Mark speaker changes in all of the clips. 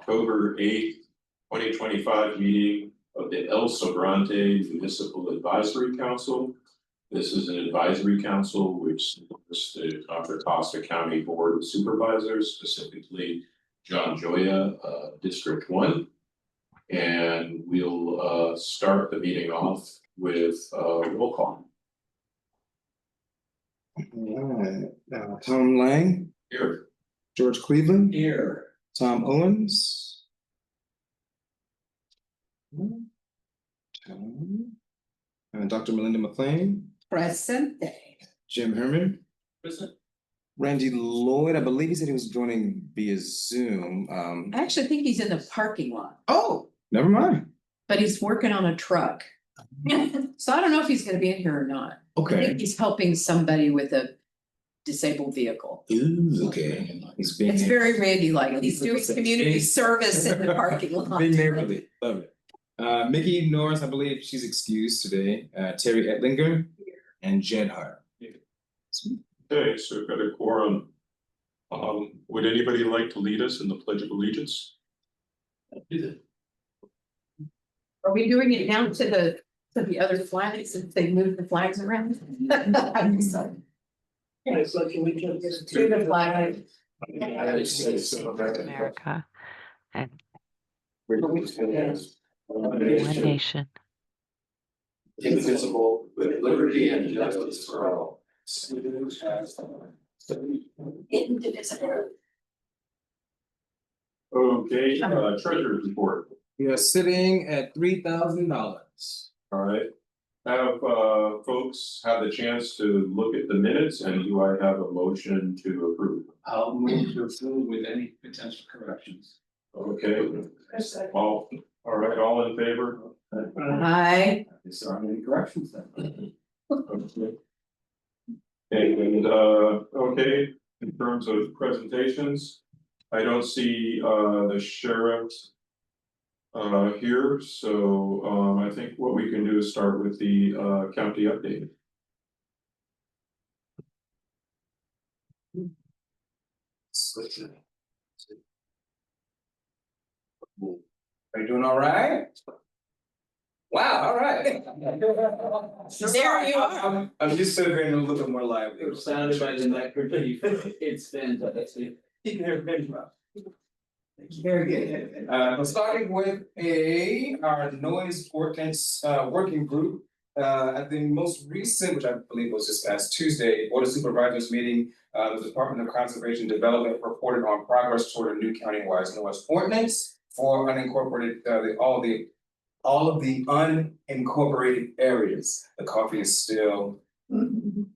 Speaker 1: October 8th, 2025 meeting of the El Sobrante Municipal Advisory Council. This is an advisory council which supports the Contra Costa County Board of Supervisors, specifically John Joya, District 1. And we'll start the meeting off with roll call.
Speaker 2: All right, Tom Lang.
Speaker 1: Here.
Speaker 2: George Cleveland.
Speaker 1: Here.
Speaker 2: Tom Owens. Dr. Melinda McLean.
Speaker 3: Presente.
Speaker 2: Jim Herman.
Speaker 1: Present.
Speaker 2: Randy Lloyd, I believe he said he was joining via Zoom.
Speaker 3: I actually think he's in the parking lot,
Speaker 2: Oh, never mind.
Speaker 3: but he's working on a truck. So I don't know if he's gonna be in here or not. I
Speaker 2: Okay.
Speaker 3: think he's helping somebody with a disabled vehicle.
Speaker 2: Ooh, okay. He's being
Speaker 3: It's very Randy-like. He's doing community service in the parking lot.
Speaker 2: being neighborly. Love it. Mickey Norris, I believe she's excused today. Terry Etlinger and Jed Hart.
Speaker 1: Okay, so we've got a quorum. Would anybody like to lead us in the Pledge of Allegiance?
Speaker 3: Are we doing it down to the other flags if they move the flags around? I'm sorry.
Speaker 4: So can we just
Speaker 3: To the flag.
Speaker 4: United States of
Speaker 5: America and
Speaker 4: one
Speaker 5: one nation.
Speaker 4: indivisible, with liberty and justice for all.
Speaker 3: Indivisible.
Speaker 1: Okay, treasurer's report.
Speaker 2: We are sitting at $3,000.
Speaker 1: All right. Have folks had the chance to look at the minutes, and do I have a motion to approve?
Speaker 4: I'll move to approve with any potential corrections.
Speaker 1: Okay, all right, all in favor?
Speaker 3: Hi.
Speaker 4: Is there any corrections then?
Speaker 1: Okay. And okay, in terms of presentations, I don't see the sheriff here, so I think what we can do is start with the county update.
Speaker 2: Are you doing all right? Wow, all right.
Speaker 3: There you are.
Speaker 2: I'm just so being a little bit more lively.
Speaker 4: Sounded by the neck relief, it's fantastic. You can hear very well.
Speaker 3: Very good.
Speaker 2: Starting with our noise ordinance working group. At the most recent, which I believe was just last Tuesday, Board of Supervisors meeting, the Department of Conservation Development reported on progress toward a new countywide noise ordinance for unincorporated, all of the unincorporated areas. The coffee is still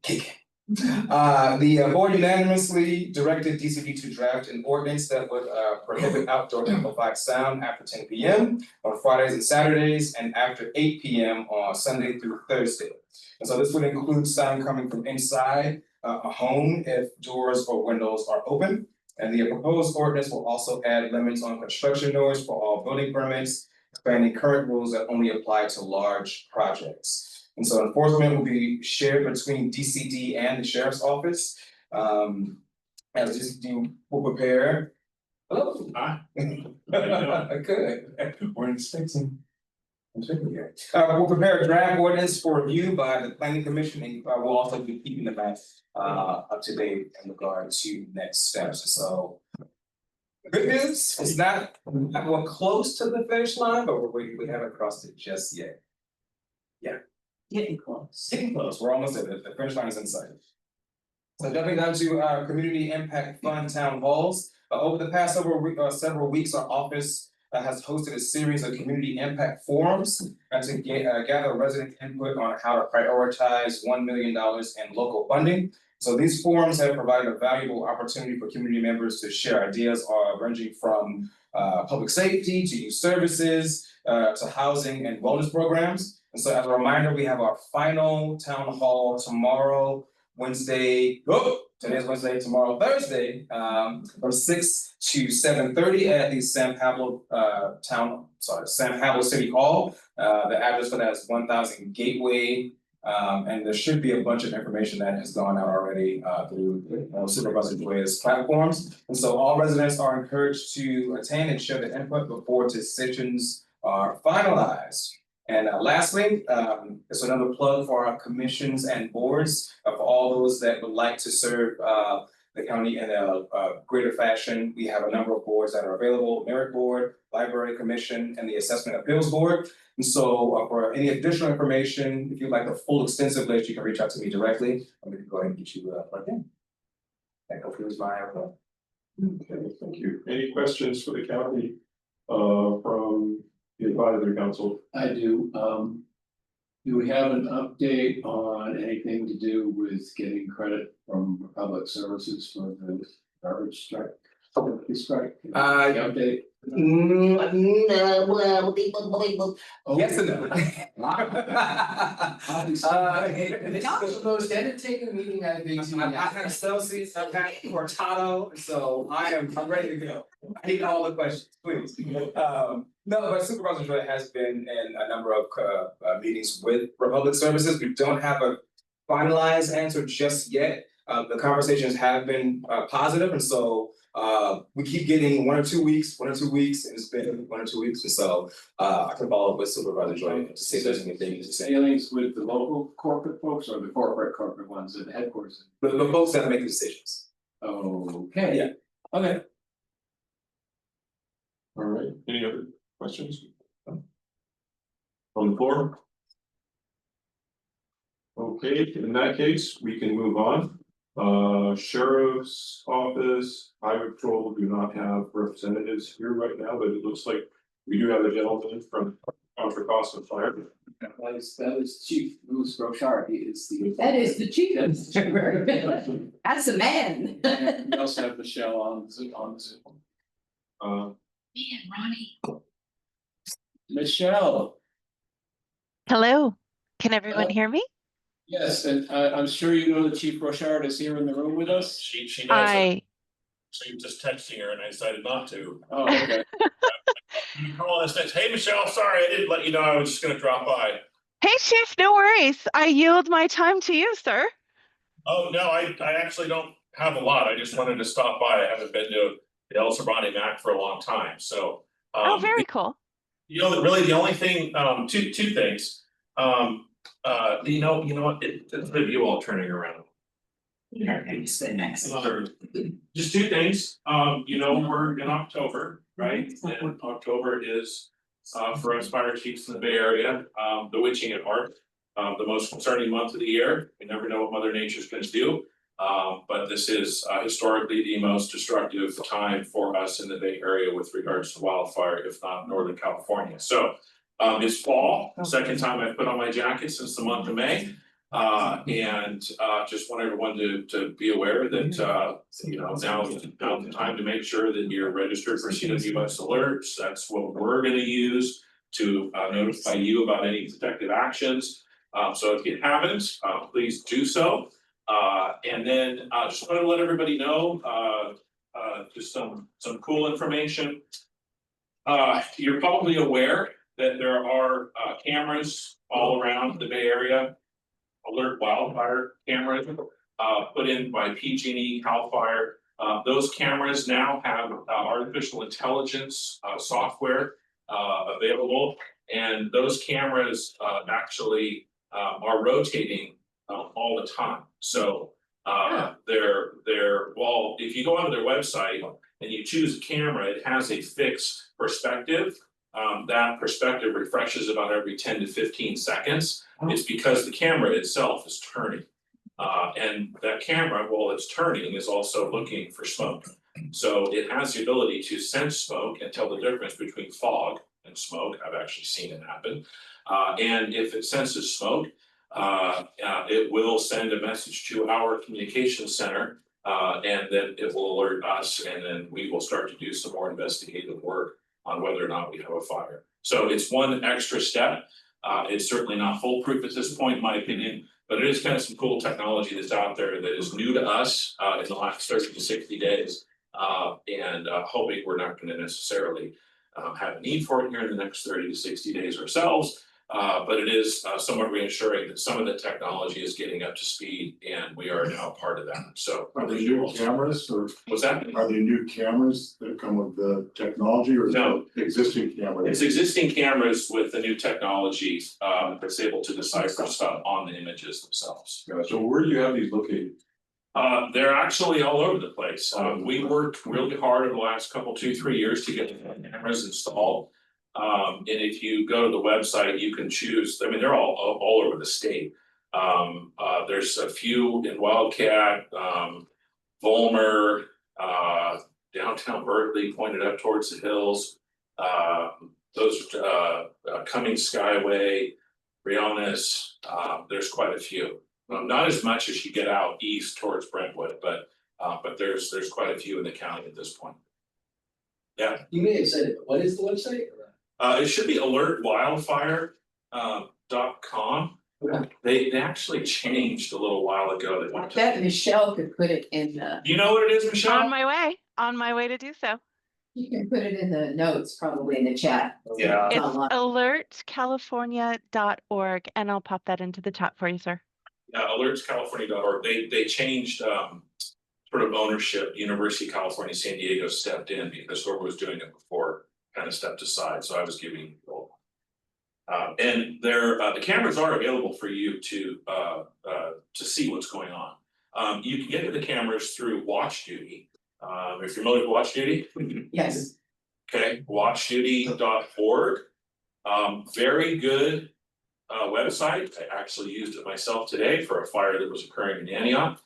Speaker 2: kicking. The board unanimously directed DCD to draft an ordinance that would prohibit outdoor amplified sound after 10 p.m. on Fridays and Saturdays and after 8 p.m. on Sunday through Thursday. And so this would include sound coming from inside a home if doors or windows are open. And the proposed ordinance will also add limits on construction noise for all building permits, expanding current rules that only apply to large projects. And so enforcement will be shared between DCD and the Sheriff's Office. As DCD will prepare. Hello.
Speaker 1: Hi.
Speaker 2: Good. We're expecting. We'll prepare a draft ordinance for review by the planning commission, and we'll also be keeping the map up to date in regard to next steps. So good news, it's not, we're close to the finish line, but we haven't crossed it just yet.
Speaker 3: Getting close.
Speaker 2: Getting close, we're almost there, the finish line is in sight. So jumping down to our community impact fund town halls, over the past several weeks, our office has hosted a series of community impact forums to gather resident input on how to prioritize $1 million in local funding. So these forums have provided a valuable opportunity for community members to share ideas ranging from public safety to youth services to housing and wellness programs. And so as a reminder, we have our final town hall tomorrow, Wednesday. Today's Wednesday, tomorrow, Thursday, from 6 to 7:30 at the San Pablo City Hall. The address for that is 1000 Gateway And there should be a bunch of information that has gone out already through Supervisor Joya's platforms. And so all residents are encouraged to attend and share their input before decisions are finalized. And lastly, it's another plug for our commissions and boards for all those that would like to serve the county in a greater fashion. We have a number of boards that are available: Merit Board, Library Commission, and the Assessment Appeals Board. And so for any additional information, if you'd like a full extensive list, you can reach out to me directly. I'm going to go ahead and get you plugged in. That concludes my
Speaker 1: Okay, thank you. Any questions for the county from the advisory council?
Speaker 4: I do, do we have an update on anything to do with getting credit from Republic Services for the garbage strike? Strike? Update?
Speaker 2: Yes and no.
Speaker 6: Not the most entertaining meeting I've been to.
Speaker 2: I have Celsius, I've had Cortado, so I'm ready to go. I need all the questions, please. No, but Supervisor Joy has been in a number of meetings with Republic Services. We don't have a finalized answer just yet. The conversations have been positive, and so we keep getting 1 or 2 weeks, and it's been 1 or 2 weeks, and so I can follow up with Supervisor Joy to see if there's anything to say.
Speaker 4: Dealings with the local corporate folks or the corporate ones at the headquarters?
Speaker 2: The folks that make the decisions.
Speaker 4: Okay.
Speaker 2: Yeah.
Speaker 4: Okay.
Speaker 1: All right, any other questions? On the floor? Okay, in that case, we can move on. Sheriff's Office, Highway Patrol do not have representatives here right now, but it looks like we do have a gentleman from Contra Costa Fire.
Speaker 4: That is Chief Louis Brochard, he is the.
Speaker 3: That is the chief. That's the man.
Speaker 4: And we also have Michelle on Zoom.
Speaker 3: Man, Ronnie.
Speaker 4: Michelle,
Speaker 5: Hello, can everyone hear me?
Speaker 4: yes, and I'm sure you know that Chief Brochard is here in the room with us.
Speaker 1: She knows.
Speaker 5: I,
Speaker 1: So you're just texting her and I decided not to.
Speaker 4: Oh, okay.
Speaker 1: You call us next, hey, Michelle, sorry, I didn't let you know, I was just gonna drop by.
Speaker 5: hey, Chief, no worries. I yield my time to you, sir.
Speaker 1: Oh, no, I actually don't have a lot. I just wanted to stop by. I haven't been to the Sobrante MAC for a long time, so.
Speaker 5: Oh, very cool.
Speaker 1: You know, really the only thing, two things. You know what, it's of you all turning around. Just two things, you know, we're in October, right? And October is, for us fire chiefs in the Bay Area, the witching at heart. The most concerning month of the year. We never know what Mother Nature's gonna do. But this is historically the most destructive time for us in the Bay Area with regards to wildfire, if not Northern California. So it's fall, second time I've put on my jacket since the month of May. And just want everyone to be aware that you know, now's the time to make sure that you're registered for CWS alerts. That's what we're gonna use to notify you about any protective actions. So if you haven't, please do so. And then just wanted to let everybody know just some cool information. You're probably aware that there are cameras all around the Bay Area, alert wildfire cameras put in by PG&E, CAL FIRE. Those cameras now have artificial intelligence software available, and those cameras actually are rotating all the time. So well, if you go onto their website and you choose a camera, it has a fixed perspective. That perspective refreshes about every 10 to 15 seconds. It's because the camera itself is turning. And that camera, while it's turning, is also looking for smoke. So it has the ability to sense smoke and tell the difference between fog and smoke. I've actually seen it happen. And if it senses smoke, it will send a message to our communications center, and then it will alert us, and then we will start to do some more investigative work on whether or not we have a fire. So it's one extra step. It's certainly not foolproof at this point, in my opinion, but it is kind of some cool technology that's out there that is new to us in the last 30 to 60 days. And hoping we're not going to necessarily have a need for it here in the next 30 to 60 days ourselves. But it is somewhat reassuring that some of the technology is getting up to speed and we are now part of that, so.
Speaker 7: Are they new cameras or
Speaker 1: What's that?
Speaker 7: are they new cameras that come with the technology or is
Speaker 1: No.
Speaker 7: it existing cameras?
Speaker 1: It's existing cameras with the new technology that's able to decipher stuff on the images themselves.
Speaker 7: So where do you have these located?
Speaker 1: They're actually all over the place. We worked really hard over the last couple, 2-3 years to get the cameras installed. And if you go to the website, you can choose, I mean, they're all over the state. There's a few in Wildcat, Volmer, downtown Berkeley, pointed up towards the hills. Those Cummings Skyway, Briones, there's quite a few. Not as much as you get out east towards Brentwood, but there's quite a few in the county at this point. Yeah,
Speaker 6: You may have said it, but what is the website?
Speaker 1: it should be alertwildfire.com.
Speaker 6: Okay.
Speaker 1: They actually changed a little while ago. They
Speaker 3: I
Speaker 1: went to-
Speaker 3: bet Michelle could put it in the,
Speaker 1: You know what it is, Michelle?
Speaker 5: On my way to do so.
Speaker 3: you can put it in the notes, probably in the chat.
Speaker 1: Yeah.
Speaker 3: It's
Speaker 5: It's
Speaker 3: online.
Speaker 5: alertcalifornia.org, and I'll pop that into the chat for you, sir.
Speaker 1: Alertscalifornia.org, they changed sort of ownership. University of California, San Diego stepped in because whoever was doing it before kind of stepped aside, so I was giving. And the cameras are available for you to see what's going on. You can get to the cameras through Watch Duty. If you're familiar with Watch Duty,
Speaker 3: Yes,
Speaker 1: okay, watchduty.org. Very good website. I actually used it myself today for a fire that was occurring in Antioch.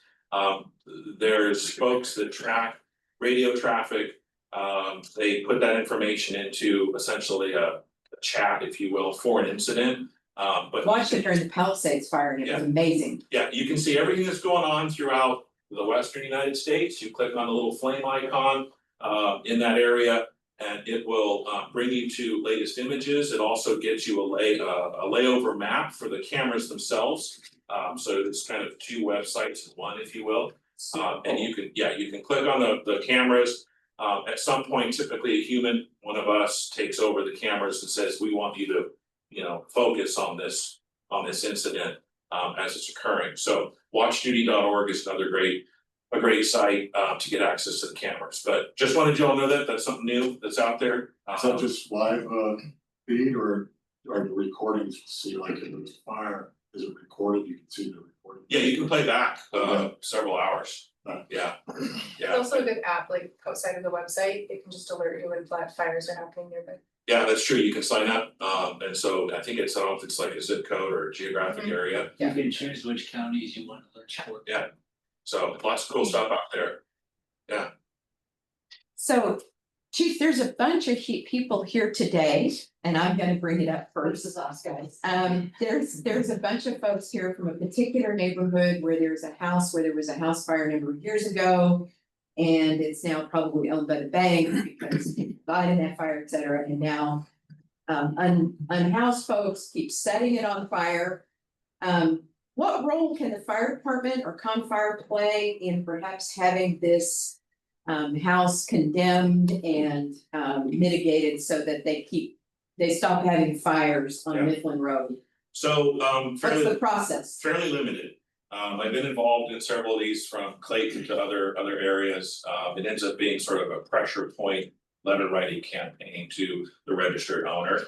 Speaker 1: There's folks that track radio traffic. They put that information into essentially a chat, if you will, for an incident. But
Speaker 3: watched it during the Palisades fire and it was amazing.
Speaker 1: yeah, you can see everything that's going on throughout the western United States. You click on the little flame icon in that area, and it will bring you to latest images. It also gives you a layover map for the cameras themselves. So it's kind of two websites in one, if you will. And you can click on the cameras. At some point, typically a human, one of us, takes over the cameras and says, we want you to, focus on this incident as it's occurring. So watchduty.org is another great site to get access to the cameras. But just wanted you all to know that that's something new that's out there.
Speaker 7: Is that just live feed or are the recordings to see like if there's a fire, is it recorded? You can see the recording.
Speaker 1: Yeah, you can play back several hours.
Speaker 7: Right.
Speaker 1: Yeah.
Speaker 8: It's also a good app, like outside of the website, it can just alert you when flat fires are happening nearby.
Speaker 1: Yeah, that's true. You can sign up. And so I think it's, I don't know if it's like a zip code or a geographic area.
Speaker 6: You can choose which counties you want to alert for.
Speaker 1: Yeah. So lots of cool stuff out there.
Speaker 3: So, Chief, there's a bunch of people here today, and I'm gonna bring it up first.
Speaker 6: This is us, guys.
Speaker 3: There's a bunch of folks here from a particular neighborhood where there was a house fire a number of years ago. And it's now probably owned by the bank because people died in that fire, et cetera, and now unhoused folks keep setting it on fire. What role can the fire department or COM Fire play in perhaps having this house condemned and mitigated so that they stop having fires on Mifflin Road?
Speaker 1: So
Speaker 3: What's the process?
Speaker 1: fairly limited. I've been involved in several of these from Clayton to other areas. It ends up being sort of a pressure point letter writing campaign to the registered owner.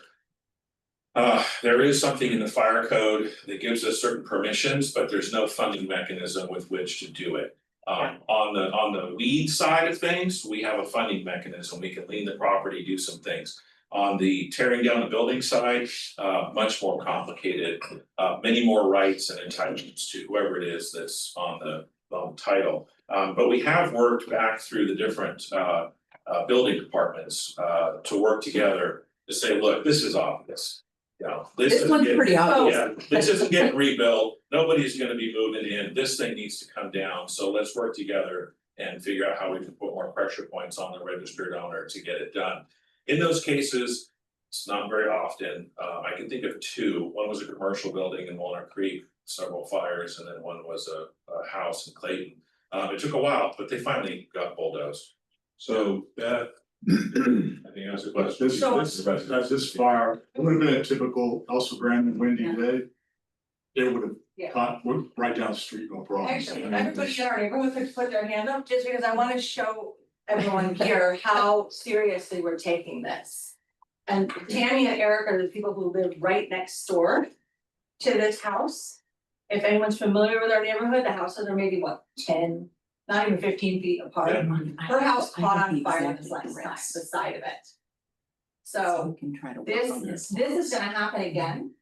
Speaker 1: There is something in the fire code that gives us certain permissions, but there's no funding mechanism with which to do it. On the weed side of things, we have a funding mechanism. We can lien the property, do some things. On the tearing down the building side, much more complicated, many more rights and entitlements to whoever it is that's on the title. But we have worked back through the different building departments to work together to say, look, this is obvious.
Speaker 3: This one's pretty obvious.
Speaker 1: Yeah, this isn't getting rebuilt. Nobody's gonna be moving in. This thing needs to come down. So let's work together and figure out how we can put more pressure points on the registered owner to get it done. In those cases, it's not very often. I can think of two. One was a commercial building in Walnut Creek, several fires, and then one was a house in Clayton. It took a while, but they finally got bulldozed.
Speaker 7: So that
Speaker 1: think that's a question.
Speaker 7: This fire, it would have been a typical also brand windy day. It would
Speaker 9: Yeah.
Speaker 7: have caught, went right down the street, no problem.
Speaker 9: Actually, everybody in our neighborhood could put their hand up, just because I wanna show everyone here how seriously we're taking this. And Tammy and Eric are the people who live right next door to this house. If anyone's familiar with our neighborhood, the houses are maybe what, 10, not even 15 feet apart. Her house caught on fire this last night, the side of it. So
Speaker 3: we can try to work
Speaker 9: this
Speaker 3: on this.
Speaker 9: is gonna happen again.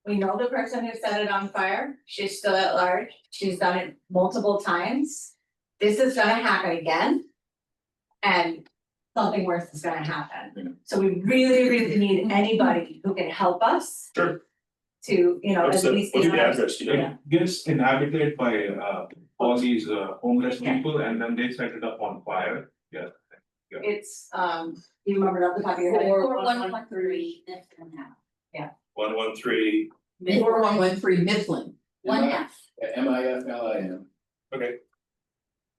Speaker 9: We know the person who set it on fire, she's still at large, she's done it multiple times. This is gonna happen again. And something worse is gonna happen. So we really need anybody who can help us.
Speaker 1: Sure.
Speaker 9: To, you know, at least.
Speaker 1: What's the address, you know?
Speaker 9: Yeah.
Speaker 10: It gets inhabited by all these homeless
Speaker 9: Yeah.
Speaker 10: people and then they set it up on fire. Yeah.
Speaker 9: It's, you remember it off the top of your head?
Speaker 11: 4113 Mifflin Ave.
Speaker 1: 113.
Speaker 3: 4113 Mifflin.
Speaker 11: One F.
Speaker 4: MIFLIN.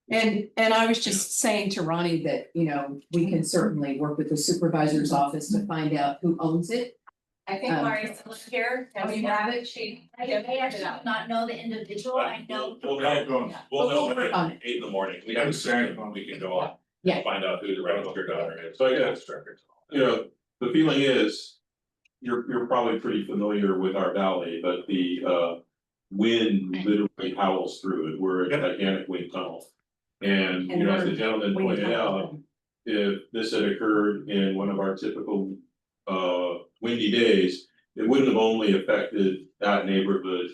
Speaker 3: And I was just saying to Ronnie that, you know, we can certainly work with the supervisor's office to find out who owns it.
Speaker 9: I think Mari's still here,
Speaker 11: Oh,
Speaker 9: and
Speaker 11: you
Speaker 9: you
Speaker 11: have
Speaker 9: have it, she.
Speaker 11: I actually do not know the individual, I know.
Speaker 1: We'll know
Speaker 3: on
Speaker 1: at 8 in the morning, we have a system, we can go on.
Speaker 3: Yeah.
Speaker 1: Find out who the registered owner is, so yeah, you know, the feeling is. You're probably pretty familiar with our valley, but the wind literally howls through it, we're a gigantic wind tunnel. And you know, as the gentleman pointed out, if this had occurred in one of our typical windy days, it wouldn't have only affected that neighborhood.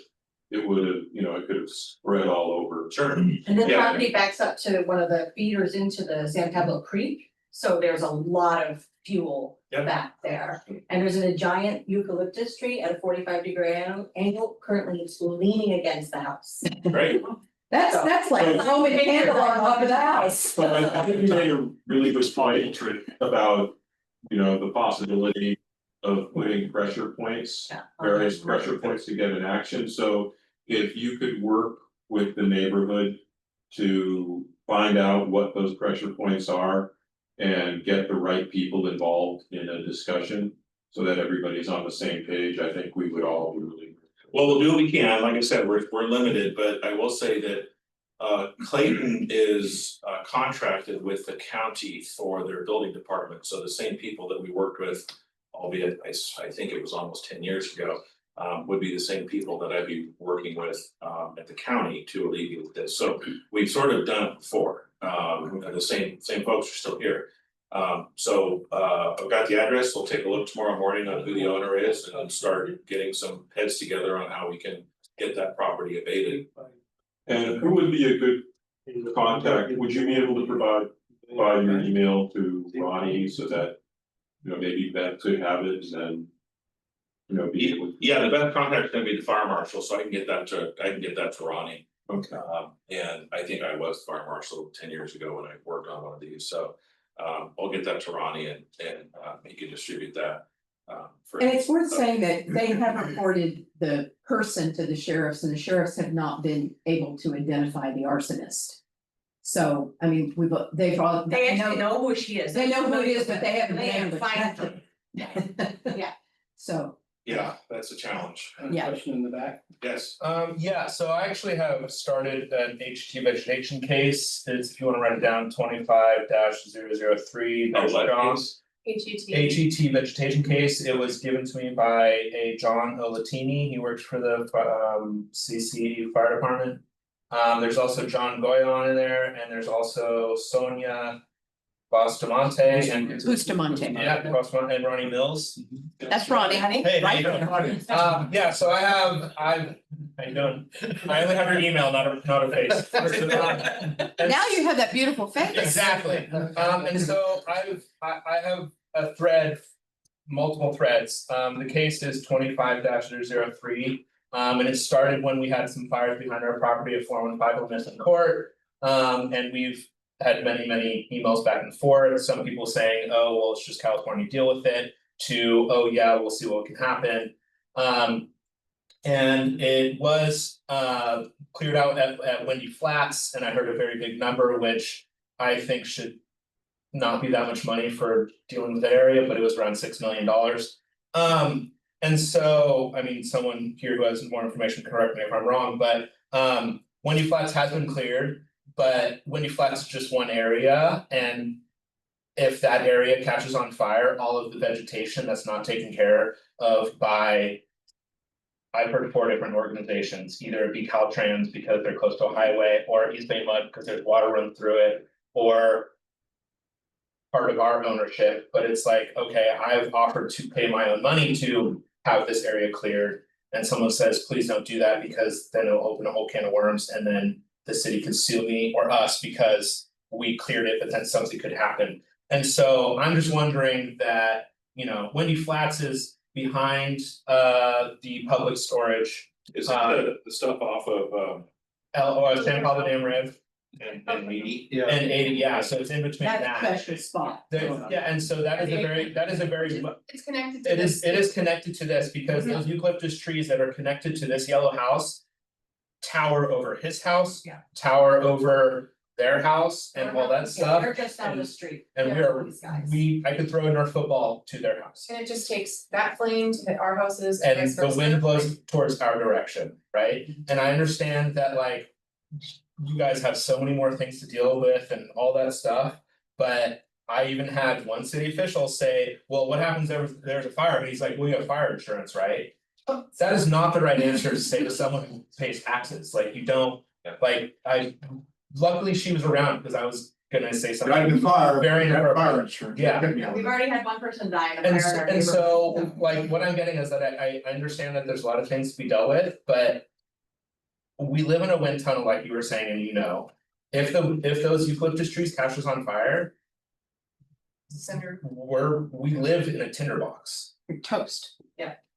Speaker 1: It would have, you know, it could have spread all over. Sure.
Speaker 9: And this
Speaker 1: Yeah.
Speaker 9: property backs up to one of the feeders into the San Pablo Creek, so there's a lot of fuel
Speaker 1: Yep.
Speaker 9: back there. And there's a giant eucalyptus tree at a 45-degree angle, currently it's leaning against the house.
Speaker 1: Right.
Speaker 3: That's like a Roman candle on top of the house.
Speaker 1: So I think you made a really good point about, you know, the possibility of putting pressure points, various pressure points to get an action, so if you could work with the neighborhood to find out what those pressure points are and get the right people involved in a discussion so that everybody's on the same page, I think we would all be really.
Speaker 12: Well, we'll do what we can, like I said, we're limited, but I will say that. Clayton is contracted with the county for their building department, so the same people that we worked with. Albeit, I think it was almost 10 years ago, would be the same people that I'd be working with at the county to alleviate this, so we've sort of done it before. And the same folks are still here. So I've got the address, we'll take a look tomorrow morning on who the owner is and start getting some heads together on how we can get that property abated.
Speaker 1: And who would be a good contact, would you be able to provide your email to Ronnie so that. You know, maybe Beth could have it and then. You know, be able.
Speaker 12: Yeah, the best contact is gonna be the fire marshal, so I can get that to Ronnie.
Speaker 1: Okay.
Speaker 12: And I think I was fire marshal 10 years ago when I worked on one of these, so I'll get that to Ronnie and he can distribute that. For.
Speaker 3: And it's worth saying that they have reported the person to the sheriffs and the sheriffs have not been able to identify the arsonist. So, I mean, they've all.
Speaker 9: They actually know who she is.
Speaker 3: They know who it is, but they haven't
Speaker 9: They
Speaker 3: been able to
Speaker 9: haven't
Speaker 3: catch
Speaker 9: found
Speaker 3: them.
Speaker 9: Yeah.
Speaker 3: So,
Speaker 12: Yeah, that's a challenge.
Speaker 3: Yeah.
Speaker 4: Question in the back.
Speaker 12: Yes.
Speaker 10: Yeah, so I actually have started an HT vegetation case, it's, if you wanna write it down, 25-003.
Speaker 12: Oh, what case?
Speaker 10: HET vegetation case, it was given to me by a John Olatini, he works for the CC Fire Department. There's also John Goyon in there, and there's also Sonia Bustamante and.
Speaker 3: Bustamante.
Speaker 10: Yeah, Bustamante and Ronnie Mills.
Speaker 3: That's Ronnie.
Speaker 10: Hey, how you doing? Yeah, so how you doing? I only have your email, not a face.
Speaker 3: Now you have that beautiful face.
Speaker 10: Exactly, and so I have a thread, multiple threads, the case is 25-003. And it started when we had some fires behind our property at 415 Wilmington Court. And we've had many emails back and forth, some people saying, oh, well, it's just California, deal with it, to, oh yeah, we'll see what can happen. And it was cleared out at Windy Flats, and I heard a very big number, which I think should not be that much money for dealing with that area, but it was around $6 million. And so, I mean, someone here who has more information, correct me if I'm wrong, but Wendy Flats has been cleared. But Wendy Flats is just one area, and if that area catches on fire, all of the vegetation that's not taken care of by. I've heard 4 different organizations, either it be Caltrans because they're close to a highway, or East Bay Mud because there's water run through it, or. Part of our ownership, but it's like, okay, I've offered to pay my own money to have this area cleared. And someone says, please don't do that because then it'll open a whole can of worms and then the city could sue me or us because we cleared it, but then something could happen. And so I'm just wondering that, you know, Wendy Flats is behind the public storage.
Speaker 12: Is that the stuff off of
Speaker 10: San Pablo Dam Riv
Speaker 12: and 80?
Speaker 2: Yeah.
Speaker 10: and 80, yeah, so it's in between
Speaker 3: That's a
Speaker 10: that.
Speaker 3: pressure spot.
Speaker 10: Yeah, and so that is a very,
Speaker 8: It's connected to
Speaker 10: it
Speaker 8: this.
Speaker 10: is connected to this because those eucalyptus trees that are connected to this yellow house. Tower over his house.
Speaker 3: Yeah.
Speaker 10: Tower over their house and all that
Speaker 9: Yeah,
Speaker 10: stuff.
Speaker 9: they're just down the street.
Speaker 10: And
Speaker 9: Yeah, these guys.
Speaker 10: I could throw a Nerf football to their house.
Speaker 8: And it just takes that flame to hit our houses
Speaker 10: And
Speaker 8: vice
Speaker 10: the
Speaker 8: versa.
Speaker 10: wind blows towards our direction, right? And I understand that like. You guys have so many more things to deal with and all that stuff, but I even had one city official say, well, what happens if there's a fire? And he's like, well, you have fire insurance, right? That is not the right answer to say to someone who pays taxes, like you don't, like luckily she was around because I was gonna say something.
Speaker 7: Driving fire,
Speaker 10: Very
Speaker 7: have
Speaker 10: inappropriate.
Speaker 7: fire insurance.
Speaker 10: Yeah.
Speaker 9: We've already had one person die in a fire in our
Speaker 10: And so,
Speaker 9: neighborhood.
Speaker 10: like, what I'm getting is that I understand that there's a lot of things to be dealt with, but. We live in a wind tunnel, like you were saying, and you know, if those eucalyptus trees catch us on fire.
Speaker 8: Center.
Speaker 10: We live in a tinderbox.
Speaker 3: You're toast.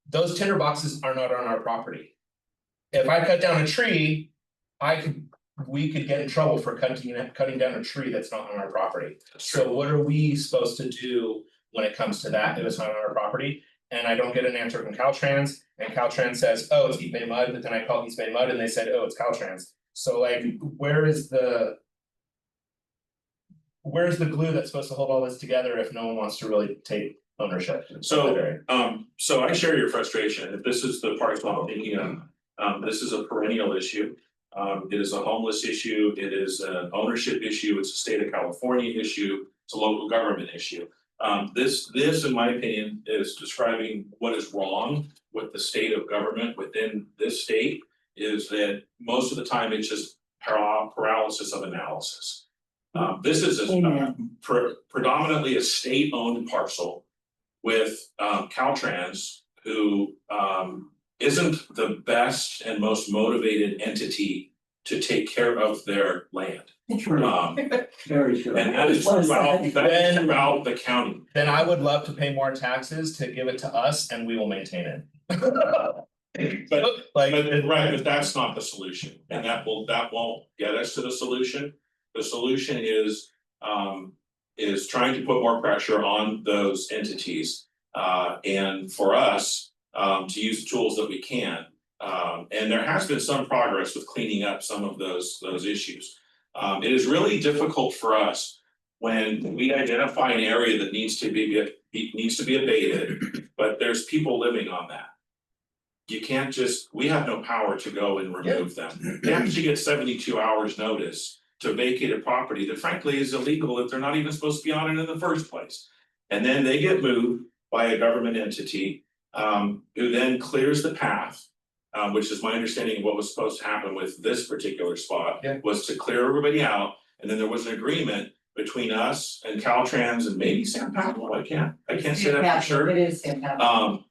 Speaker 10: Those tinder boxes are not on our property. If I cut down a tree, we could get in trouble for cutting down a tree that's not on our property. So what are we supposed to do when it comes to that, if it's not on our property? And I don't get an answer from Caltrans, and Caltrans says, oh, it's East Bay Mud, but then I call East Bay Mud and they said, oh, it's Caltrans. So like, where's the glue that's supposed to hold all this together if no one wants to really take ownership?
Speaker 12: So I share your frustration. If this is the parcel I'm thinking of, this is a perennial issue. It is a homeless issue, it is an ownership issue, it's a state of California issue, it's a local government issue. This, in my opinion, is describing what is wrong with the state of government within this state. Is that most of the time it's just paralysis of analysis. This is predominantly a state-owned parcel with Caltrans, who isn't the best and most motivated entity to take care of their land.
Speaker 4: Very true.
Speaker 12: And that is throughout the county.
Speaker 10: Then I would love to pay more taxes to give it to us and we will maintain it.
Speaker 12: But that's not the solution, and that won't get us to the solution. The solution is trying to put more pressure on those entities. And for us, to use the tools that we can. And there has been some progress with cleaning up some of those issues. It is really difficult for us when we identify an area that needs to be abated, but there's people living on that. You can't just, we have no power to go and remove them. They actually get 72 hours notice to vacate a property that frankly is illegal if they're not even supposed to be on it in the first place. And then they get moved by a government entity who then clears the path. Which is my understanding of what was supposed to happen with this particular spot, was to clear everybody out, and then there was an agreement between us and Caltrans and maybe San Pablo, I can't say that for sure.
Speaker 9: It is San Pablo.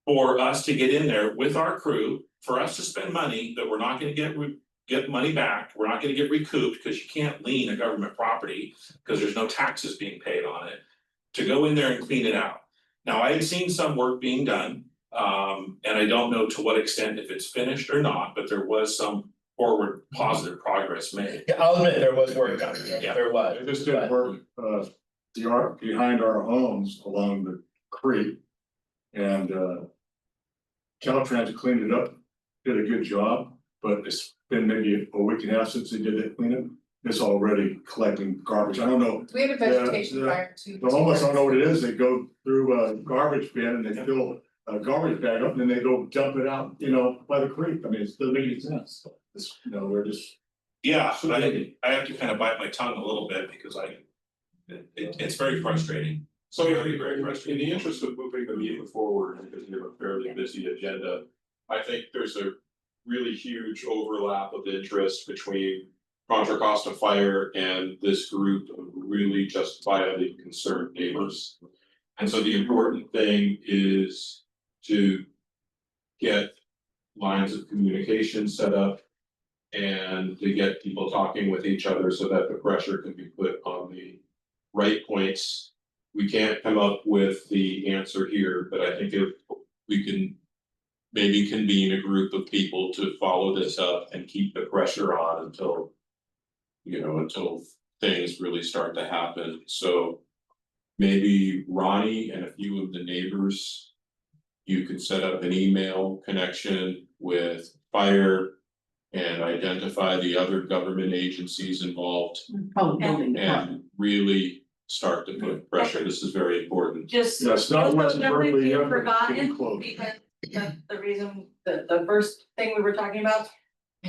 Speaker 12: For us to get in there with our crew, for us to spend money that we're not gonna get money back, we're not gonna get recouped, because you can't lien a government property, because there's no taxes being paid on it, to go in there and clean it out. Now, I had seen some work being done. And I don't know to what extent if it's finished or not, but there was some forward positive progress made.
Speaker 10: Yeah, I'll admit there was work done, there was.
Speaker 7: They just did work, behind our homes along the creek. And Caltrans cleaned it up, did a good job, but it's been maybe a week and a half since they did that cleanup. is already collecting garbage. I don't know,
Speaker 8: We have a vegetation fire too.
Speaker 7: the homeless don't know what it is. They go through a garbage bin and they fill a garbage bag up and then they go dump it out, you know, by the creek. I mean, it doesn't make any sense. It's, you know, they're just.
Speaker 12: Yeah, but I have to kind of bite my tongue a little bit because it's very frustrating.
Speaker 1: So
Speaker 12: Very, very
Speaker 1: in
Speaker 12: frustrating.
Speaker 1: the interest of moving the meeting forward, because we have a fairly busy agenda, I think there's a really huge overlap of interest between Contra Costa Fire and this group of really justifiably concerned neighbors. And so the important thing is to get lines of communication set up and to get people talking with each other so that the pressure can be put on the right points. We can't come up with the answer here, but I think if we can maybe convene a group of people to follow this up and keep the pressure on until, you know, until things really start to happen. So maybe Ronnie and a few of the neighbors, you could set up an email connection with fire and identify the other government agencies involved
Speaker 3: Probably building department.
Speaker 1: and really start to put pressure. This is very important.
Speaker 9: Just.
Speaker 7: Yeah, it's not West
Speaker 9: Definitely
Speaker 7: Berkeley,
Speaker 9: feel
Speaker 7: yeah, but
Speaker 9: forgotten,
Speaker 7: getting close.
Speaker 9: because the reason, the first thing we were talking about,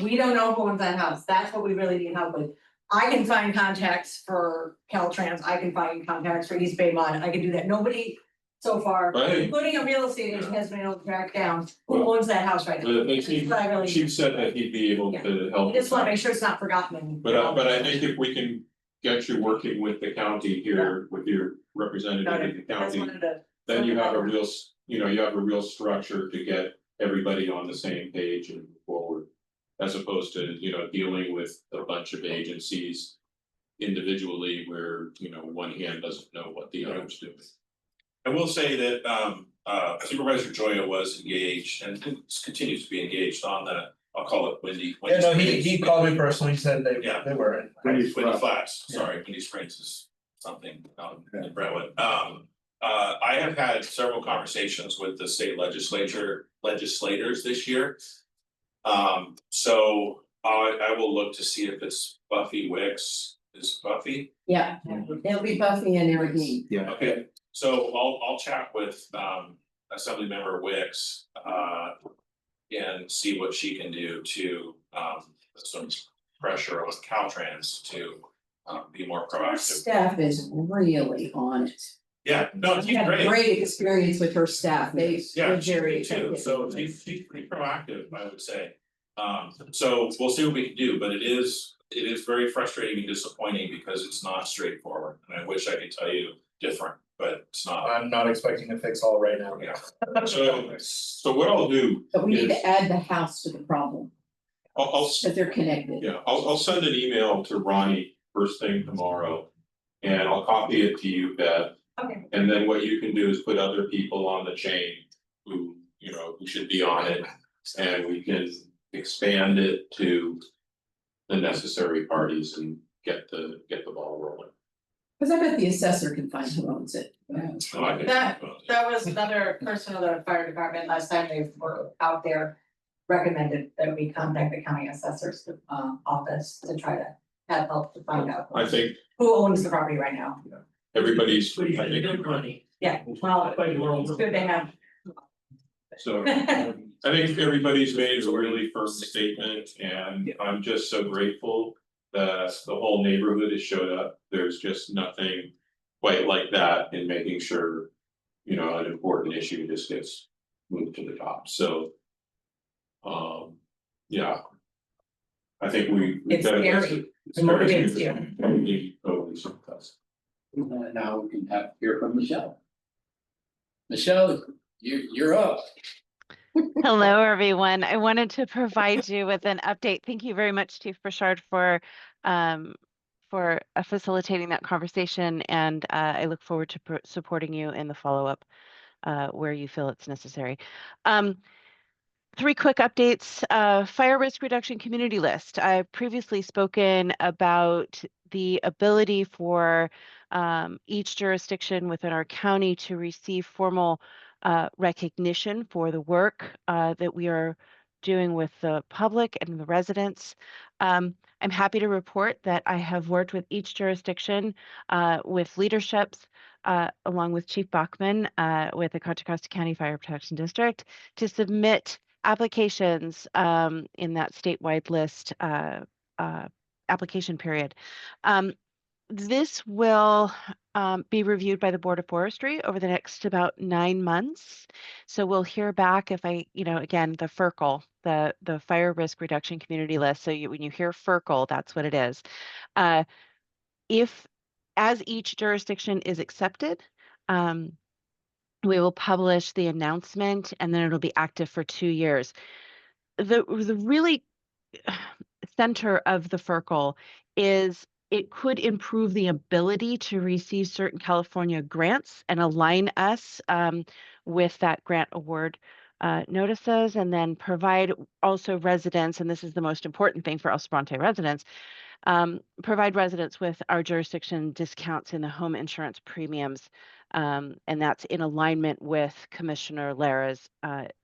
Speaker 9: we don't know who owns that house, that's what we really need help with. I can find contacts for Caltrans, I can find contacts for East Bay Mod, I can do that, nobody so far,
Speaker 1: Right.
Speaker 9: including a real estate agent, has been able to track down who owns that house right now.
Speaker 1: The
Speaker 9: That's what I really need.
Speaker 1: chief said that he'd be able to help.
Speaker 9: I just wanna make sure it's not forgotten.
Speaker 1: But I think if we can get you working with the county here, with your representative
Speaker 9: Got
Speaker 1: in
Speaker 9: it.
Speaker 1: the
Speaker 9: I just
Speaker 1: county,
Speaker 9: wanted to.
Speaker 1: then you have a real, you know, you have a real structure to get everybody on the same page and move forward. As opposed to, you know, dealing with a bunch of agencies individually where, you know, one hand doesn't know what the other's doing.
Speaker 12: I will say that Supervisor Joya was engaged and continues to be engaged on the, I'll call it Windy.
Speaker 10: Yeah, no,
Speaker 12: Springs.
Speaker 10: he called me personally, he said
Speaker 12: Yeah.
Speaker 10: they were.
Speaker 12: Windy Flats, sorry, Windy Springs is something in Brentwood. I have had several conversations with the state legislators this year. So I will look to see if it's Buffy Wicks, is Buffy?
Speaker 3: Yeah, it'll be Buffy and Erdine.
Speaker 2: Yeah.
Speaker 12: Okay, so I'll chat with Assemblymember Wicks and see what she can do to put some pressure on Caltrans to be more
Speaker 3: Our
Speaker 12: proactive.
Speaker 3: staff is really on it.
Speaker 12: Yeah, no,
Speaker 3: I've
Speaker 12: she's
Speaker 3: had
Speaker 12: great.
Speaker 3: great experience with her staff, they're
Speaker 12: Yeah, she's
Speaker 3: very
Speaker 12: great too,
Speaker 3: effective.
Speaker 12: so she's pretty proactive, I would say. So we'll see what we can do, but it is very frustrating and disappointing because it's not straightforward, and I wish I could tell you different, but it's not.
Speaker 10: I'm not expecting to fix all right now.
Speaker 12: Yeah.
Speaker 1: So what I'll do
Speaker 3: But we need
Speaker 1: is,
Speaker 3: to add the house to the problem,
Speaker 1: I'll
Speaker 3: because they're connected.
Speaker 1: yeah, I'll send an email to Ronnie first thing tomorrow. And I'll copy it to you, Beth.
Speaker 9: Okay.
Speaker 1: And then what you can do is put other people on the chain who, you know, who should be on it. And we can expand it to the necessary parties and get the ball rolling.
Speaker 3: Cause I bet the assessor can find who owns it.
Speaker 1: So I think-
Speaker 9: That was another person of the fire department last time they were out there. Recommended that we contact the county assessor's office to try to have help to find out.
Speaker 1: I think
Speaker 9: Who owns the property right now.
Speaker 1: everybody's, I think,
Speaker 9: Yeah, well, it's good they have.
Speaker 1: so I think everybody's made a really firm statement and I'm just so grateful that the whole neighborhood has showed up. There's just nothing quite like that in making sure, you know, an important issue just gets moved to the top, so. Yeah. I think we've
Speaker 9: It's
Speaker 1: done it.
Speaker 9: scary.
Speaker 1: It's
Speaker 9: It motivates
Speaker 1: scary.
Speaker 9: you.
Speaker 1: Totally sympathize.
Speaker 4: Now we can hear from Michelle. Michelle, you're up.
Speaker 5: Hello, everyone. I wanted to provide you with an update. Thank you very much, Chief Burchard, for facilitating that conversation, and I look forward to supporting you in the follow-up where you feel it's necessary. 3 quick updates. Fire risk reduction community list. I've previously spoken about the ability for each jurisdiction within our county to receive formal recognition for the work that we are doing with the public and the residents. I'm happy to report that I have worked with each jurisdiction with leaderships along with Chief Bachman with the Contra Costa County Fire Protection District to submit applications in that statewide list application period. This will be reviewed by the Board of Forestry over the next about 9 months. So we'll hear back if again, the FERCL, the Fire Risk Reduction Community List. So when you hear FERCL, that's what it is. If, as each jurisdiction is accepted, we will publish the announcement and then it'll be active for 2 years. The really center of the FERCL is it could improve the ability to receive certain California grants and align us with that grant award notices, and then provide also residents, and this is the most important thing for El Sobrante residents, provide residents with our jurisdiction discounts in the home insurance premiums. And that's in alignment with Commissioner Lara's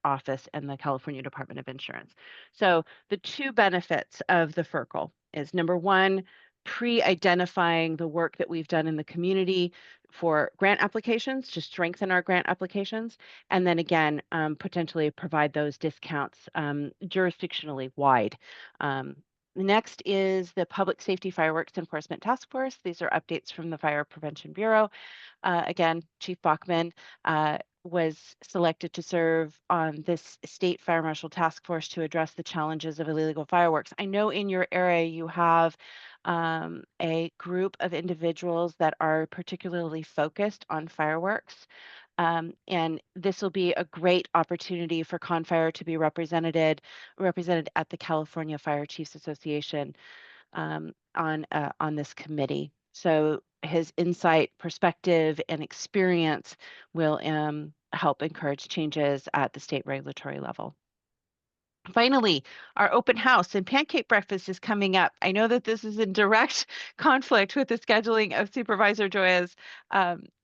Speaker 5: office and the California Department of Insurance. So the two benefits of the FERCL is, number one, pre-identifying the work that we've done in the community for grant applications to strengthen our grant applications, and then again, potentially provide those discounts jurisdictionally wide. Next is the Public Safety Fireworks Enforcement Task Force. These are updates from the Fire Prevention Bureau. Again, Chief Bachman was selected to serve on this state fire marshal task force to address the challenges of illegal fireworks. I know in your area you have a group of individuals that are particularly focused on fireworks. And this will be a great opportunity for ConFire to be represented at the California Fire Chiefs Association on this committee. So his insight, perspective, and experience will help encourage changes at the state regulatory level. Finally, our open house and pancake breakfast is coming up. I know that this is in direct conflict with the scheduling of Supervisor Joya's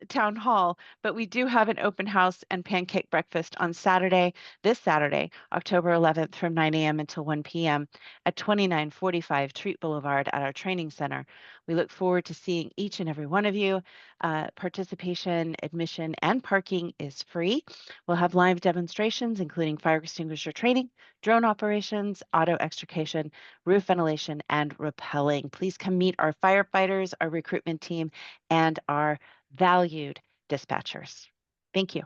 Speaker 5: town hall, but we do have an open house and pancake breakfast on Saturday, this Saturday, October 11th from 9 a.m. until 1 p.m. at 2945 Treat Boulevard at our training center. We look forward to seeing each and every one of you. Participation, admission, and parking is free. We'll have live demonstrations, including fire extinguisher training, drone operations, auto extrication, roof ventilation, and rappelling. Please come meet our firefighters, our recruitment team, and our valued dispatchers. Thank you.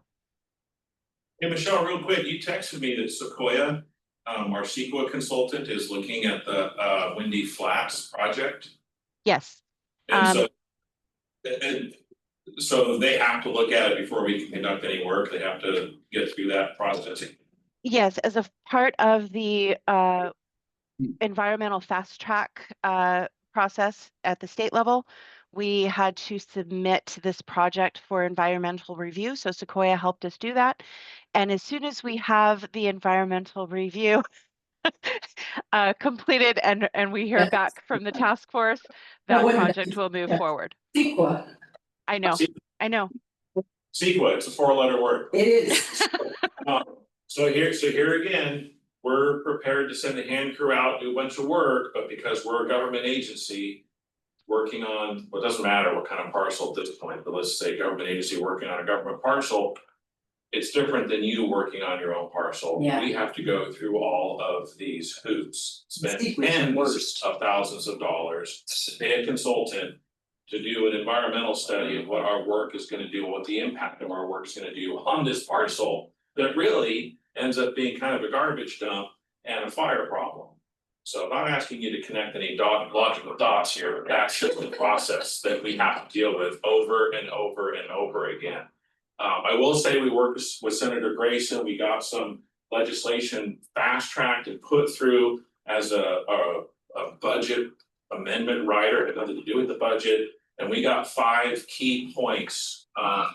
Speaker 12: Hey, Michelle, real quick, you texted me that Sequoia, our CEQA consultant, is looking at the Windy Flats project.
Speaker 5: Yes.
Speaker 12: And so they have to look at it before we can conduct any work. They have to get through that process.
Speaker 5: Yes, as a part of the environmental fast track process at the state level, we had to submit this project for environmental review. So Sequoia helped us do that. And as soon as we have the environmental review completed and we hear back from the task force, that project will move forward.
Speaker 9: CEQA.
Speaker 5: I know.
Speaker 12: CEQA, it's a 4-letter word.
Speaker 9: It is.
Speaker 12: So here again, we're prepared to send a hand crew out, do a bunch of work, but because we're a government agency working on, well, it doesn't matter what kind of parcel at this point, but let's say government agency working on a government parcel, it's different than you working on your own parcel.
Speaker 9: Yeah.
Speaker 12: We have to go through all of these hoops, spend tens of thousands of dollars to pay a consultant to do an environmental study of what our work is gonna do, what the impact of our work is gonna do on this parcel that really ends up being kind of a garbage dump and a fire problem. So I'm not asking you to connect any logical dots here, but that's just the process that we have to deal with over and over and over again. I will say we worked with Senator Grayson. We got some legislation fast-tracked and put through as a budget amendment rider. It had nothing to do with the budget. And we got 5 key points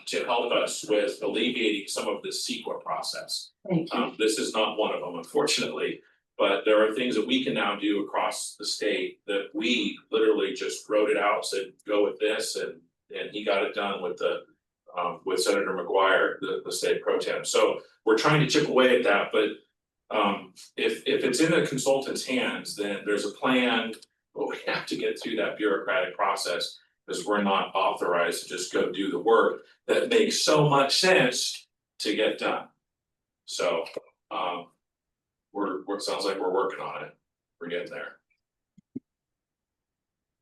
Speaker 12: to help us with alleviating some of this CEQA process.
Speaker 9: Thank you.
Speaker 12: This is not one of them, unfortunately, but there are things that we can now do across the state that we literally just wrote it out, said, go with this, and he got it done with the with Senator McGuire, the state pro tem. So we're trying to chip away at that, but If it's in a consultant's hands, then there's a plan, but we have to get through that bureaucratic process. Because we're not authorized to just go do the work that makes so much sense to get done. So, it sounds like we're working on it, we're getting there.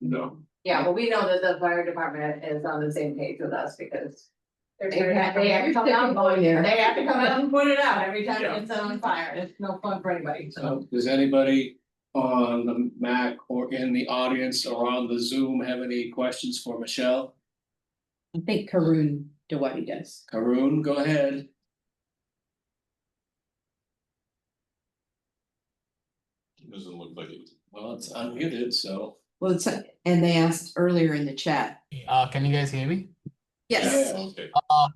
Speaker 12: No,
Speaker 9: Yeah, well, we know that the fire department is on the same page with us because
Speaker 8: They're
Speaker 9: they
Speaker 8: tired
Speaker 9: have
Speaker 8: of
Speaker 9: to come out and
Speaker 3: going there.
Speaker 9: they have to come out and put it out every time
Speaker 12: Yeah.
Speaker 9: it's on fire. It's no fun for anybody, so.
Speaker 4: Does anybody on the Mac or in the audience or on the Zoom have any questions for Michelle?
Speaker 3: I think Karun Dewadi does.
Speaker 4: Karun, go ahead.
Speaker 1: Doesn't look like it.
Speaker 4: Well, it's unmuted, so.
Speaker 3: Well, it's, and they asked earlier in the chat.
Speaker 6: Can you guys hear me?
Speaker 3: Yes.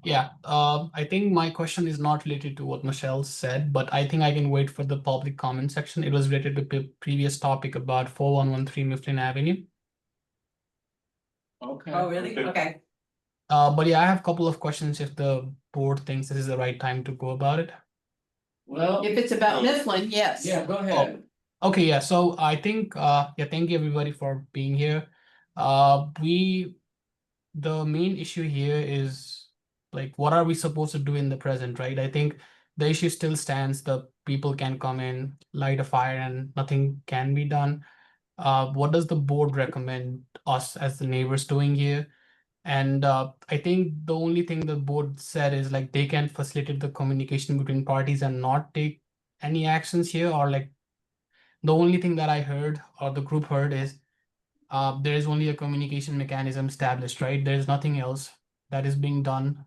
Speaker 4: Yeah.
Speaker 1: Okay.
Speaker 6: I think my question is not related to what Michelle said, but I think I can wait for the public comment section. It was related to the previous topic about 4113 Mifflin Avenue.
Speaker 4: Okay.
Speaker 9: Oh, really?
Speaker 1: Okay.
Speaker 9: Okay.
Speaker 6: But yeah, I have a couple of questions if the board thinks this is the right time to go about it.
Speaker 4: Well,
Speaker 3: If it's about Mifflin, yes.
Speaker 4: yeah, go ahead.
Speaker 6: Okay, yeah, so I think, thank you everybody for being here. The main issue here is like, what are we supposed to do in the present, right? I think the issue still stands, the people can come in, light a fire and nothing can be done. What does the board recommend us as the neighbors doing here? And I think the only thing the board said is like they can facilitate the communication between parties and not take any actions here, or like the only thing that I heard or the group heard is there is only a communication mechanism established, right? There's nothing else that is being done.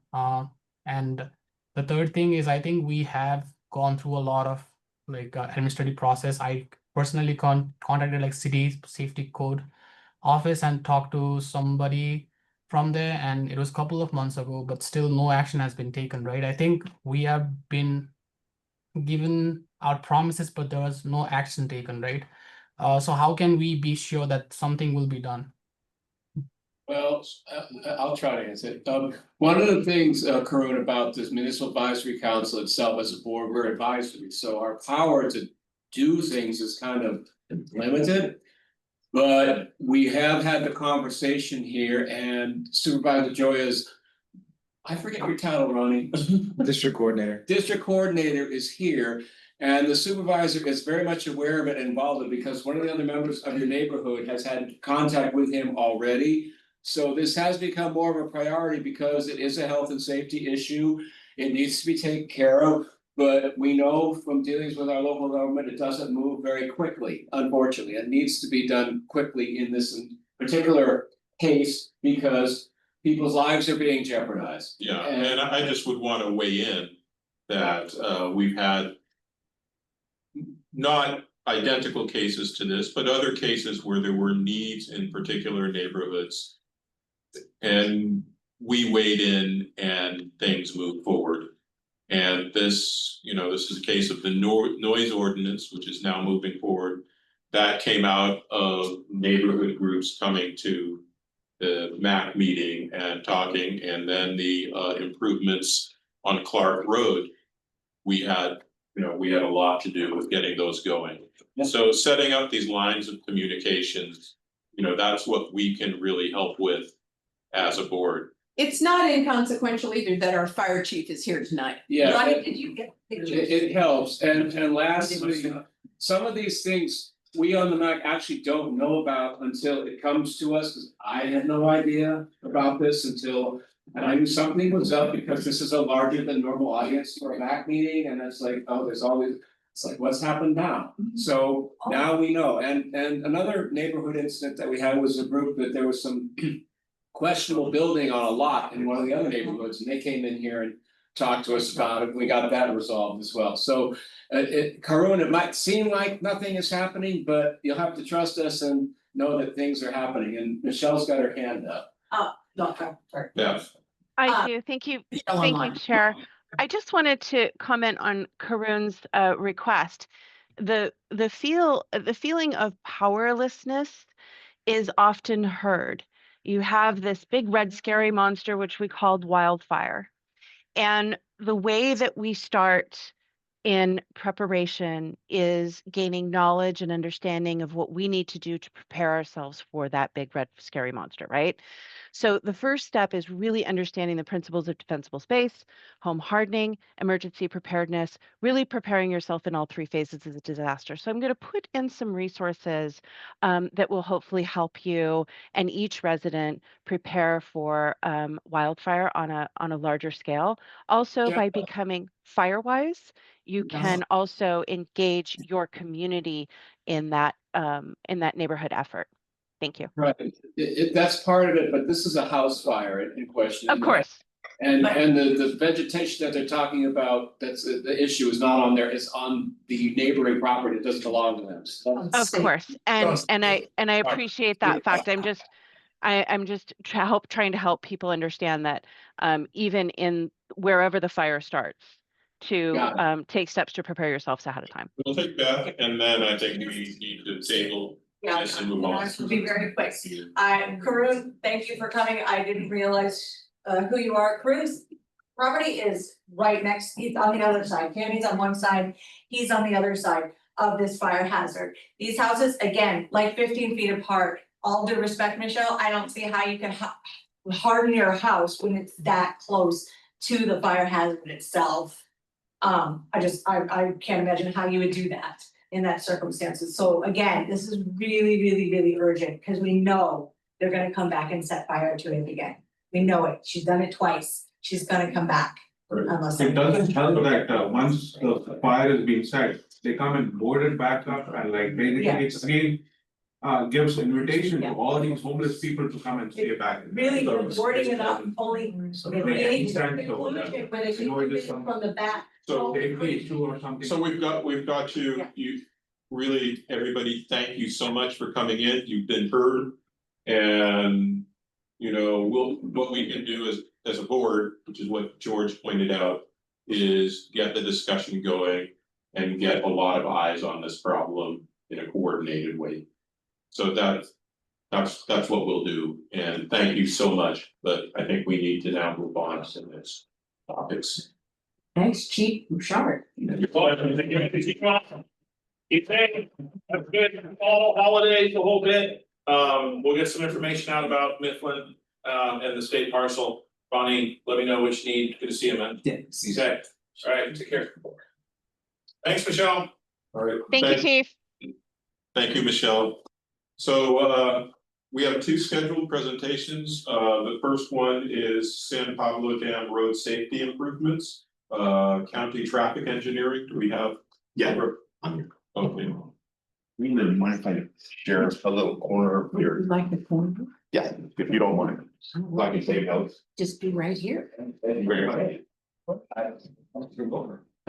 Speaker 6: And the third thing is I think we have gone through a lot of like administrative process. I personally contacted like city safety code office and talked to somebody from there, and it was a couple of months ago, but still no action has been taken, right? I think we have been given our promises, but there was no action taken, right? So how can we be sure that something will be done?
Speaker 4: Well, I'll try to answer it. One of the things, Karun, about this municipal advisory council itself as a board, we're advisory, so our power to do things is kind of limited. But we have had the conversation here, and Supervisor Joya's, I forget your title, Ronnie.
Speaker 2: District coordinator.
Speaker 4: District coordinator is here, and the supervisor is very much aware of it and involved in it, because one of the other members of your neighborhood has had contact with him already. So this has become more of a priority because it is a health and safety issue. It needs to be taken care of, but we know from dealings with our local government, it doesn't move very quickly, unfortunately. It needs to be done quickly in this particular case because people's lives are being jeopardized.
Speaker 1: Yeah, and I just would want to weigh in that we've had not identical cases to this, but other cases where there were needs in particular neighborhoods. And we weighed in and things moved forward. And this, this is a case of the noise ordinance, which is now moving forward. That came out of neighborhood groups coming to the MAC meeting and talking, and then the improvements on Clark Road. We had a lot to do with getting those going. So setting up these lines of communications, that's what we can really help with as a board.
Speaker 3: It's not inconsequential either that our fire chief is here tonight.
Speaker 4: Yeah.
Speaker 9: Ronnie, did you get pictures?
Speaker 4: It helps, and lastly, some of these things we on the MAC actually don't know about until it comes to us, because I had no idea about this until. And I knew something was up because this is a larger than normal audience for a MAC meeting, and it's like, oh, there's always, it's like, what's happened now? So now we know, and another neighborhood incident that we had was a group that there was some questionable building on a lot in one of the other neighborhoods, and they came in here and talked to us about it. We got that resolved as well. So Karun, it might seem like nothing is happening, but you'll have to trust us and know that things are happening. And Michelle's got her hand up.
Speaker 9: No, sorry.
Speaker 1: Yeah.
Speaker 5: I do. Thank you.
Speaker 3: Michelle
Speaker 5: Thank you,
Speaker 3: online.
Speaker 5: Chair. I just wanted to comment on Karun's request. The feeling of powerlessness is often heard. You have this big red scary monster, which we called wildfire. And the way that we start in preparation is gaining knowledge and understanding of what we need to do to prepare ourselves for that big red scary monster, right? So the first step is really understanding the principles of defensible space, home hardening, emergency preparedness, really preparing yourself in all three phases of the disaster. So I'm going to put in some resources that will hopefully help you and each resident prepare for wildfire on a larger scale. Also, by becoming FireWise, you can also engage your community in that neighborhood effort. Thank you.
Speaker 4: Right, that's part of it, but this is a house fire in question.
Speaker 5: Of course.
Speaker 4: And the vegetation that they're talking about, that's the issue is not on there, it's on the neighboring property, it doesn't belong to them. So
Speaker 5: Of course, and I appreciate that fact. I'm just trying to help people understand that even in wherever the fire starts, to take steps to prepare yourselves ahead of time.
Speaker 1: We'll take Beth, and then I think we need to table this and move on.
Speaker 9: I'll be very quick. Karun, thank you for coming. I didn't realize who you are. Karun's property is right next, he's on the other side. Tammy's on one side, he's on the other side of this fire hazard. These houses, again, like 15 feet apart. All due respect, Michelle, I don't see how you can harden your house when it's that close to the fire hazard itself. I can't imagine how you would do that in that circumstances. So again, this is really, really, really urgent, because we know they're gonna come back and set fire to it again. We know it. She's done it twice. She's gonna come back. Unless.
Speaker 13: It doesn't help that once the fire is being set, they come and board it back up and like basically it's again. Gives invitation to all these homeless people to come and stay back.
Speaker 9: Really,
Speaker 13: So,
Speaker 9: we're boarding it up only. Really,
Speaker 13: But
Speaker 9: if you leave it from the back.
Speaker 1: So
Speaker 13: or something.
Speaker 1: So we've got to, you really, everybody, thank you so much for coming in. You've been heard. And, you know, what we can do as a board, which is what George pointed out, is get the discussion going and get a lot of eyes on this problem in a coordinated way. So that's what we'll do. And thank you so much, but I think we need to now move on to the next topics.
Speaker 3: Thanks, Chief Bouchard.
Speaker 12: You're welcome. Keep safe. Have a good fall holidays, the whole bit. We'll get some information out about Mifflin and the state parcel. Bonnie, let me know what you need. Good to see you, man.
Speaker 2: Yeah.
Speaker 12: Okay. All right, take care. Thanks, Michelle.
Speaker 1: All right.
Speaker 5: Thank you, Chief.
Speaker 1: Thank you, Michelle. So we have two scheduled presentations. The first one is San Pablo Dam Road Safety Improvements, county traffic engineering. Do we have?
Speaker 14: Yeah, I'm here.
Speaker 1: Okay.
Speaker 14: We mind if I share a little corner here?
Speaker 3: Like the corner,
Speaker 14: Yeah, if you don't mind. So I can take notes.
Speaker 3: just be right here.
Speaker 14: Thank you very much.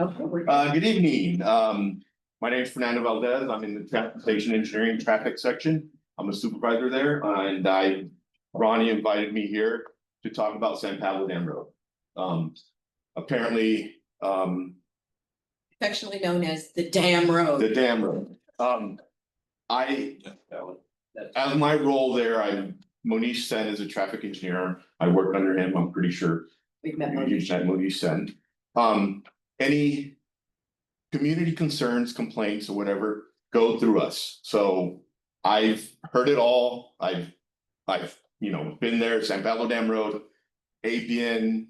Speaker 3: Okay.
Speaker 14: Good evening. My name is Fernando Valdez. I'm in the transportation engineering traffic section. I'm a supervisor there, and Ronnie invited me here to talk about San Pablo Dam Road. Apparently,
Speaker 3: Affectionately known as the Dam Road.
Speaker 14: the dam road. As my role there, Monish Sen is a traffic engineer. I work under him. I'm pretty sure.
Speaker 3: We've met
Speaker 14: Monish Sen. Any community concerns, complaints, or whatever, go through us. So I've heard it all. I've been there, San Pablo Dam Road, APN,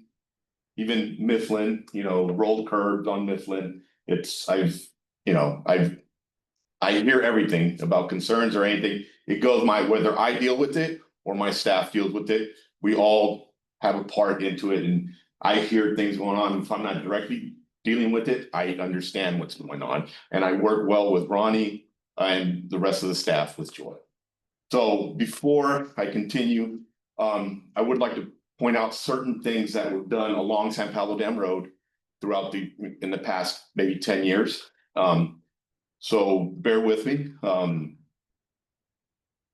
Speaker 14: even Mifflin, rolled curbs on Mifflin. I hear everything about concerns or anything. It goes whether I deal with it or my staff deals with it, we all have a part into it, and I hear things going on. If I'm not directly dealing with it, I understand what's going on, and I work well with Ronnie and the rest of the staff with joy. So before I continue, I would like to point out certain things that were done along San Pablo Dam Road in the past maybe 10 years. So bear with me.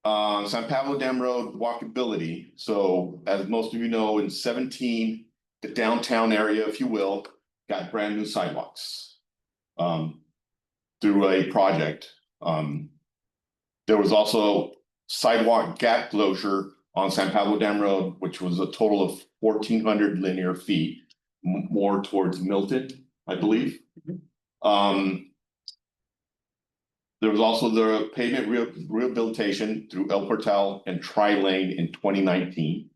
Speaker 14: San Pablo Dam Road walkability. So as most of you know, in 17, the downtown area, if you will, got brand new sidewalks through a project. There was also sidewalk gap closure on San Pablo Dam Road, which was a total of 1,400 linear feet, more towards Milton, I believe. There was also the pavement rehabilitation through El Portal and Tri Lane in 2019.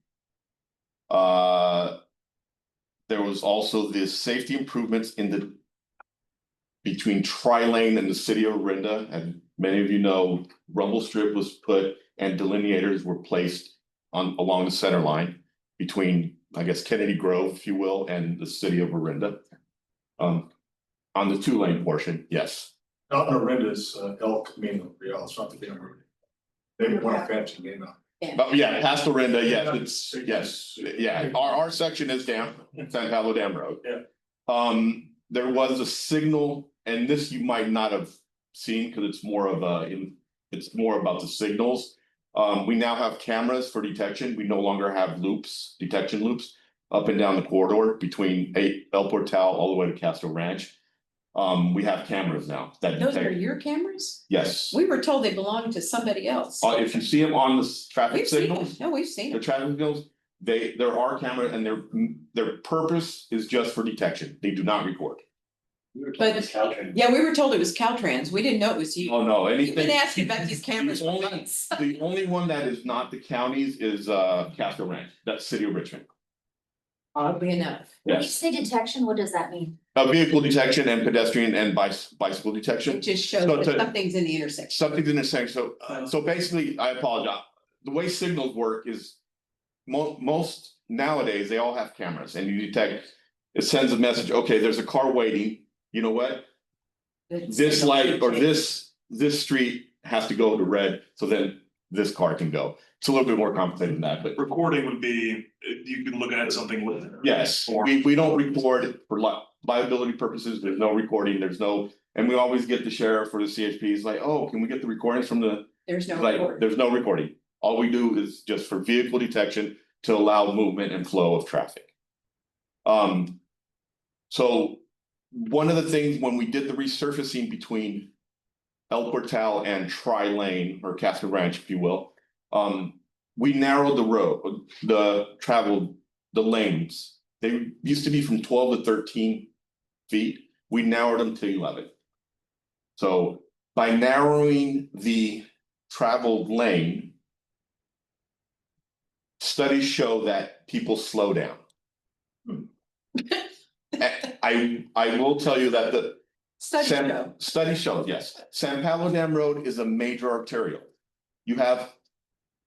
Speaker 14: There was also the safety improvements in the between Tri Lane and the city of Orinda, and many of you know, rumble strip was put and delineators were placed along the center line between, I guess, Kennedy Grove, if you will, and the city of Orinda. On the 2-lane portion, yes.
Speaker 7: Not Orinda's, El Camino Real, it's not the damn road. They want to fetch me,
Speaker 14: But yeah, past Orinda, yes, it's, yes, yeah, our section is down, San Pablo Dam Road.
Speaker 7: Yeah.
Speaker 14: There was a signal, and this you might not have seen, because it's more of it's more about the signals. We now have cameras for detection. We no longer have detection loops up and down the corridor between El Portal all the way to Castro Ranch. We have cameras now that
Speaker 3: Those are
Speaker 14: detect.
Speaker 3: your cameras?
Speaker 14: Yes.
Speaker 3: We were told they belonged to somebody else.
Speaker 14: If you see them on the traffic
Speaker 3: We've seen them.
Speaker 14: signals,
Speaker 3: No, we've seen
Speaker 14: the
Speaker 3: them.
Speaker 14: traffic signals, there are cameras, and their purpose is just for detection. They do not record.
Speaker 3: But, yeah, we were told it was Caltrans. We didn't know it was you.
Speaker 14: Oh, no,
Speaker 3: We've been
Speaker 14: anything.
Speaker 3: asking about these cameras for
Speaker 14: Only-
Speaker 3: months.
Speaker 14: The only one that is not the counties is Castro Ranch, that's city of Richmond.
Speaker 3: Oddly enough.
Speaker 11: When you
Speaker 14: Yes,
Speaker 11: say detection, what does that mean?
Speaker 14: vehicle detection and pedestrian and bicycle detection.
Speaker 3: It just shows
Speaker 14: So
Speaker 3: that
Speaker 14: to-
Speaker 3: something's in the intersection.
Speaker 14: Something's in the same, so basically, I apologize. The way signals work is most nowadays, they all have cameras and you detect, it sends a message, okay, there's a car waiting, you know what? This light or this street has to go to red, so then this car can go. It's a little bit more complicated than that, but
Speaker 15: Recording would be, you can look at something with.
Speaker 14: yes, we don't record for liability purposes. There's no recording, and we always get the sheriff or the CHPs like, oh, can we get the recordings from the,
Speaker 3: There's no
Speaker 14: like,
Speaker 3: record.
Speaker 14: there's no recording. All we do is just for vehicle detection to allow movement and flow of traffic. So one of the things when we did the resurfacing between El Portal and Tri Lane or Castro Ranch, if you will, we narrowed the road, the lanes. They used to be from 12 to 13 feet. We narrowed them to 11. So by narrowing the traveled lane, studies show that people slow down. I will tell you that the studies show, yes, San Pablo Dam Road is a major arterial. You have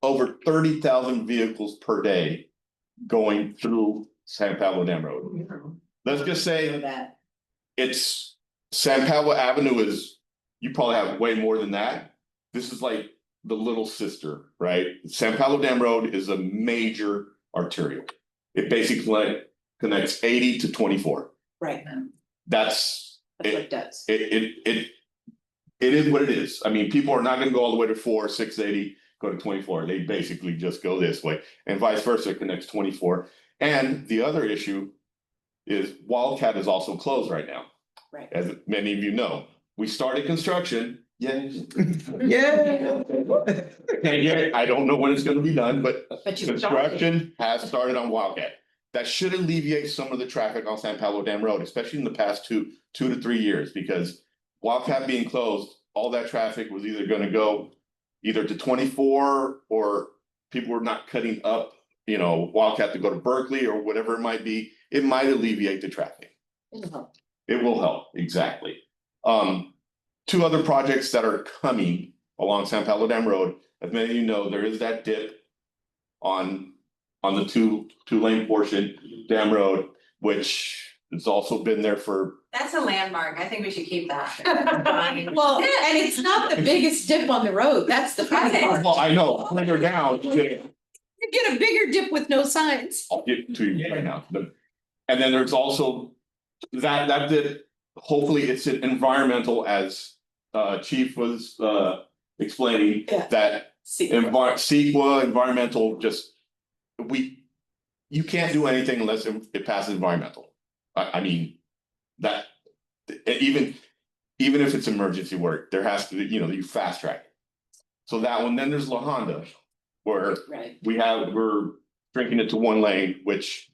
Speaker 14: over 30,000 vehicles per day going through San Pablo Dam Road. Let's just say it's San Pablo Avenue is, you probably have way more than that. This is like the little sister, right? San Pablo Dam Road is a major arterial. It basically connects 80 to 24.
Speaker 3: Right.
Speaker 14: That's
Speaker 3: what it does.
Speaker 14: It is what it is. I mean, people are not gonna go all the way to 4, 680, go to 24. They basically just go this way, and vice versa, it connects 24. And the other issue is Wildcat is also closed right now.
Speaker 3: Right.
Speaker 14: As many of you know, we started construction. Yes.
Speaker 3: Yeah.
Speaker 14: And yet, I don't know when it's gonna be done, but
Speaker 3: But you
Speaker 14: construction has started on Wildcat. That should alleviate some of the traffic on San Pablo Dam Road, especially in the past two to 3 years, because Wildcat being closed, all that traffic was either gonna go either to 24 or people were not cutting up, Wildcat to go to Berkeley or whatever it might be. It might alleviate the traffic.
Speaker 3: It'll help.
Speaker 14: It will help, exactly. 2 other projects that are coming along San Pablo Dam Road, as many of you know, there is that dip on the two-lane portion, Dam Road, which has also been there for.
Speaker 9: That's a landmark. I think we should keep that.
Speaker 3: Well, and it's not the biggest dip on the road. That's the funny part.
Speaker 14: Well, I know, further down,
Speaker 3: You get a bigger dip with no signs.
Speaker 14: I'll get to you right now. And then there's also that did, hopefully it's an environmental, as Chief was explaining, that CEQA, environmental, just you can't do anything unless it passes environmental. I mean, that even if it's emergency work, there has to be, you fast track it. So that one, then there's La Honda, where we're drinking it to 1 lane, which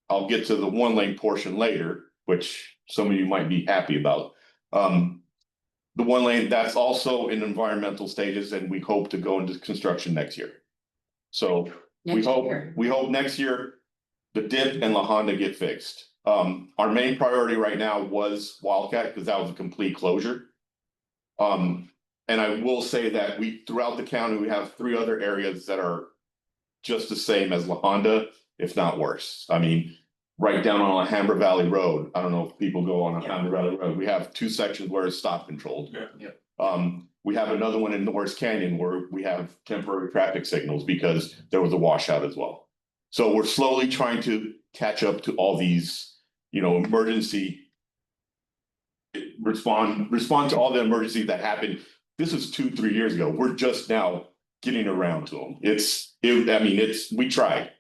Speaker 14: I'll get to the 1 lane portion later. which some of you might be happy about. The one lane, that's also in environmental stages, and we hope to go into construction next year. So we hope next year the dip and La Honda get fixed. Our main priority right now was Wildcat, because that was a complete closure. And I will say that throughout the county, we have 3 other areas that are just the same as La Honda, if not worse. I mean, right down on Alhambra Valley Road, I don't know if people go on Alhambra Valley Road, we have 2 sections where it's stop controlled. We have another one in Norris Canyon where we have temporary traffic signals because there was a washout as well. So we're slowly trying to catch up to all these, emergency respond to all the emergencies that happened. This is 2-3 years ago. We're just now getting around to them. We tried,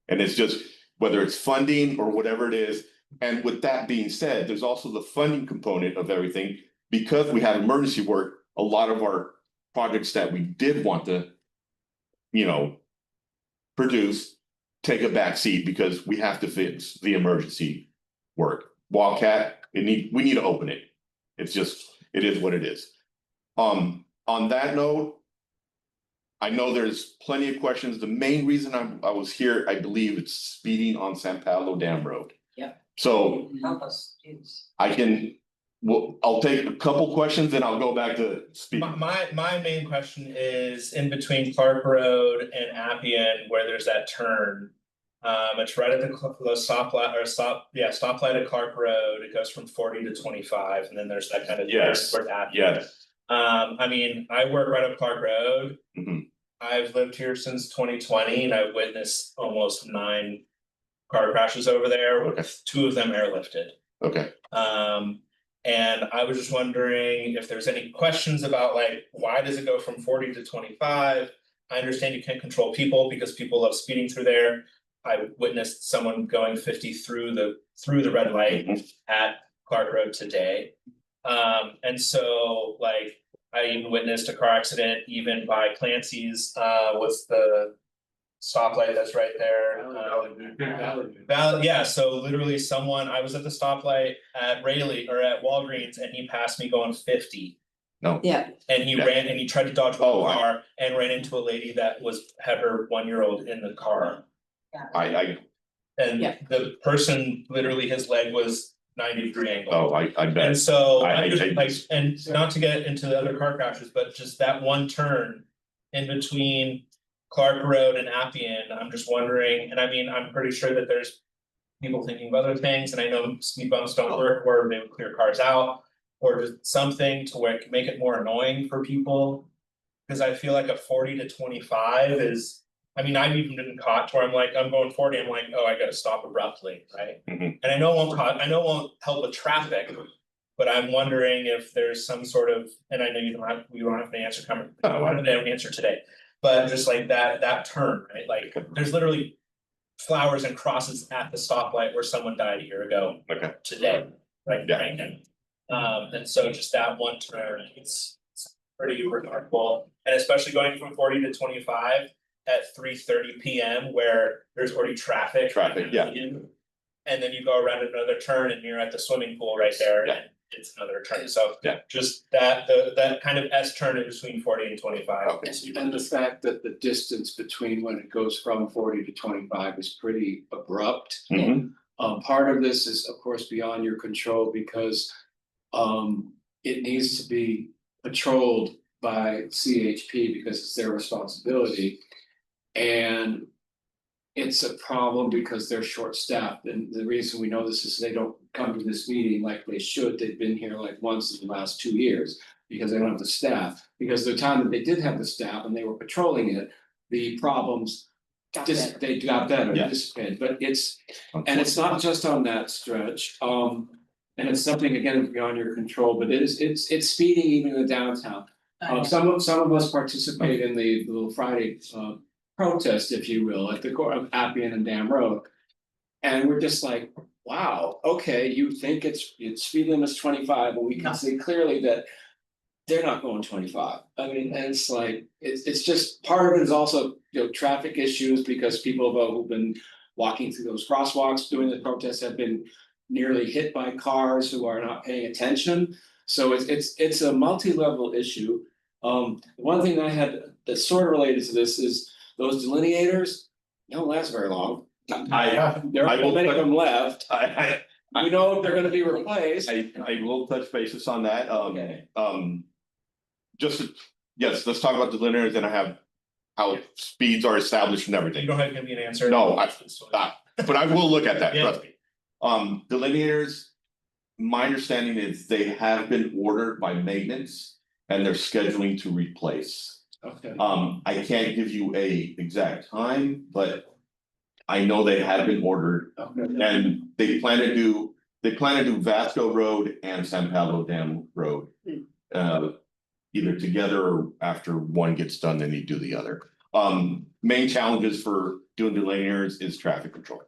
Speaker 14: and it's just whether it's funding or whatever it is. And with that being said, there's also the funding component of everything. Because we had emergency work, a lot of our projects that we did want to, produce, take a back seat because we have to fix the emergency work. Wildcat, we need to open it. It is what it is. On that note, I know there's plenty of questions. The main reason I was here, I believe it's speeding on San Pablo Dam Road.
Speaker 9: Yep.
Speaker 14: So I'll take a couple questions and I'll go back to speeding.
Speaker 10: My main question is in between Clark Road and Appian where there's that turn. It's right at the stoplight at Clark Road. It goes from 40 to 25, and then there's that kind of towards Appian. I mean, I work right up Clark Road. I've lived here since 2020, and I've witnessed almost 9 car crashes over there, with 2 of them airlifted.
Speaker 14: Okay.
Speaker 10: And I was just wondering if there's any questions about why does it go from 40 to 25? I understand you can't control people because people love speeding through there. I witnessed someone going 50 through the red light at Clark Road today. And so I even witnessed a car accident even by Clancy's, what's the stoplight that's right there? Yeah, so literally I was at the stoplight at Rayleigh or at Walgreens and he passed me going 50.
Speaker 14: No.
Speaker 3: Yeah.
Speaker 10: And he ran and he tried to dodge one car and ran into a lady that had her 1-year-old in the car. And the person, literally his leg was 90-degree angle.
Speaker 14: Oh, I bet.
Speaker 10: And so and not to get into the other car crashes, but just that one turn in between Clark Road and Appian, I'm just wondering, and I mean, I'm pretty sure that there's people thinking of other things, and I know speed bumps don't work where they would clear cars out, or just something to where it can make it more annoying for people. Because I feel like a 40 to 25 is, I mean, I've even been caught where I'm going 40, I'm like, oh, I gotta stop abruptly, right? And I know it won't help with traffic, but I'm wondering if there's some sort of, and I know we don't have an answer coming, I don't have an answer today. But just that turn, right? There's literally flowers and crosses at the stoplight where someone died a year ago. Today, right now. And so just that one turn, it's pretty remarkable. And especially going from 40 to 25 at 3:30 p.m. where there's already traffic. And then you go around another turn and you're at the swimming pool right there. And it's another turn. So just that kind of S turn in between 40 and 25.
Speaker 4: And the fact that the distance between when it goes from 40 to 25 is pretty abrupt. Part of this is of course beyond your control because it needs to be patrolled by CHP because it's their responsibility. And it's a problem because they're short-staffed, and the reason we know this is they don't come to this meeting like they should. They've been here once in the last 2 years because they don't have the staff. Because the time that they did have the staff and they were patrolling it, the problems they got better, dissipated. But it's not just on that stretch. And it's something again beyond your control, but it's speeding even in the downtown. Some of us participate in the little Friday protest, if you will, at the core of Appian and Dam Road. And we're just like, wow, okay, you think it's speed limit's 25, but we can see clearly that they're not going 25. I mean, and it's just part of it is also traffic issues because people who've been walking through those crosswalks during the protests have been nearly hit by cars who are not paying attention. So it's a multi-level issue. One thing I had that's sort of related to this is those delineators don't last very long. There are many of them left. We know if they're gonna be replaced.
Speaker 14: I will touch bases on that,
Speaker 4: Okay.
Speaker 14: just, yes, let's talk about the linears, and I have how speeds are established and
Speaker 10: You
Speaker 14: everything.
Speaker 10: don't have to give me an answer.
Speaker 14: No, but I will look at that,
Speaker 10: Yeah.
Speaker 14: trust me. Delineators, my understanding is they have been ordered by maintenance and they're scheduling to replace.
Speaker 4: Okay.
Speaker 14: I can't give you a exact time, but I know they have been ordered.
Speaker 4: Okay.
Speaker 14: And they plan to do Vasco Road and San Pablo Dam Road. Either together or after one gets done, then you do the other. Main challenges for doing delineators is traffic control.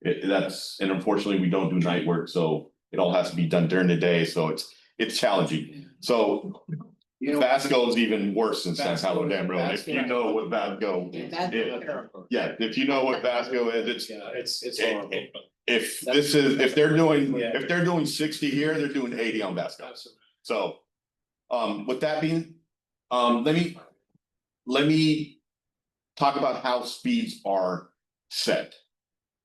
Speaker 14: That's, and unfortunately, we don't do night work, so it all has to be done during the day, so it's challenging. So Vasco is even worse than San Pablo Dam Road, if you know what Vasco. Yeah, if you know what Vasco is,
Speaker 4: It's horrible.
Speaker 14: if they're doing 60 here, they're doing 80 on Vasco. So, with that being, let me talk about how speeds are set.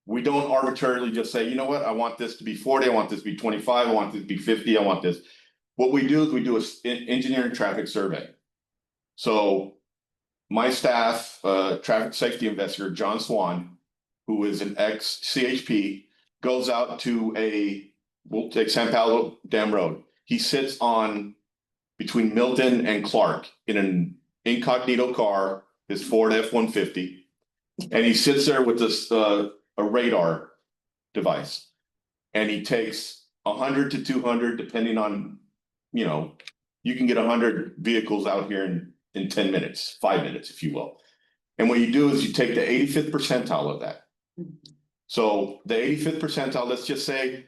Speaker 14: We don't arbitrarily just say, you know what, I want this to be 40, I want this to be 25, I want this to be 50, I want this. What we do is we do an engineering traffic survey. So my staff, traffic safety investigator, John Swan, who is an ex-CHP, goes out to we'll take San Pablo Dam Road. He sits on between Milton and Clark in an incognito car, his Ford F-150. And he sits there with this, a radar device. And he takes 100 to 200, depending on, you can get 100 vehicles out here in 10 minutes, 5 minutes, if you will. And what you do is you take the 85th percentile of that. So the 85th percentile, let's just say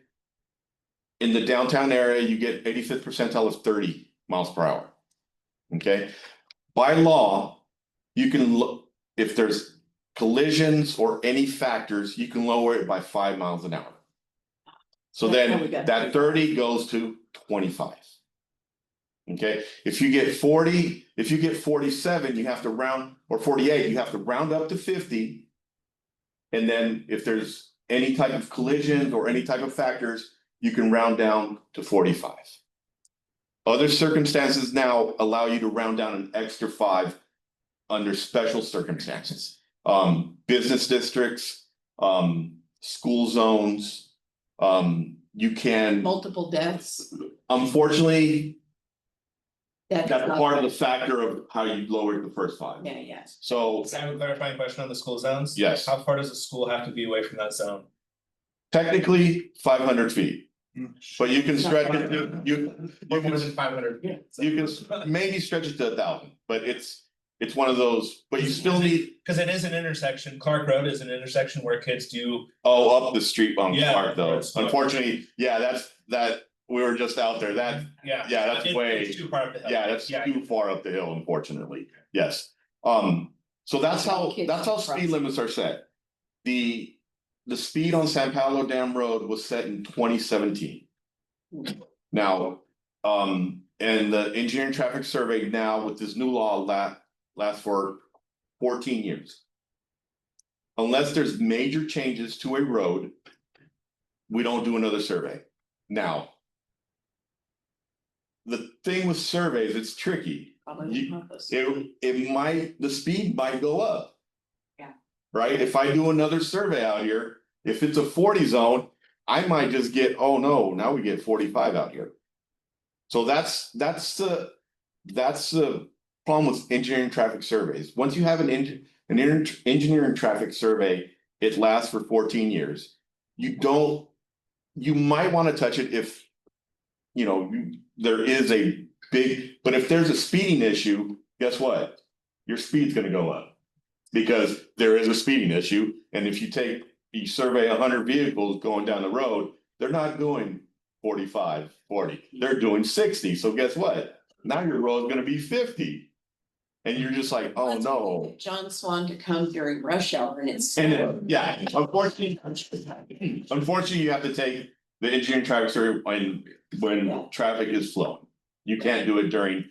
Speaker 14: in the downtown area, you get 85th percentile of 30 miles per hour. Okay. By law, you can look, if there's collisions or any factors, you can lower it by 5 miles an hour. So then that 30 goes to 25. Okay, if you get 40, if you get 47, you have to round, or 48, you have to round up to 50. And then if there's any type of collisions or any type of factors, you can round down to 45. Other circumstances now allow you to round down an extra 5 under special circumstances. Business districts, school zones, you can.
Speaker 3: Multiple deaths.
Speaker 14: Unfortunately,
Speaker 3: That's
Speaker 14: part of the factor of how you lowered the first 5.
Speaker 3: Yeah, yes.
Speaker 14: So.
Speaker 10: So I have a clarifying question on the school zones.
Speaker 14: Yes.
Speaker 10: How far does a school have to be away from that zone?
Speaker 14: Technically, 500 feet. But you can stretch it to,
Speaker 10: More than 500.
Speaker 14: you can maybe stretch it to 1,000, but it's one of those, but you still need.
Speaker 10: Because it is an intersection, Clark Road is an intersection where kids do.
Speaker 14: Oh, up the street on
Speaker 10: Yeah,
Speaker 14: Clark though,
Speaker 10: it's not-
Speaker 14: unfortunately, yeah, that, we were just out there,
Speaker 10: Yeah,
Speaker 14: that's
Speaker 10: it's too far up the hill.
Speaker 14: yeah, that's too far up the hill, unfortunately, yes. So that's how speed limits are set. The speed on San Pablo Dam Road was set in 2017. Now, and the engineering traffic survey now with this new law lasts for 14 years. Unless there's major changes to a road, we don't do another survey. Now, the thing with surveys, it's tricky. The speed might go up.
Speaker 3: Yeah.
Speaker 14: Right? If I do another survey out here, if it's a 40 zone, I might just get, oh no, now we get 45 out here. So that's the problem with engineering traffic surveys. Once you have an engineering traffic survey, it lasts for 14 years. You might want to touch it if, there is a big, but if there's a speeding issue, guess what? Your speed's gonna go up. Because there is a speeding issue, and if you survey 100 vehicles going down the road, they're not doing 45, 40, they're doing 60, so guess what? Now your road's gonna be 50. And you're just like, oh
Speaker 3: Let's
Speaker 14: no.
Speaker 3: get John Swan to come during rush hour and it's.
Speaker 14: And then, yeah, unfortunately, you have to take the engineering traffic survey when traffic is flowing. You can't do it during,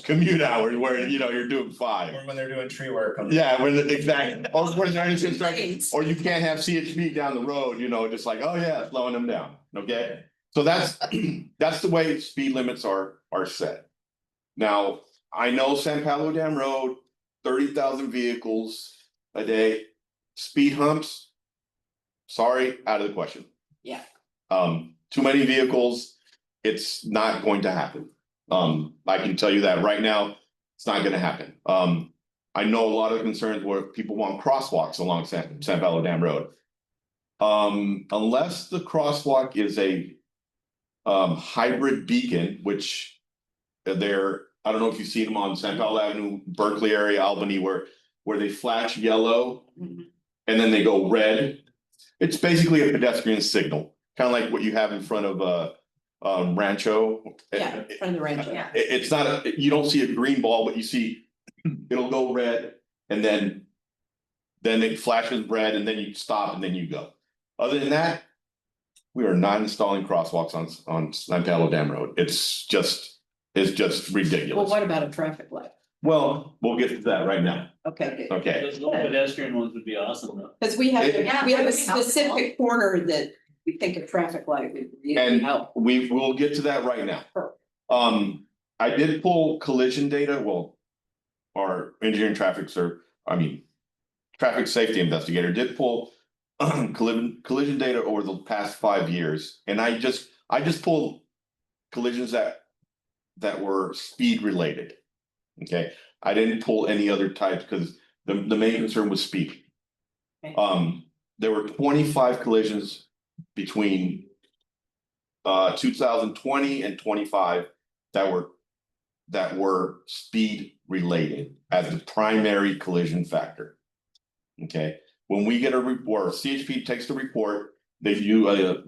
Speaker 14: commute hours where, you're doing 5.
Speaker 10: Or when they're doing tree work.
Speaker 14: Yeah, exactly, or when they're in construction, or you can't have CHP down the road, just like, oh yeah, slowing them down, okay? So that's the way speed limits are set. Now, I know San Pablo Dam Road, 30,000 vehicles a day, speed humps. Sorry, out of the question.
Speaker 3: Yeah.
Speaker 14: Too many vehicles, it's not going to happen. I can tell you that right now, it's not gonna happen. I know a lot of concerns where people want crosswalks along San Pablo Dam Road. Unless the crosswalk is a hybrid beacon, which I don't know if you see them on San Pablo Avenue, Berkeley area, Albany, where they flash yellow and then they go red. It's basically a pedestrian signal, kind of like what you have in front of Rancho.
Speaker 3: Yeah, from the Rancho.
Speaker 9: Yeah.
Speaker 14: It's not you don't see a green ball, but you see it'll go red and then it flashes red and then you stop and then you go. Other than that, we are not installing crosswalks on San Pablo Dam Road. It's just ridiculous.
Speaker 3: Well, what about a traffic light?
Speaker 14: Well, we'll get to that right now.
Speaker 3: Okay.
Speaker 14: Okay.
Speaker 16: Those little pedestrian ones would be awesome though.
Speaker 3: Because we have
Speaker 9: Yeah,
Speaker 3: a
Speaker 9: that would be
Speaker 3: specific corner that we think a traffic light would really
Speaker 14: And
Speaker 3: help.
Speaker 14: we will get to that right now.
Speaker 3: Perfect.
Speaker 14: I did pull collision data. Well, our engineering traffic safety investigator did pull collision data over the past 5 years, and I just pulled collisions that were speed related. Okay, I didn't pull any other types because the main concern was speed.
Speaker 3: Okay.
Speaker 14: There were 25 collisions between 2020 and 25 that were speed related as the primary collision factor. Okay, when we get a report, CHP takes the report, they do a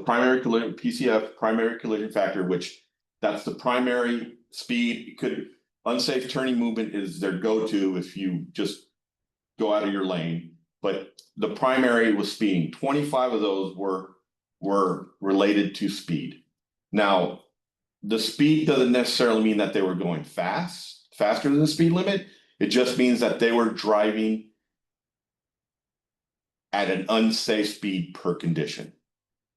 Speaker 14: primary collision PCF, primary collision factor, which that's the primary speed. Unsafe turning movement is their go-to if you just go out of your lane, but the primary was speeding. 25 of those were related to speed. Now, the speed doesn't necessarily mean that they were going faster than the speed limit. It just means that they were driving at an unsafe speed per condition.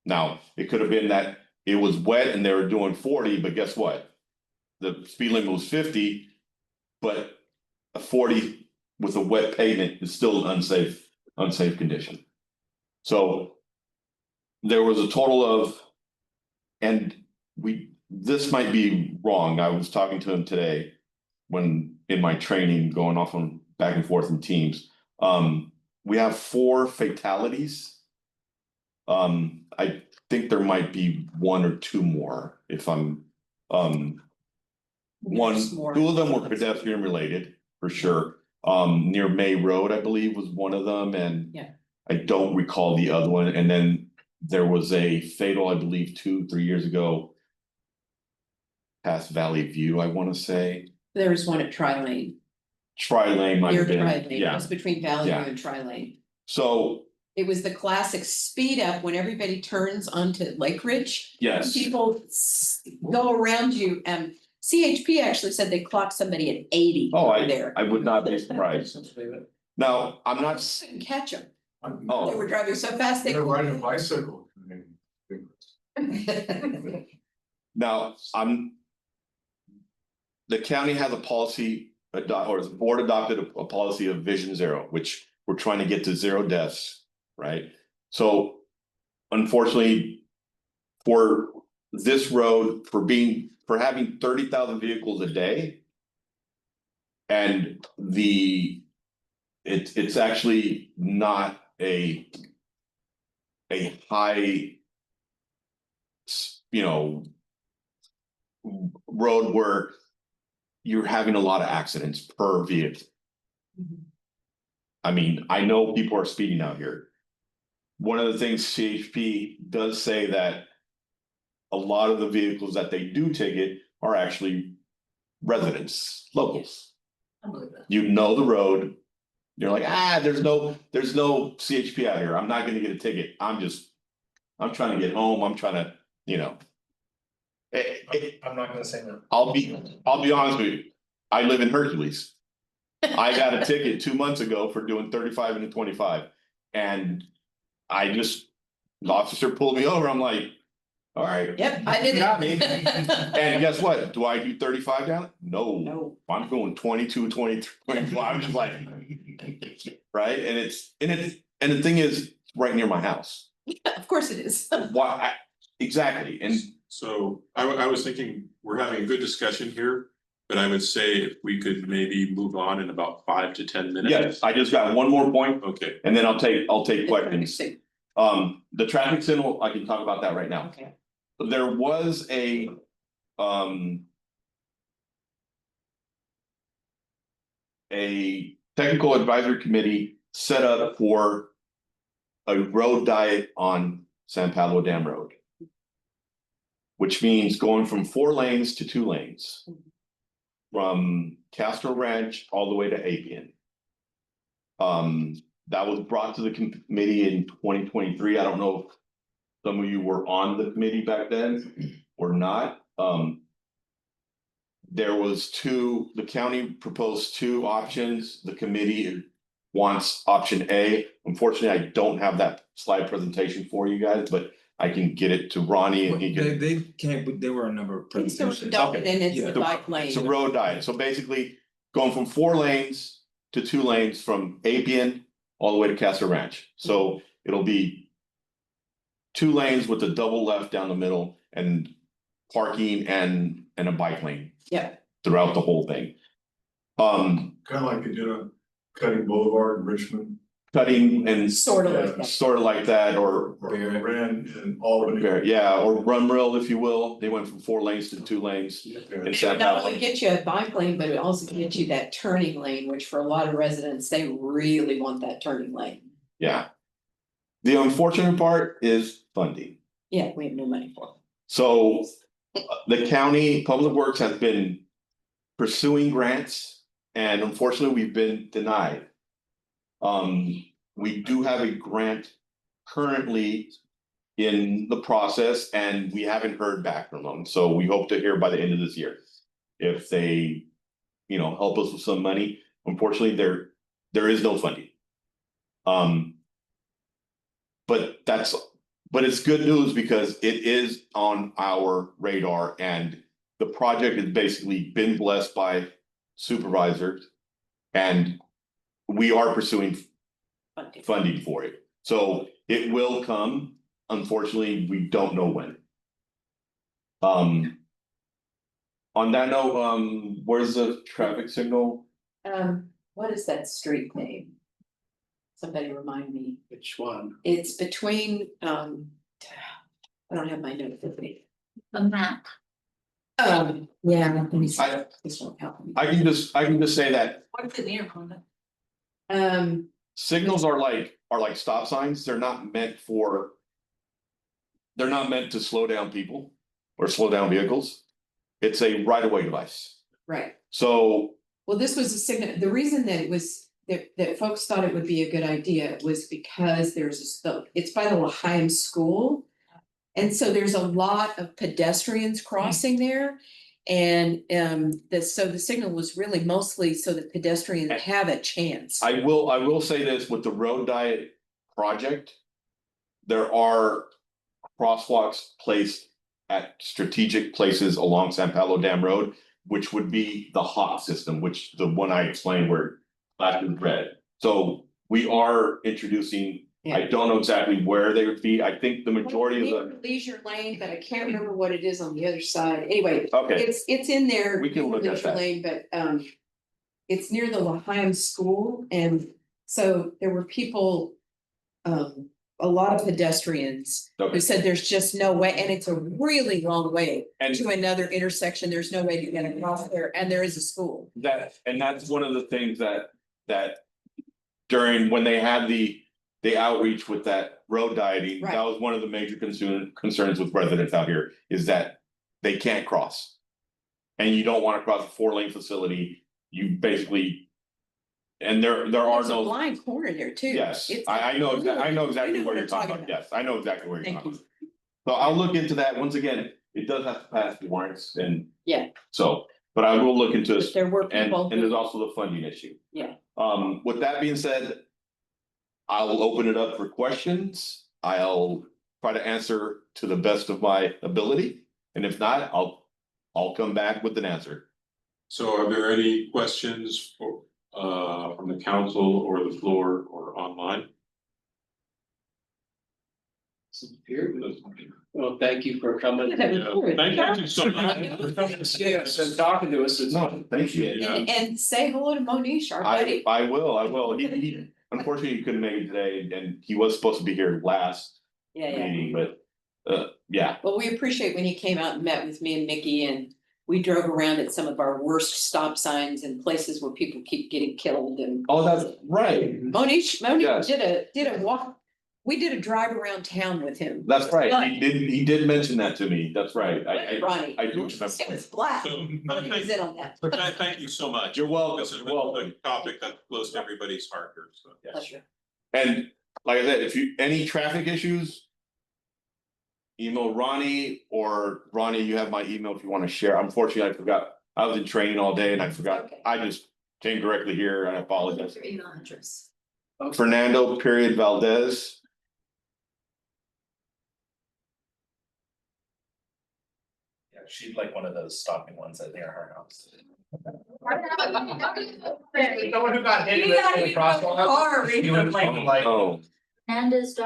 Speaker 14: Now, it could have been that it was wet and they were doing 40, but guess what? The speed limit was 50, but a 40 with a wet pavement is still an unsafe condition. So there was a total of, and this might be wrong. I was talking to him today when in my training, going off on back and forth in teams. We have 4 fatalities. I think there might be 1 or 2 more if I'm 2 of them were pedestrian related for sure. Near May Road, I believe, was one of them, and
Speaker 3: Yeah.
Speaker 14: I don't recall the other one. And then there was a fatal, I believe, 2-3 years ago, past Valley View, I want to say.
Speaker 3: There was one at Tri-Lane.
Speaker 14: Tri-Lane might
Speaker 3: Near
Speaker 14: have been,
Speaker 3: Tri-Lane,
Speaker 14: yeah.
Speaker 3: just between Valley View
Speaker 14: Yeah.
Speaker 3: and Tri-Lane.
Speaker 14: So
Speaker 3: It was the classic speed up when everybody turns onto Lake Ridge.
Speaker 14: yes,
Speaker 3: People go around you, and CHP actually said they clocked somebody at 80 over there.
Speaker 14: I would not be surprised. Now, I'm not.
Speaker 3: Couldn't catch them. They
Speaker 14: Oh,
Speaker 3: were driving so fast they.
Speaker 7: They're riding a bicycle.
Speaker 14: now the county has a policy or the board adopted a policy of Vision Zero, which we're trying to get to 0 deaths, right? So unfortunately, for this road, for having 30,000 vehicles a day, and it's actually not a high, road where you're having a lot of accidents per vehicle. I mean, I know people are speeding out here. One of the things CHP does say that a lot of the vehicles that they do ticket are actually residents, locals. You know the road. You're like, there's no CHP out here. I'm not gonna get a ticket. I'm trying to get home. I'm trying to, you know.
Speaker 10: I'm not gonna say no.
Speaker 14: I'll be honest with you. I live in Hercules. I got a ticket 2 months ago for doing 35 and a 25. And the officer pulled me over. I'm like, all right.
Speaker 3: Yep, I did
Speaker 14: Got me.
Speaker 3: it.
Speaker 14: And guess what? Do I do 35 down? No. I'm going 22, 23, 24. I'm just like, right? And the thing is, it's right near my house.
Speaker 3: Of course it is.
Speaker 14: Why? Exactly. And
Speaker 1: So I was thinking, we're having a good discussion here, but I would say if we could maybe move on in about 5 to 10 minutes.
Speaker 14: yes, I just got one more point.
Speaker 1: Okay.
Speaker 14: And then I'll take questions. The traffic signal, I can talk about that right now.
Speaker 3: Okay.
Speaker 14: There was a technical advisory committee set up for a road diet on San Pablo Dam Road. Which means going from 4 lanes to 2 lanes. From Castro Ranch all the way to Appian. That was brought to the committee in 2023. I don't know if some of you were on the committee back then or not. There was the county proposed 2 options. The committee wants option A. Unfortunately, I don't have that slide presentation for you guys, but I can get it to Ronnie and he can.
Speaker 2: They can't, but there were a number of
Speaker 3: It's the
Speaker 2: presentations.
Speaker 3: redundant and it's the bike lane.
Speaker 14: It's a road diet. So basically going from 4 lanes to 2 lanes from Appian all the way to Castro Ranch. So it'll be 2 lanes with a double left down the middle and parking and a bike lane.
Speaker 3: Yeah.
Speaker 14: Throughout the whole thing.
Speaker 7: Kind of like they did on Cutting Boulevard in Richmond.
Speaker 14: Cutting and
Speaker 3: Sort of like that.
Speaker 14: or
Speaker 7: Ran in Albany.
Speaker 14: yeah, or Rum Rail, if you will. They went from 4 lanes to 2 lanes.
Speaker 3: It would not only get you a bike lane, but it also get you that turning lane, which for a lot of residents, they really want that turning lane.
Speaker 14: Yeah. The unfortunate part is funding.
Speaker 3: Yeah, we have no money for it.
Speaker 14: So the county Public Works has been pursuing grants and unfortunately we've been denied. We do have a grant currently in the process and we haven't heard back from them. So we hope to hear by the end of this year. If they, help us with some money. Unfortunately, there is no funding. But it's good news because it is on our radar and the project has basically been blessed by supervisors. And we are pursuing funding for it. So it will come. Unfortunately, we don't know when. On that note, where's the traffic signal?
Speaker 3: What is that street name? Somebody remind me.
Speaker 4: Which one?
Speaker 3: It's between, I don't have my notes with me.
Speaker 11: The map.
Speaker 3: Yeah, let me see. This won't help me.
Speaker 14: I can just say that
Speaker 9: What's it near, Rhonda?
Speaker 14: signals are like stop signs. They're not meant to slow down people or slow down vehicles. It's a right-of-way device.
Speaker 3: Right.
Speaker 14: So.
Speaker 3: Well, this was a signal, the reason that it was, that folks thought it would be a good idea was because it's by the L'Chaim School. And so there's a lot of pedestrians crossing there. And so the signal was really mostly so that pedestrians have a chance.
Speaker 14: I will say this with the road diet project. There are crosswalks placed at strategic places along San Pablo Dam Road, which would be the HOT system, which the one I explained where flashed in red. So we are introducing, I don't know exactly where they would be. I think the majority of the
Speaker 3: Leisure Lane, but I can't remember what it is on the other side. Anyway,
Speaker 14: okay,
Speaker 3: it's in there.
Speaker 14: We can look at
Speaker 3: Leisure
Speaker 14: that.
Speaker 3: Lane, but it's near the L'Chaim School, and so there were people, a lot of pedestrians who said there's just no way, and it's a really long way to another intersection. There's no way to get across there, and there is a school.
Speaker 14: That's one of the things that during when they had the outreach with that road dieting, that was one of the major concerns with residents out here is that they can't cross. And you don't want to cross a 4-lane facility. you basically. And there are
Speaker 3: There's a
Speaker 14: no,
Speaker 3: blind corner there too.
Speaker 14: yes,
Speaker 3: It's-
Speaker 14: I know, I know exactly
Speaker 3: You know
Speaker 14: what
Speaker 3: what
Speaker 14: you're
Speaker 3: I'm
Speaker 14: talking
Speaker 3: talking
Speaker 14: about, yes, I know exactly what you're
Speaker 3: Thank
Speaker 14: talking about. So I'll look into that, once again, it does have to pass the warrants and.
Speaker 3: Yeah.
Speaker 14: So, but I will look into
Speaker 3: But
Speaker 14: this,
Speaker 3: there were
Speaker 14: and
Speaker 3: people.
Speaker 14: there's also the funding issue.
Speaker 3: Yeah.
Speaker 14: With that being said. I will open it up for questions, I'll try to answer to the best of my ability, and if not, I'll come back with an answer.
Speaker 1: So are there any questions for, from the council or the floor or online?
Speaker 4: Well, thank you for coming.
Speaker 1: Thank you so much for coming.
Speaker 4: Yes, and talking to us.
Speaker 14: No, thank you.
Speaker 3: And say hello to Monish, our buddy.
Speaker 14: I will, he unfortunately he couldn't make it today, and he was supposed to be here last
Speaker 3: Yeah,
Speaker 14: meeting, but, yeah.
Speaker 3: Well, we appreciate when you came out and met with me and Mickey, and we drove around at some of our worst stop signs and places where people keep getting killed and.
Speaker 14: Oh, that's right.
Speaker 3: Monish
Speaker 14: Yes.
Speaker 3: did a walk, we did a drive around town with him.
Speaker 14: That's right, he did mention that to me, that's right,
Speaker 3: Ronnie.
Speaker 14: I do remember.
Speaker 3: It was black.
Speaker 1: So,
Speaker 3: Ronnie was in on that.
Speaker 1: Thank you so much.
Speaker 14: You're welcome,
Speaker 1: This is
Speaker 14: you're welcome.
Speaker 1: a topic that's close to everybody's heart here, so.
Speaker 3: Pleasure.
Speaker 14: And like I said, if you, any traffic issues. Email Ronnie, or Ronnie, you have my email if you wanna share, unfortunately, I forgot, I was in training all day and I forgot,
Speaker 3: Okay.
Speaker 14: I just came directly here and I apologize.
Speaker 11: What's your email address?
Speaker 14: Fernando period Valdez.
Speaker 10: Yeah, she'd like one of those stopping ones at near her house. Someone who got hit in the crosswalk.
Speaker 9: Car
Speaker 10: She would like.
Speaker 14: Oh,
Speaker 11: Fernandez.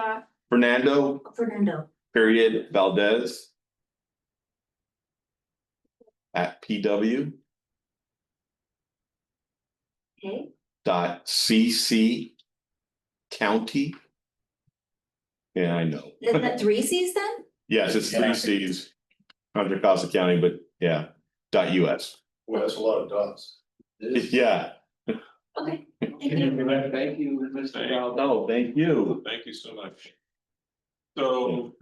Speaker 14: Fernando
Speaker 11: Fernando.
Speaker 14: period Valdez. At PW.
Speaker 11: Okay.
Speaker 14: .cc. County. Yeah, I know.
Speaker 11: Is that 3 C's then?
Speaker 14: Yes, it's 3 Cs. Under Casa County, but yeah, .us.
Speaker 7: Well, that's a lot of dots.
Speaker 14: Yeah.
Speaker 11: Okay.
Speaker 4: Thank you, Mr. Val.
Speaker 14: No, thank you.
Speaker 1: Thank you so much. So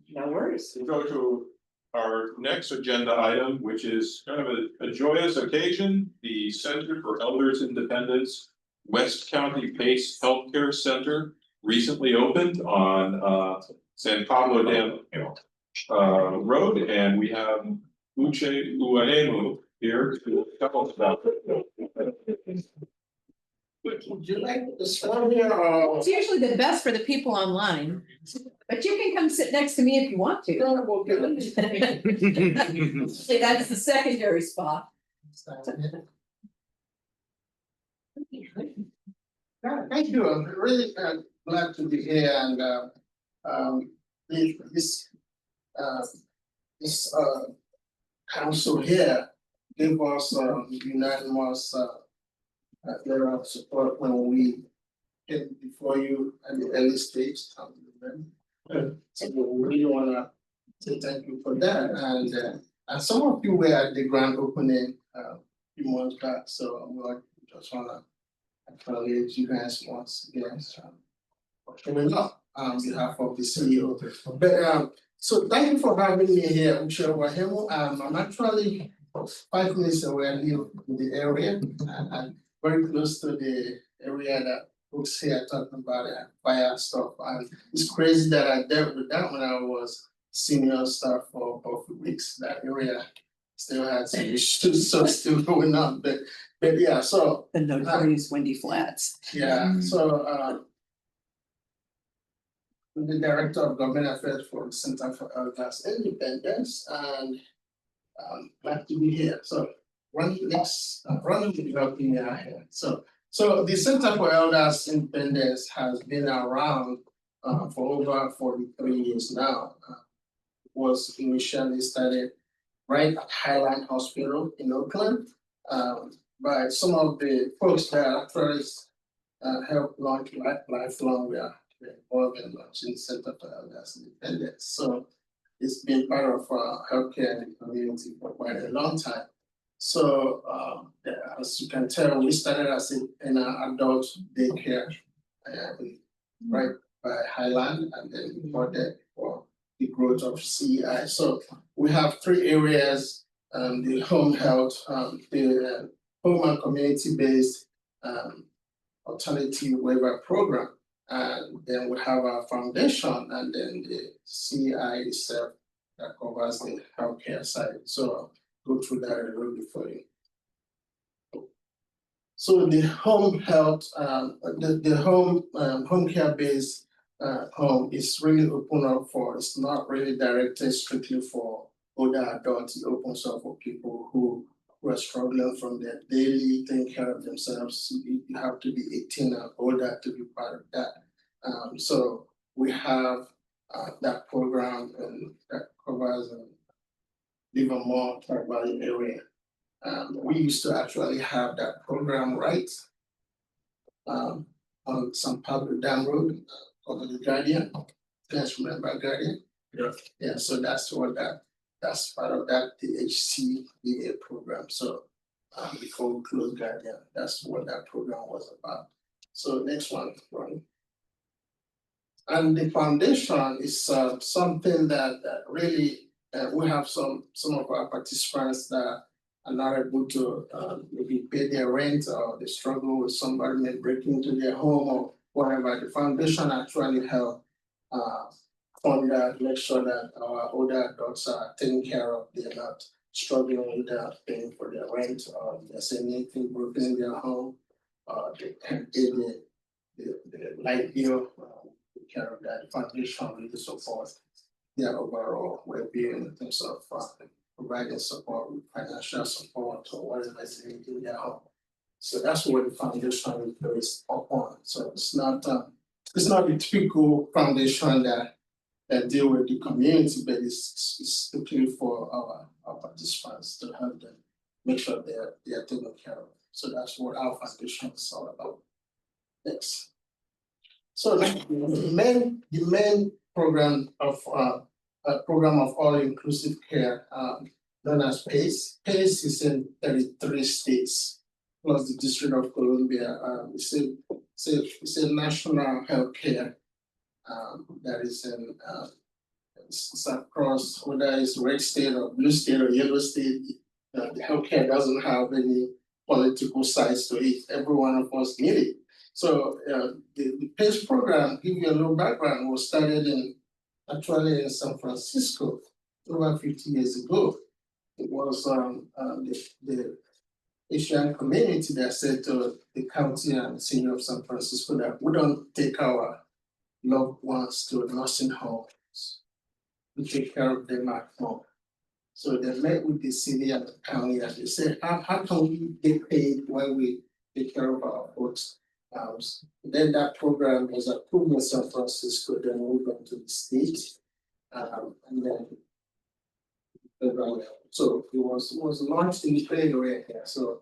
Speaker 3: No worries.
Speaker 1: we'll go to our next agenda item, which is kind of a joyous occasion, the Center for Elders Independence. West County Pace Healthcare Center recently opened on San Pablo Dam Road, and we have Uche Uahemu here to tell us about it.
Speaker 7: Would you like to start here or?
Speaker 3: It's usually the best for the people online, but you can come sit next to me if you want to. See, that's the secondary spot.
Speaker 17: Thank you, I'm really glad to be here and this council here gave us unanimous letter of support when we came before you at the early stage. So we really wanna say thank you for that, and some of you were at the grand opening a few months back, so we just wanna acknowledge you guys once again for showing up on behalf of the CEO. But so thank you for having me here, Uche Uahemu. I'm actually 5 minutes away. I live in the area and very close to the area that folks here are talking about fire stuff. And it's crazy that I dealt with that when I was senior staff for a few weeks. That area still had some issues, so still going on. But yeah, so
Speaker 3: The notorious Wendy Flats.
Speaker 17: yeah, so I'm the director of government affairs for the Center for Elders Independence, and glad to be here. So Ronnie will help me out here. So the Center for Elders Independence has been around for over 43 years now. Was initially started right at Highland Hospital in Oakland by some of the folks that actually helped launch Lifelong. We are involved in launching Center for Elders Independence. So it's been part of healthcare in the community for quite a long time. So as you can tell, we started as an adult daycare right by Highland, and then we bought it for the growth of CEI. So we have 3 areas: the home health, the home and community-based alternative waiver program. And then we have our foundation and then the CI itself that covers the healthcare side. So I'll go through that a little bit for you. So the home health, the home care based home is really open up for, it's not really directed strictly for older adults. It opens up for people who are struggling from their daily taking care of themselves. You have to be 18 and older to be part of that. So we have that program and that covers Livermore, Park Valley area. We used to actually have that program right on some public dam road called the Guardian. Guys remember Guardian?
Speaker 7: Yeah.
Speaker 17: Yeah, so that's part of that the HCBA program. So before we close Guardian, that's what that program was about. So next one, Ronnie. And the foundation is something that really we have some of our participants that are not able to maybe pay their rent, or they struggle with somebody may break into their home or whatever. The foundation actually help fund that, make sure that our older adults are taken care of. They're not struggling without paying for their rent, or if there's anything broken in their home, they can pay the light bill, take care of that. The foundation really supports their overall well-being in terms of providing support with financial support or whatever is needed in their home. So that's what the foundation is based upon. So it's not the typical foundation that deal with the community, but it's strictly for our participants to help them make sure they are taken care of. So that's what our foundation is all about. Next. So the main program of all-inclusive care, known as PACE. PACE is in 33 states, plus the District of Columbia. It's a national health care that is in it's across, whether it's red state or blue state or yellow state. The healthcare doesn't have any political sides to it. Every one of us need it. So the PACE program, give you a little background, was started actually in San Francisco over 50 years ago. It was the Asian community that said to the county and the city of San Francisco that we don't take our loved ones to nursing homes. We take care of them at home. So they met with the city and the county and they said, how can we get paid while we take care of our folks? Then that program was approved in San Francisco, then moved on to the state, and then so it was launched in the Bay Area here. So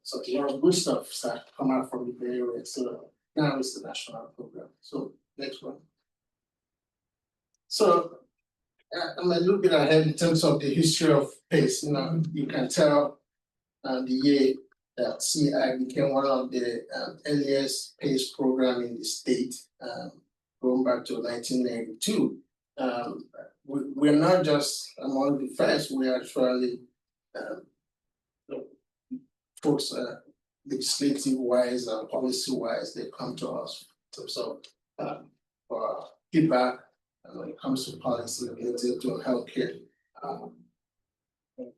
Speaker 17: so a lot of good stuff started come out from the Bay Area. So now it's the national program. So next one. So I'm a little bit ahead in terms of the history of PACE. You know, you can tell the year that CI became one of the earliest PACE program in the state, going back to 1992. We're not just among the first, we actually folks legislative wise and policy wise, they come to us in terms of for feedback when it comes to policy related to healthcare.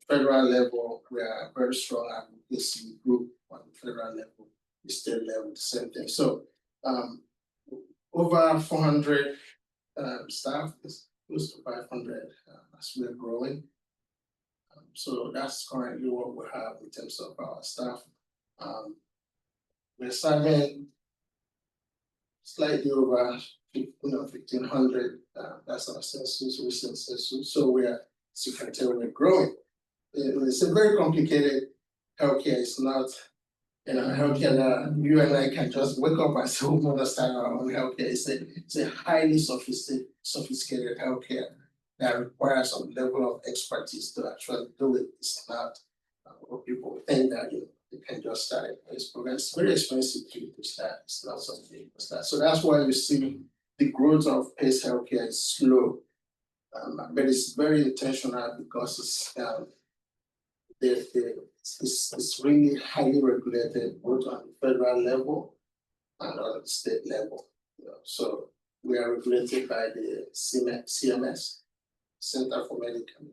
Speaker 17: Federal level, we are very strong advocacy group on the federal level, the state level, the same thing. So over 400 staff, is close to 500 as we're growing. So that's currently what we have in terms of our staff. We're serving slightly over 1,500. That's our census, recent census. So we are, as you can tell, we're growing. It's a very complicated healthcare. It's not, healthcare that you and I can just wake up and say, we want to start our own healthcare. It's a highly sophisticated healthcare that requires some level of expertise to actually do it. It's not what people think that they can just start a PACE program. It's very expensive to start. It's not something to start. So that's why you see the growth of PACE healthcare is slow, but it's very intentional because it's it's really highly regulated both on the federal level and on the state level. You know, so we are regulated by the CMS, Center for Medical.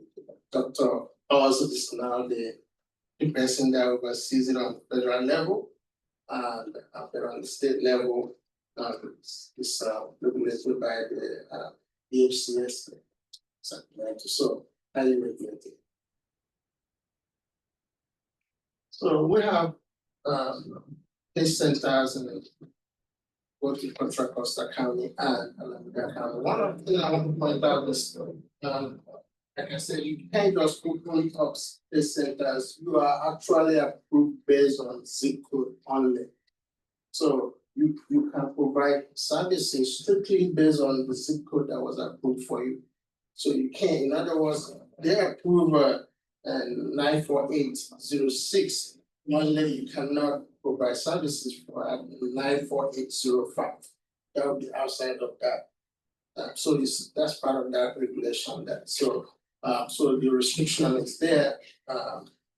Speaker 17: Dr. Also is now the person that oversees it on the federal level, and on the state level, it's regulated by the EHCS. So highly regulated. So we have health centers in both in Contra Costa County and Alameda County. One of the things I want to point out is, like I said, you can't just open up health centers. You are actually approved based on zip code only. So you can provide services strictly based on the zip code that was approved for you. So you can, in other words, they approve 94806. Only you cannot provide services for 94805. That would be outside of that. So that's part of that regulation. So the restriction is there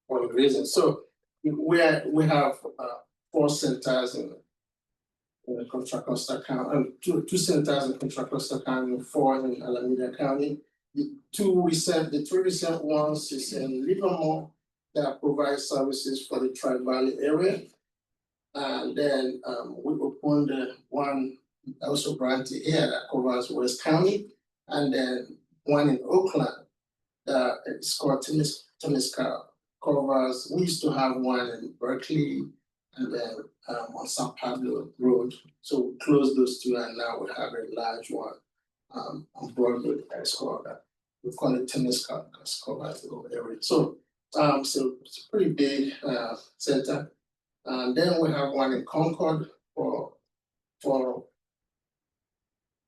Speaker 17: for a reason. So we have 4 centers in the Contra Costa County, two centers in Contra Costa County, 4 in Alameda County. The 3 recent ones is in Livermore that provides services for the Tri-Valley area. And then we opened one also Sobrante here that covers West County, and then one in Oakland that it's called Temisca covers. We used to have one in Berkeley and then on San Pablo Road. So we closed those 2, and now we have a large one on Broadway that's called we call it Temisca because it covers the whole area. So so it's a pretty big center. And then we have one in Concord for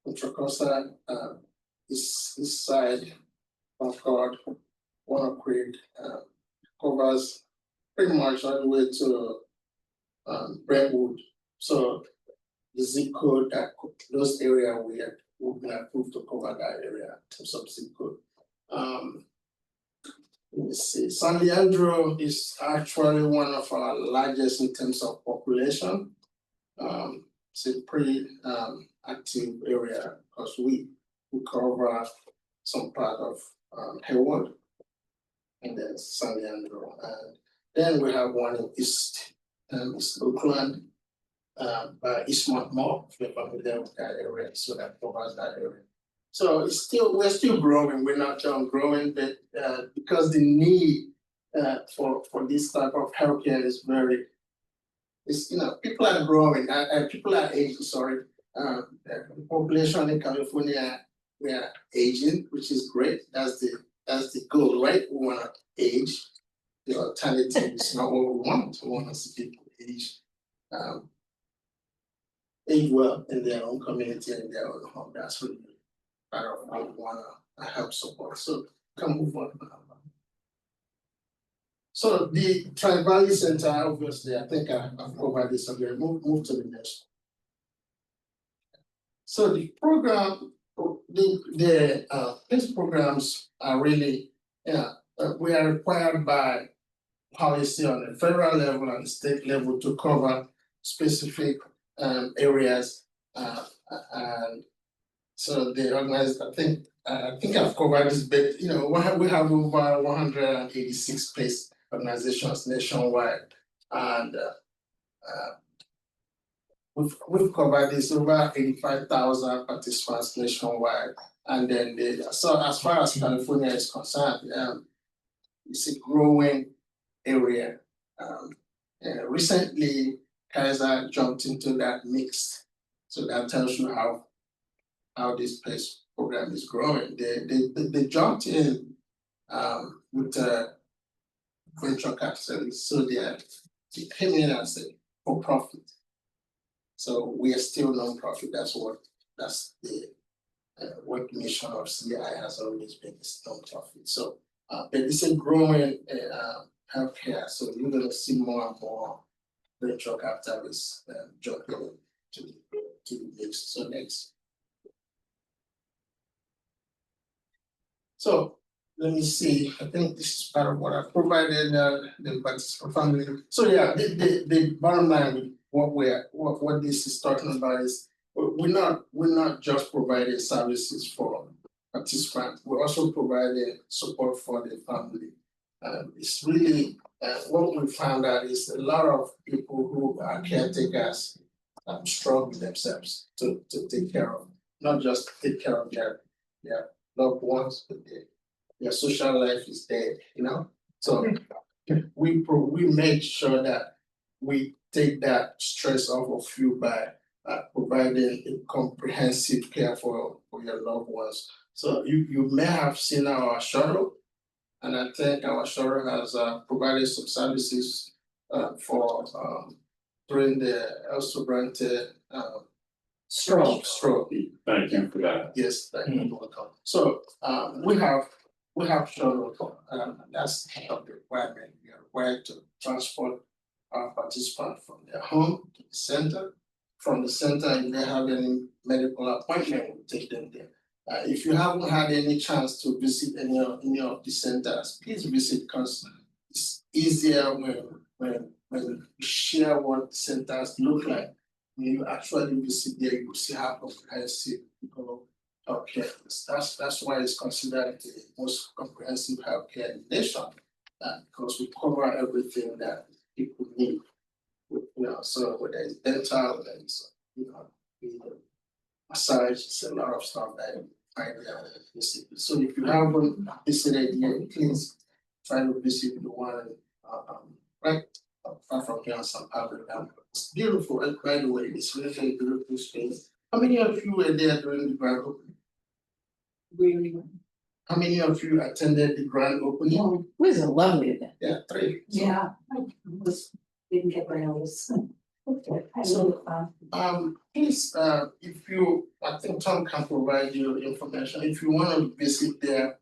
Speaker 17: Contra Costa, this side, Concord, Walnut Creek, covers pretty much all the way to Brentwood. So the zip code that those areas we've been approved to cover that area in terms of zip code. Let me see. San Leandro is actually one of our largest in terms of population. It's a pretty active area because we cover some part of Hayward and then San Leandro. And then we have one in East Oakland by Eastmont Mall, if you're familiar with that area, so that covers that area. So we're still growing. We're not done growing, but because the need for this type of healthcare is people are growing and people are aging. Sorry, the population in California, we are aging, which is great. That's the goal, right? We want to age. The alternative is not what we want. We want to see people age well in their own community and their own home. That's really part of what we want to help support. So can move on. So the Tri-Valley Center, obviously, I think I've covered this already. Move to the next. So the program, these programs are really, we are required by policy on the federal level and state level to cover specific areas, and so they organize. I think I've covered this bit. We have over 186 place organizations nationwide, and we've covered this over 85,000 participants nationwide. And then so as far as California is concerned, it's a growing area. Recently, Kaiser jumped into that mix, so that tells you how this PACE program is growing. They jumped in with venture capitalists, so they came in as a for profit. So we are still non-profit. That's the work mission of CI has always been, this non-profit. So but it's a growing healthcare. So you're gonna see more and more venture capitalists jumping to the mix. So next. So let me see, I think this is part of what I provided, the participant family. So yeah, the bottom line, what this is talking about is, we're not just providing services for participants, we're also providing support for the family. It's really, what we found out is a lot of people who are caretakers struggle themselves to take care of, not just take care of their loved ones, but their social life is dead, you know? So we make sure that we take that stress off of you by providing a comprehensive care for your loved ones. So you may have seen our shuttle, and I think our shuttle has provided some services for during the El Sobrante stroke.
Speaker 1: Thank you for that.
Speaker 17: Yes, thank you, welcome. So we have shuttle, that's kind of the requirement. We are required to transport our participants from their home to the center. From the center, if they have any medical appointment, we take them there. If you haven't had any chance to visit any of the centers, please visit, because it's easier when you share what the centers look like. When you actually visit there, you see how comprehensive healthcare is. That's why it's considered the most comprehensive healthcare in the nation, because we cover everything that people need. So whether it's dental, whether it's massage, it's a lot of stuff that you find there. So if you haven't visited yet, please try to visit the one right far from here on San Pablo. It's beautiful, and by the way, it's really a beautiful space. How many of you were there during the grand opening?
Speaker 3: Really,
Speaker 17: How many of you attended the grand opening?
Speaker 3: it was a lovely event.
Speaker 17: Yeah, 3.
Speaker 9: Yeah, I didn't get my notice.
Speaker 17: Please, if you, I think Tom can provide you information. If you want to visit there,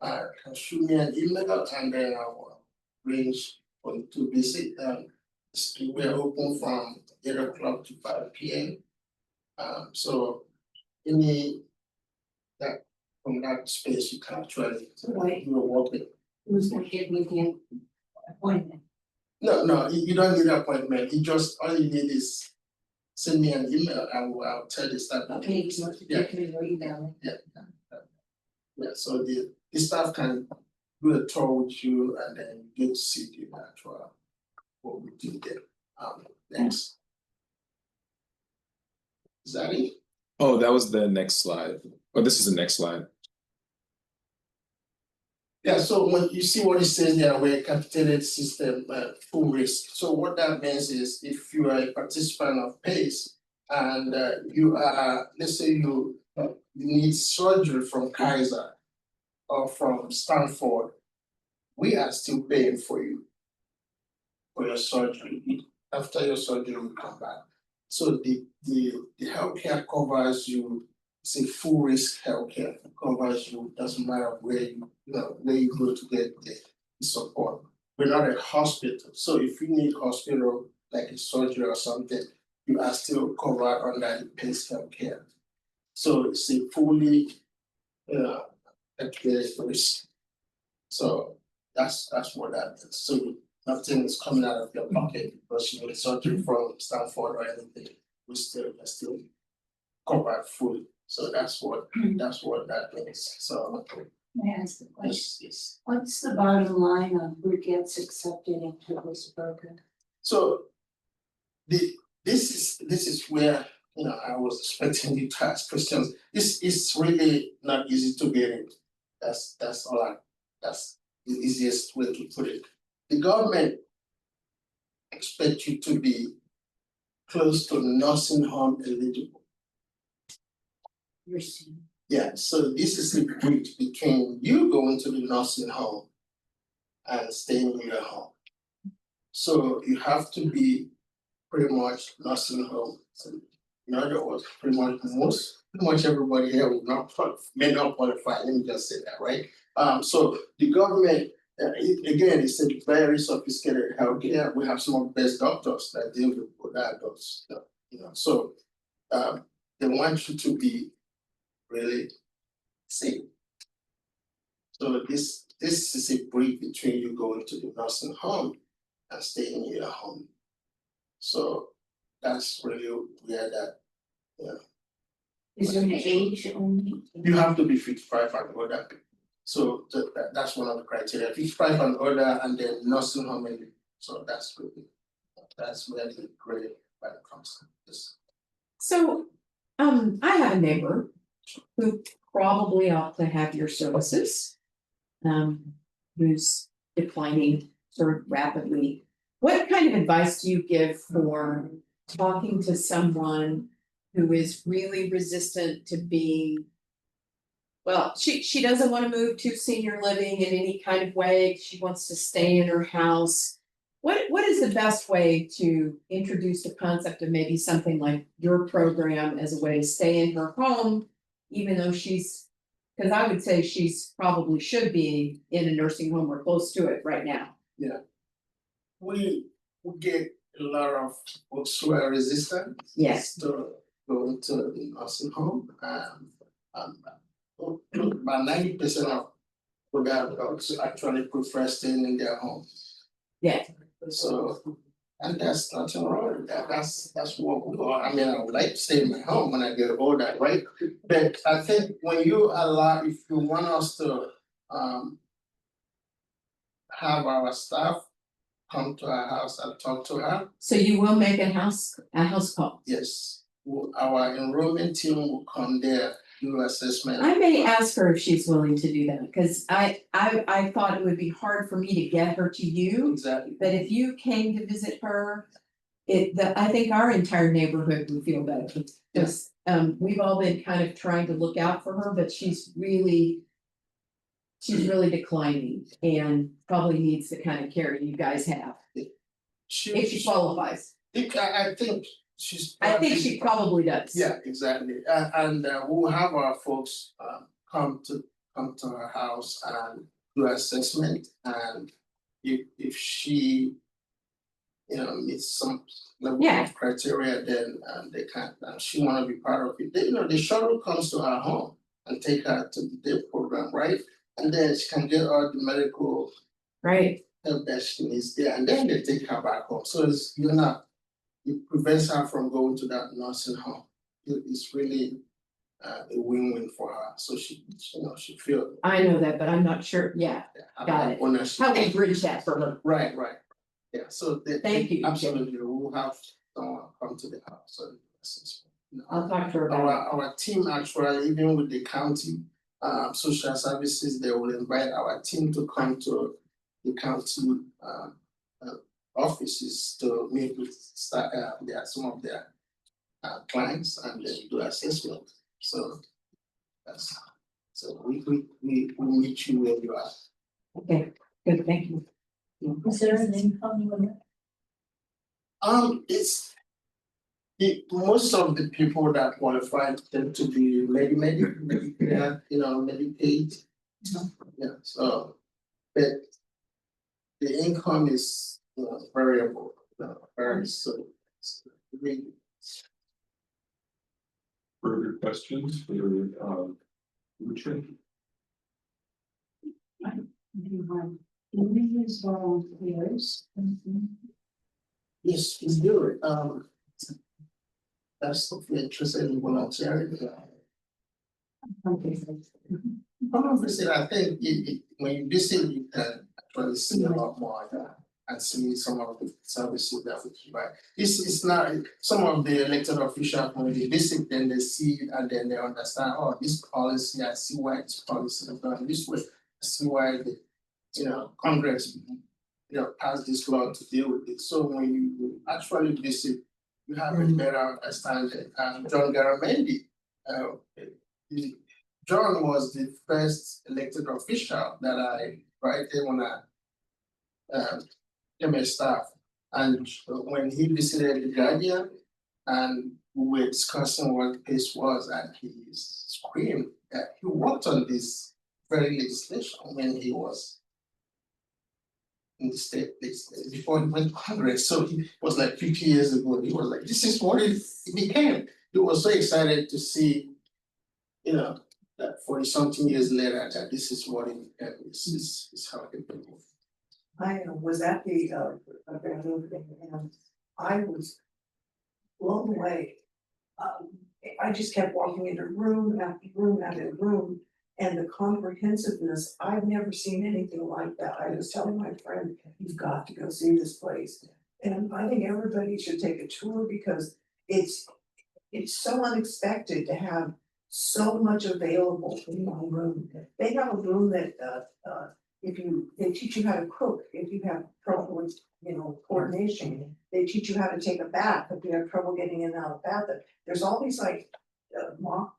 Speaker 17: can shoot me an email, and then I will arrange for you to visit. We are open from 8 o'clock to 5 p.m. So from that space you can actually do a walking.
Speaker 9: Who's gonna give me the appointment?
Speaker 17: No, you don't need an appointment. You just, all you need is send me an email. I'll tell the staff.
Speaker 9: Okay, so you can email.
Speaker 17: Yeah, so the staff can do a tour with you, and then you get to see the actual what we do there. Next. Is that it?
Speaker 18: Oh, that was the next slide. Oh, this is the next slide.
Speaker 17: Yeah, so when you see what it says there, we're a capitated system, full risk. So what that means is, if you are a participant of PACE and you are, let's say you need surgery from Kaiser or from Stanford, we are still paying for you for your surgery. After your surgery, we come back. So the healthcare covers you. It's a full risk healthcare. It covers you. Doesn't matter where you go to get the support. We're not a hospital, so if you need hospital like a surgery or something, you are still covered under the PACE healthcare. So it's a fully risk. So that's what that means. So nothing is coming out of your pocket because you need surgery from Stanford or anything. We're still covered fully. So that's what that means. So
Speaker 9: May I ask a question?
Speaker 17: yes.
Speaker 9: What's the bottom line on who gets accepted into this program?
Speaker 17: So this is where I was expecting you to ask questions. This is really not easy to get in. That's the easiest way to put it. The government expects you to be close to nursing home eligible.
Speaker 9: You're seeing.
Speaker 17: Yeah, so this is the bridge between you going to the nursing home and staying in your home. So you have to be pretty much nursing home. So in other words, pretty much everybody here may not qualify. Let me just say that, right? So the government, again, it's a very sophisticated healthcare. We have some of the best doctors that deal with adults. So they want you to be really safe. So this is a break between you going to the nursing home and staying in your home. So that's really where that,
Speaker 11: Is there an age only?
Speaker 17: you have to be 55 and older. So that's one of the criteria, 55 and older, and then nursing home, so that's really great when it comes to this.
Speaker 3: So, I have a neighbor who probably ought to have your services. Who's declining sort of rapidly. What kind of advice do you give for talking to someone who is really resistant to being? Well, she doesn't want to move to senior living in any kind of way. She wants to stay in her house. What is the best way to introduce the concept of maybe something like your program as a way to stay in her home, even though because I would say she's probably should be in a nursing home or close to it right now.
Speaker 17: Yeah. We get a lot of folks who are resistant.
Speaker 3: Yes.
Speaker 17: To go into the nursing home, about 90% of older adults actually prefer staying in their homes.
Speaker 3: Yeah.
Speaker 17: So, and that's nothing wrong with that. That's what we are. I mean, I would like to stay in my home when I get older, right? But I think when you if you want us to have our staff come to our house and talk to her.
Speaker 3: So you will make a house call?
Speaker 17: Yes, our enrollment team will come there, do assessment.
Speaker 3: I may ask her if she's willing to do that, because I thought it would be hard for me to get her to you.
Speaker 17: Exactly.
Speaker 3: But if you came to visit her, I think our entire neighborhood would feel better. Because we've all been kind of trying to look out for her, but she's really declining and probably needs the kind of care you guys have. If she qualifies.
Speaker 17: I think
Speaker 3: she probably does.
Speaker 17: Yeah, exactly. And we'll have our folks come to her house and do assessment, and if she meets some level of criteria, then they can she wanna be part of it. The shuttle comes to her home and take her to the day program, right? And then she can get all the medical help that she needs there, and then they take her back home. So it prevents her from going to that nursing home. It's really a win-win for her. So she feels.
Speaker 3: I know that, but I'm not sure. Yeah, got it.
Speaker 17: Ownership.
Speaker 3: How we bridge that for her.
Speaker 17: Right. Yeah, so
Speaker 3: thank you.
Speaker 17: Absolutely, we'll have someone come to the house.
Speaker 3: I'll talk to her about
Speaker 17: our team actually, even with the county social services, they will invite our team to come to the county offices to meet with some of their clients and then do assessment. So we meet you where you are.
Speaker 3: Okay, good, thank you.
Speaker 11: Is there an income limit?
Speaker 17: Most of the people that qualify tend to be Medicare, Medicaid. Yeah, so but the income is variable, very so really.
Speaker 1: Further questions for Richard?
Speaker 17: Yes, we do it. That's if you're interested in volunteering. Obviously, I think when you visit, you can actually see a lot more and see some of the services that we provide. It's not some of the elected officials when they visit, then they see it and then they understand, oh, this policy, I see why this policy is done this way. I see why the Congress passed this law to deal with it. So when you actually visit, you have a better understanding. John Garamendi, John was the first elected official that I invited when I became a staff. And when he visited the Guardian and we were discussing what the case was, and he screamed that he worked on this very legislation when he was in the state before he went to Congress. So he was like 50 years ago. He was like, this is what it became. He was so excited to see, that 40-something years later, that this is what it is how it is.
Speaker 11: I was at the event and I was blown away. I just kept walking into room after room after room, and the comprehensiveness, I've never seen anything like that. I was telling my friend, you've got to go see this place. And I think everybody should take a tour because it's so unexpected to have so much available in one room. They have a room that they teach you how to cook, if you have trouble with, coordination. They teach you how to take a bath, if you have trouble getting in and out of the bath. There's all these mock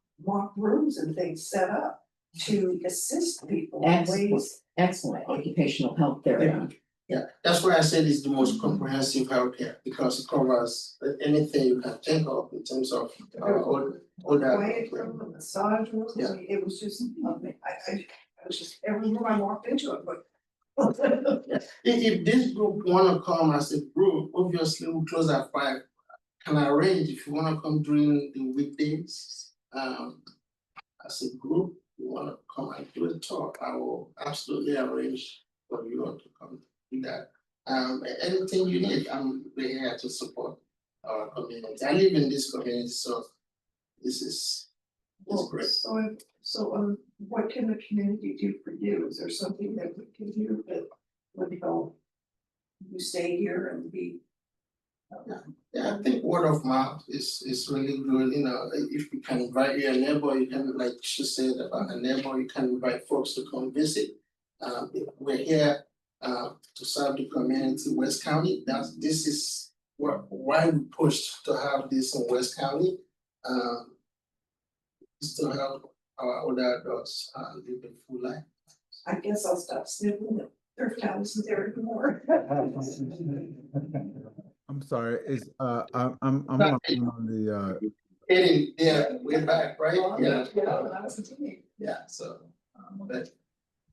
Speaker 11: rooms and things set up to assist people in ways.
Speaker 3: Excellent occupational health therapy.
Speaker 17: Yeah, that's why I said it's the most comprehensive healthcare, because it covers anything you can think of in terms of all that.
Speaker 11: Quiet room, a massage room, I mean, it was just, I was just, every room I walked into, it, but.
Speaker 17: If this group wanna come as a group, obviously we close at 5. Can I arrange if you wanna come during the weekdays? As a group, you wanna come and do a talk, I will absolutely arrange for you all to come do that. Anything you need, I'm here to support our community. I live in this community, so this is great.
Speaker 11: So what can the community do for you? Is there something that we can do that would help you stay here and be?
Speaker 17: Yeah, I think word of mouth is really good. If you can invite your neighbor, you can, like she said about a neighbor, you can invite folks to come visit. We're here to serve the community, West County. This is why we pushed to have this in West County. Is to help our older adults live a full life.
Speaker 11: I guess I'll stop sniffing it. Their town isn't there anymore.
Speaker 19: I'm sorry, I'm on the
Speaker 17: We're back, right? Yeah.
Speaker 11: Yeah,
Speaker 17: so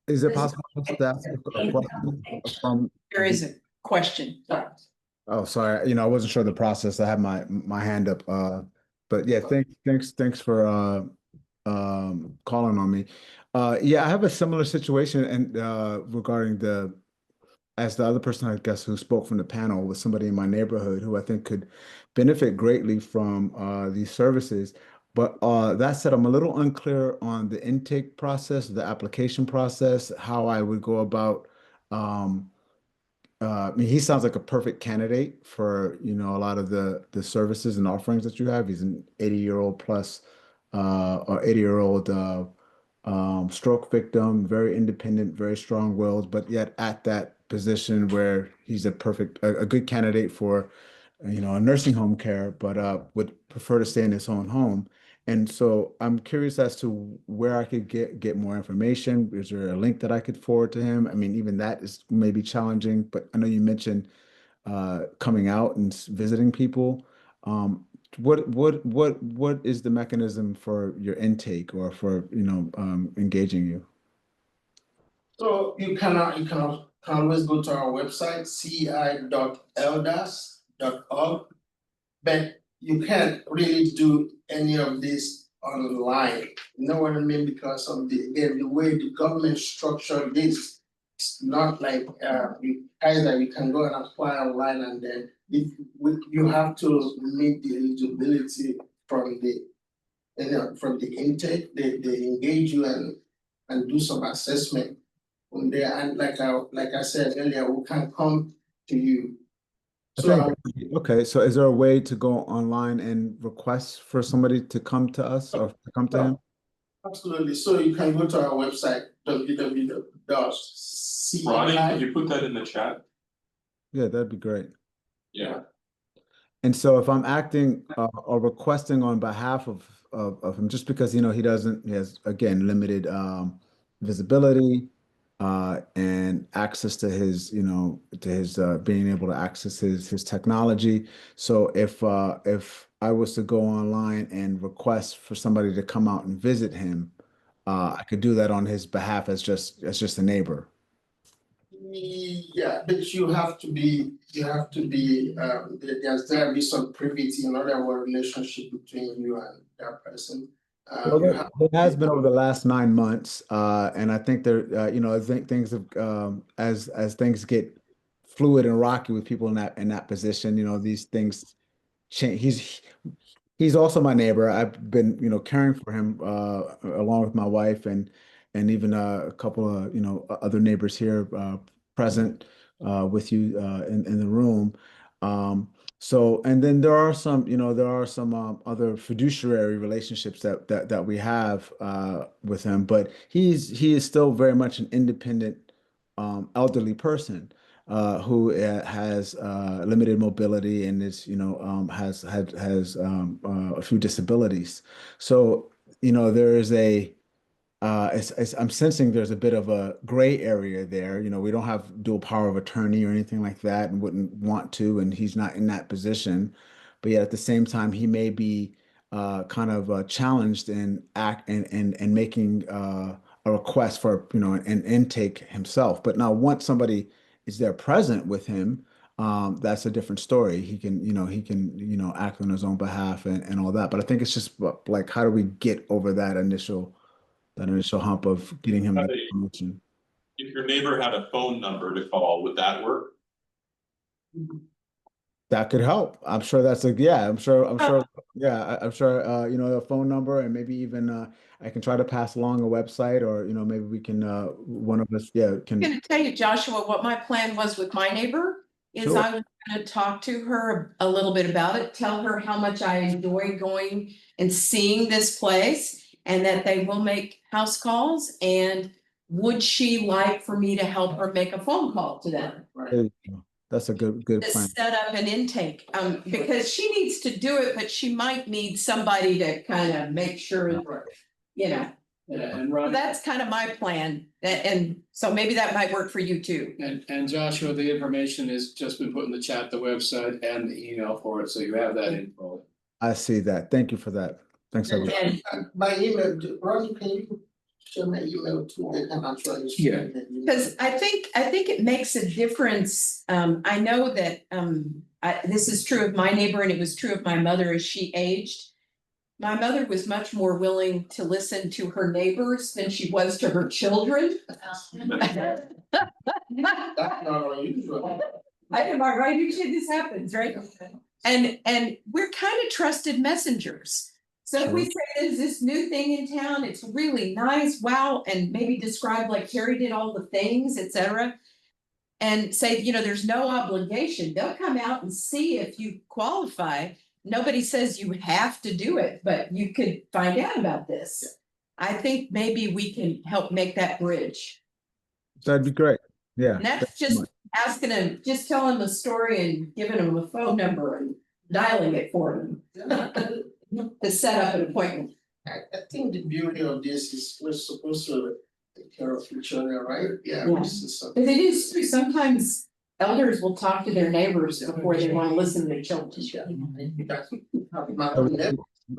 Speaker 19: is it possible to ask a question from?
Speaker 3: There is a question.
Speaker 19: Oh, sorry, I wasn't sure the process. I had my hand up, but yeah, thanks for calling on me. Yeah, I have a similar situation and regarding as the other person, I guess, who spoke from the panel was somebody in my neighborhood who I think could benefit greatly from these services. But that said, I'm a little unclear on the intake process, the application process, how I would go about. I mean, he sounds like a perfect candidate for, a lot of the services and offerings that you have. He's an 80-year-old plus or 80-year-old stroke victim, very independent, very strong-willed, but yet at that position where he's a good candidate for, a nursing home care, but would prefer to stay in his own home. And so I'm curious as to where I could get more information. Is there a link that I could forward to him? I mean, even that is maybe challenging, but I know you mentioned coming out and visiting people. What is the mechanism for your intake or for engaging you?
Speaker 17: So you can always go to our website, ci.elders.org, but you can't really do any of this online. You know what I mean? Because of the way the government structured this, it's not like either you can go and apply online and then you have to meet the eligibility from the intake. They engage you and do some assessment from there. And like I said earlier, we can come to you.
Speaker 19: Okay, so is there a way to go online and request for somebody to come to us or to come to him?
Speaker 17: Absolutely. So you can go to our website, www.ci.
Speaker 1: Ronnie, could you put that in the chat?
Speaker 19: Yeah, that'd be great.
Speaker 1: Yeah.
Speaker 19: And so if I'm acting or requesting on behalf of him, just because, he has, again, limited visibility and access to his, being able to access his technology. So if I was to go online and request for somebody to come out and visit him, I could do that on his behalf as just a neighbor.
Speaker 17: Yeah, but you have to be, there's there be some privity, in other words, relationship between you and that person.
Speaker 19: Well,
Speaker 17: you have.
Speaker 19: there has been over the last 9 months, and I think I think things have, as things get fluid and rocky with people in that position, these things change. He's also my neighbor. I've been, caring for him, along with my wife and even a couple of, other neighbors here, present, with you, in the room. Um, so, and then there are some, other fiduciary relationships that we have, with him, but he is still very much an independent, elderly person, who, has, limited mobility and is, has a few disabilities. So, there is I'm sensing there's a bit of a gray area there. We don't have dual power of attorney or anything like that, and wouldn't want to, and he's not in that position. But yet at the same time, he may be, kind of, challenged in act and making, a request for, an intake himself. But now once somebody is there present with him, that's a different story. He can act on his own behalf and all that. But I think it's just like, how do we get over that initial hump of getting him the promotion?
Speaker 1: If your neighbor had a phone number to call, would that work?
Speaker 19: That could help. I'm sure yeah, I'm sure, a phone number, and maybe even, I can try to pass along a website, or, maybe we can, one of us, yeah,
Speaker 3: I'm
Speaker 19: can.
Speaker 3: gonna tell you, Joshua, what my plan was with my neighbor is
Speaker 19: Sure.
Speaker 3: I was gonna talk to her a little bit about it, tell her how much I enjoy going and seeing this place, and that they will make house calls, and would she like for me to help her make a phone call to them?
Speaker 19: There you go. That's a good
Speaker 3: To
Speaker 19: plan.
Speaker 3: set up an intake, because she needs to do it, but she might need somebody to kind of make sure, you know.
Speaker 4: Yeah, and
Speaker 3: So
Speaker 4: Ron,
Speaker 3: that's kind of my plan, and so maybe that might work for you too.
Speaker 4: and Joshua, the information has just been put in the chat, the website and the email for it, so you have that info.
Speaker 19: I see that. Thank you for that. Thanks, everyone.
Speaker 17: By email, Ron, can you share my email too? And I'm sure you.
Speaker 4: Yeah.
Speaker 3: Because I think it makes a difference. I know that this is true of my neighbor, and it was true of my mother as she aged. My mother was much more willing to listen to her neighbors than she was to her children.
Speaker 17: That's not unusual.
Speaker 3: Am I right? Usually this happens, right? And we're kind of trusted messengers. So if we say there's this new thing in town, it's really nice, wow, and maybe describe like Terry did all the things, etc. And say, there's no obligation. They'll come out and see if you qualify. Nobody says you have to do it, but you could find out about this. I think maybe we can help make that bridge.
Speaker 19: That'd be great. Yeah.
Speaker 3: And that's just asking them, just telling them a story and giving them a phone number and dialing it for them to set up an appointment.
Speaker 17: I think the beauty of this is we're supposed to take care of each other, right? Yeah.
Speaker 3: Yeah. But it is true, sometimes elders will talk to their neighbors before they want to listen to their children.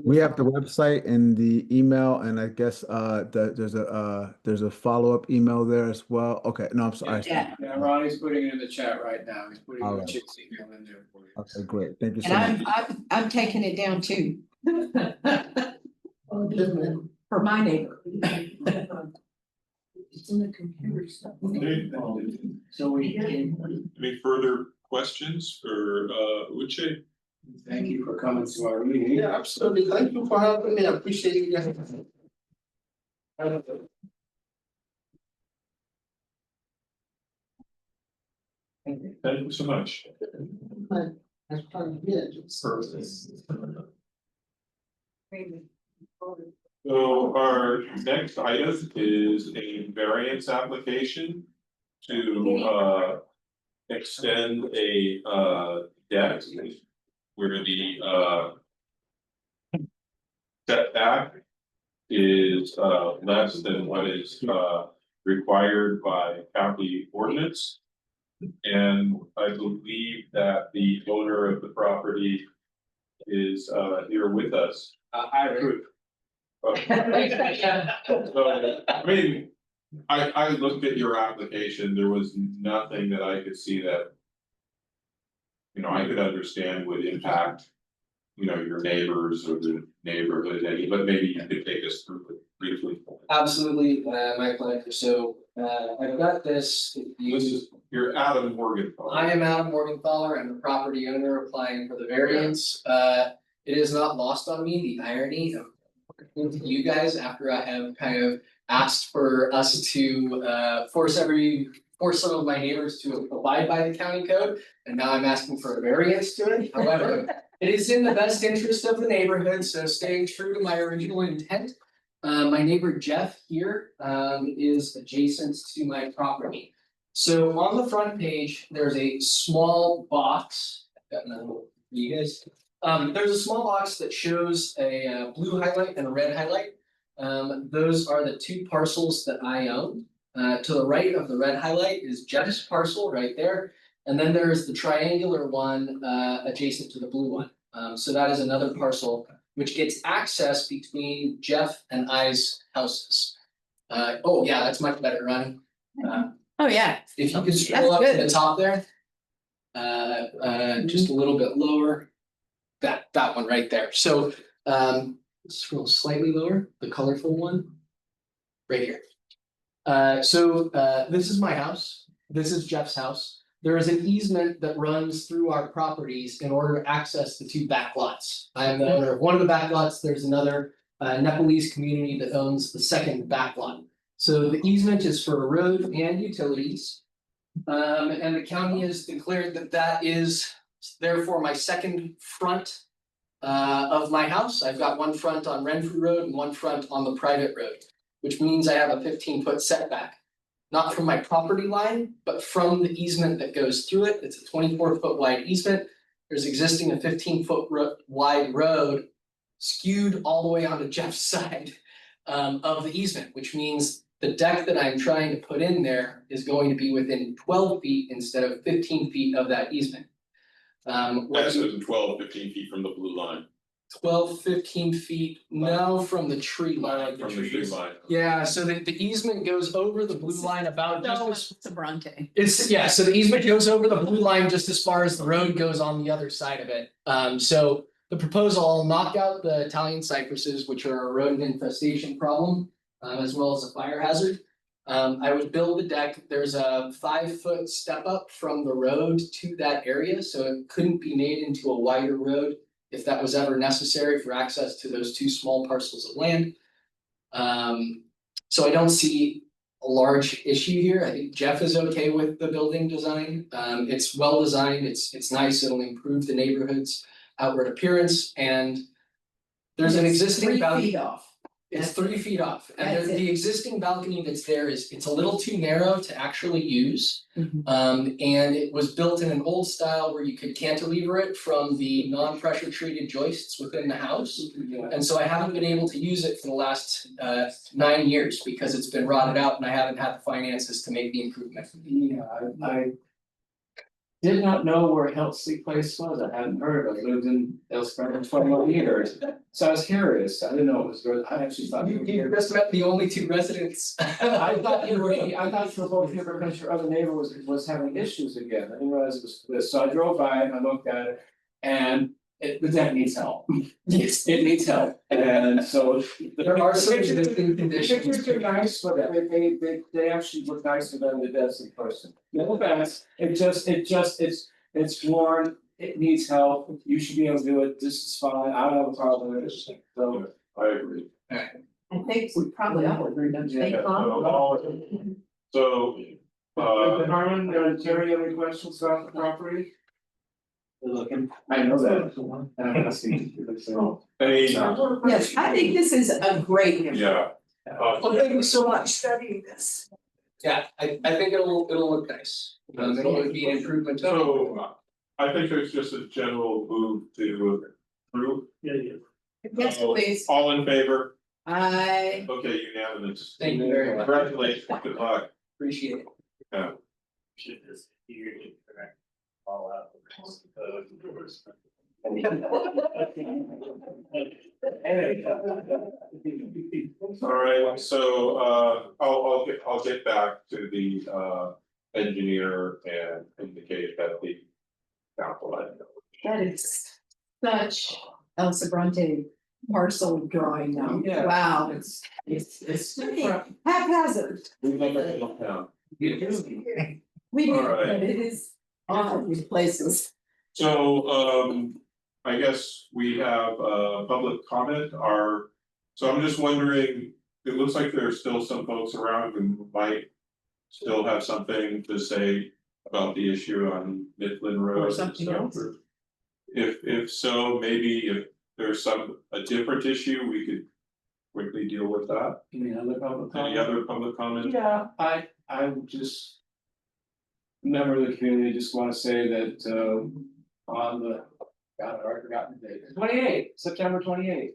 Speaker 19: We have the website and the email, and I guess, there's a follow-up email there as well. Okay, no, I'm sorry.
Speaker 3: Yeah.
Speaker 4: Yeah, Ronnie's putting it in the chat right now, he's putting
Speaker 19: All
Speaker 4: the
Speaker 19: right.
Speaker 4: chick's email in there for you.
Speaker 19: Okay, great. Thank you so
Speaker 3: And
Speaker 19: much.
Speaker 3: I'm taking it down too. For my neighbor.
Speaker 11: It's in the computer stuff.
Speaker 1: Okay.
Speaker 4: So we,
Speaker 1: Any further questions for Uche?
Speaker 4: thank you for coming to our meeting.
Speaker 17: Yeah, absolutely. Thank you for having me. I appreciate you guys.
Speaker 1: Thank you so much. So our next item is a variance application to extend a deck where the setback is less than what is required by county ordinance. And I believe that the owner of the property is here with us.
Speaker 10: I approve.
Speaker 1: So, I mean, I looked at your application, there was nothing that I could see that. I could understand would impact you know, your neighbors or the neighborhood, but maybe you could take us through it briefly.
Speaker 10: Absolutely, my pleasure. So, I've got this.
Speaker 1: You're Adam Morgenthau.
Speaker 10: I am Adam Morgenthaler. I'm the property owner applying for the variance. It is not lost on me, the irony of working with you guys after I have kind of asked for us to force some of my neighbors to abide by the county code. And now I'm asking for a variance to it. However, it is in the best interest of the neighborhood, so staying true to my original intent. My neighbor Jeff here is adjacent to my property. So on the front page, there's a small box. I've got another one for you guys. There's a small box that shows a blue highlight and a red highlight. Those are the two parcels that I own. To the right of the red highlight is Jeff's parcel right there. And then there is the triangular one adjacent to the blue one. So that is another parcel which gets access between Jeff and I's houses. Oh yeah, that's much better, Ronnie.
Speaker 3: Oh, yeah.
Speaker 10: If you could scroll up to the top there. Just a little bit lower. That one right there. So scroll slightly lower, the colorful one. Right here. So this is my house. This is Jeff's house. There is an easement that runs through our properties in order to access the two back lots. I am the owner of one of the back lots. There's another Nepalese community that owns the second back lot. So the easement is for a road and utilities. And the county has declared that that is therefore my second front of my house. I've got one front on Renfrew Road and one front on the private road, which means I have a 15-foot setback. Not from my property line, but from the easement that goes through it. It's a 24-foot wide easement. There's existing a 15-foot wide road skewed all the way onto Jeff's side of the easement, which means the deck that I'm trying to put in there is going to be within 12 feet instead of 15 feet of that easement.
Speaker 1: That's within 12, 15 feet from the blue line.
Speaker 10: 12, 15 feet, no, from the tree line.
Speaker 1: From the tree line.
Speaker 10: Yeah, so the easement goes over the blue line about
Speaker 3: No,
Speaker 10: just
Speaker 3: it's Sobrante.
Speaker 10: it's, yeah, so the easement goes over the blue line just as far as the road goes on the other side of it. So the proposal, I'll knock out the Italian cypresses, which are a rodent infestation problem, as well as a fire hazard. I would build the deck. There's a 5-foot step up from the road to that area, so it couldn't be made into a wider road if that was ever necessary for access to those two small parcels of land. So I don't see a large issue here. I think Jeff is okay with the building design. It's well designed, it's nice, it'll improve the neighborhood's outward appearance, and there's an existing
Speaker 3: 3
Speaker 10: balcony.
Speaker 3: feet off.
Speaker 10: It's 3 feet off, and
Speaker 3: That's
Speaker 10: the existing balcony that's there it's a little too narrow to actually use. And it was built in an old style where you could cantilever it from the non-pressure treated joists within the house. And so I haven't been able to use it for the last 9 years because it's been rotted out and I haven't had the finances to make the improvement.
Speaker 4: Yeah, I did not know where Healthy Place was. I hadn't heard. I lived in Elsbeth for 21 years. So I was curious. I didn't know it was good. I actually thought
Speaker 10: You just met the only two residents.
Speaker 4: I thought you were both here because your other neighbor was having issues again. I didn't realize it was this. So I drove by and I looked at it and the deck needs help.
Speaker 10: Yes,
Speaker 4: It needs help. And so
Speaker 10: there are some
Speaker 4: pictures-
Speaker 10: existing
Speaker 4: the
Speaker 10: conditions.
Speaker 4: pictures are nice, but they actually look nicer than the desk in person. No offense, it's worn, it needs help, you should be able to do it, this is fine, I don't have a problem with it, so.
Speaker 1: I agree.
Speaker 3: I think we probably all agree, don't you think, Tom?
Speaker 1: So,
Speaker 4: Harmon, Terry, have any questions about the property? Looking, I know that. And I'm asking.
Speaker 1: any,
Speaker 3: Yes, I think this is a great.
Speaker 1: yeah.
Speaker 11: Well, thank you so much studying this.
Speaker 10: Yeah, I think it'll look nice. It'll be an improvement. to-
Speaker 1: So, I think there's just a general move to approve.
Speaker 3: Yes, please.
Speaker 1: All in favor?
Speaker 3: I.
Speaker 1: Okay, unanimous.
Speaker 10: Thank you very much.
Speaker 1: Congratulations, good luck.
Speaker 10: Appreciate it.
Speaker 1: Yeah.
Speaker 16: All out.
Speaker 1: All right, so I'll get back to the engineer and indicate that the council.
Speaker 3: That is such El Sobrante parcel drawing now.
Speaker 4: Yeah.
Speaker 3: Wow,
Speaker 4: It's
Speaker 3: haphazard.
Speaker 1: We never look down.
Speaker 3: We do,
Speaker 1: All right.
Speaker 3: but it is all these places.
Speaker 1: So, I guess we have public comment, so I'm just wondering, it looks like there's still some folks around who might still have something to say about the issue on Midland Road.
Speaker 3: Or
Speaker 1: and
Speaker 3: something
Speaker 1: stuff.
Speaker 3: else.
Speaker 1: If so, maybe if there's a different issue, we could quickly deal with that.
Speaker 4: Any other public comment?
Speaker 1: Any other public comment?
Speaker 4: Yeah, I would just. Member of the community, just wanna say that on the, God, I already forgotten the date, September 28th.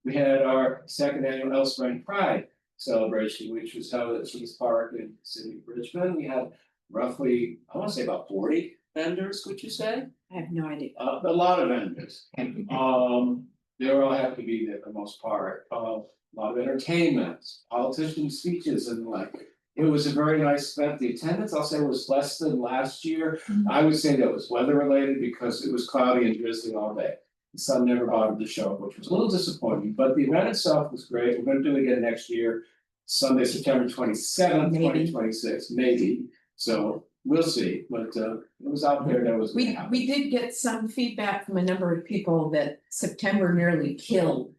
Speaker 4: We had our second annual El Spring Pride celebration, which was held at East Park in the city of Richmond. We had roughly, I wanna say about 40 vendors, would you say?
Speaker 3: I have no idea.
Speaker 4: A lot of vendors. They were all happy to be there for the most part, a lot of entertainment, politician speeches and like. It was a very nice event. The attendance, I'll say, was less than last year. I would say that was weather related because it was cloudy and drizzling all day. The sun never bothered the show, which was a little disappointing, but the event itself was great. We're gonna do it again next year. Sunday, September 27th, 2026, maybe. So we'll see, but it was out there, that was.
Speaker 3: We did get some feedback from a number of people that September nearly killed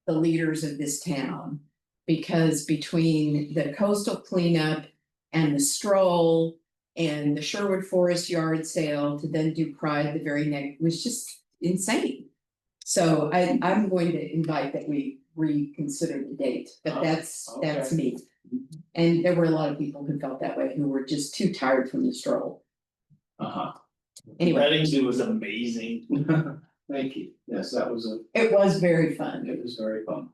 Speaker 3: the leaders of this town. Because between the coastal cleanup and the stroll and the Sherwood Forest yard sale to then do Pride the very next, was just insane. So I'm going to invite that we reconsider the date, but that's me. And there were a lot of people who felt that way, who were just too tired from the stroll. Anyway.
Speaker 16: Petting zoo was amazing.
Speaker 4: Thank you. Yes, that was
Speaker 3: It was very fun.
Speaker 4: It was very fun.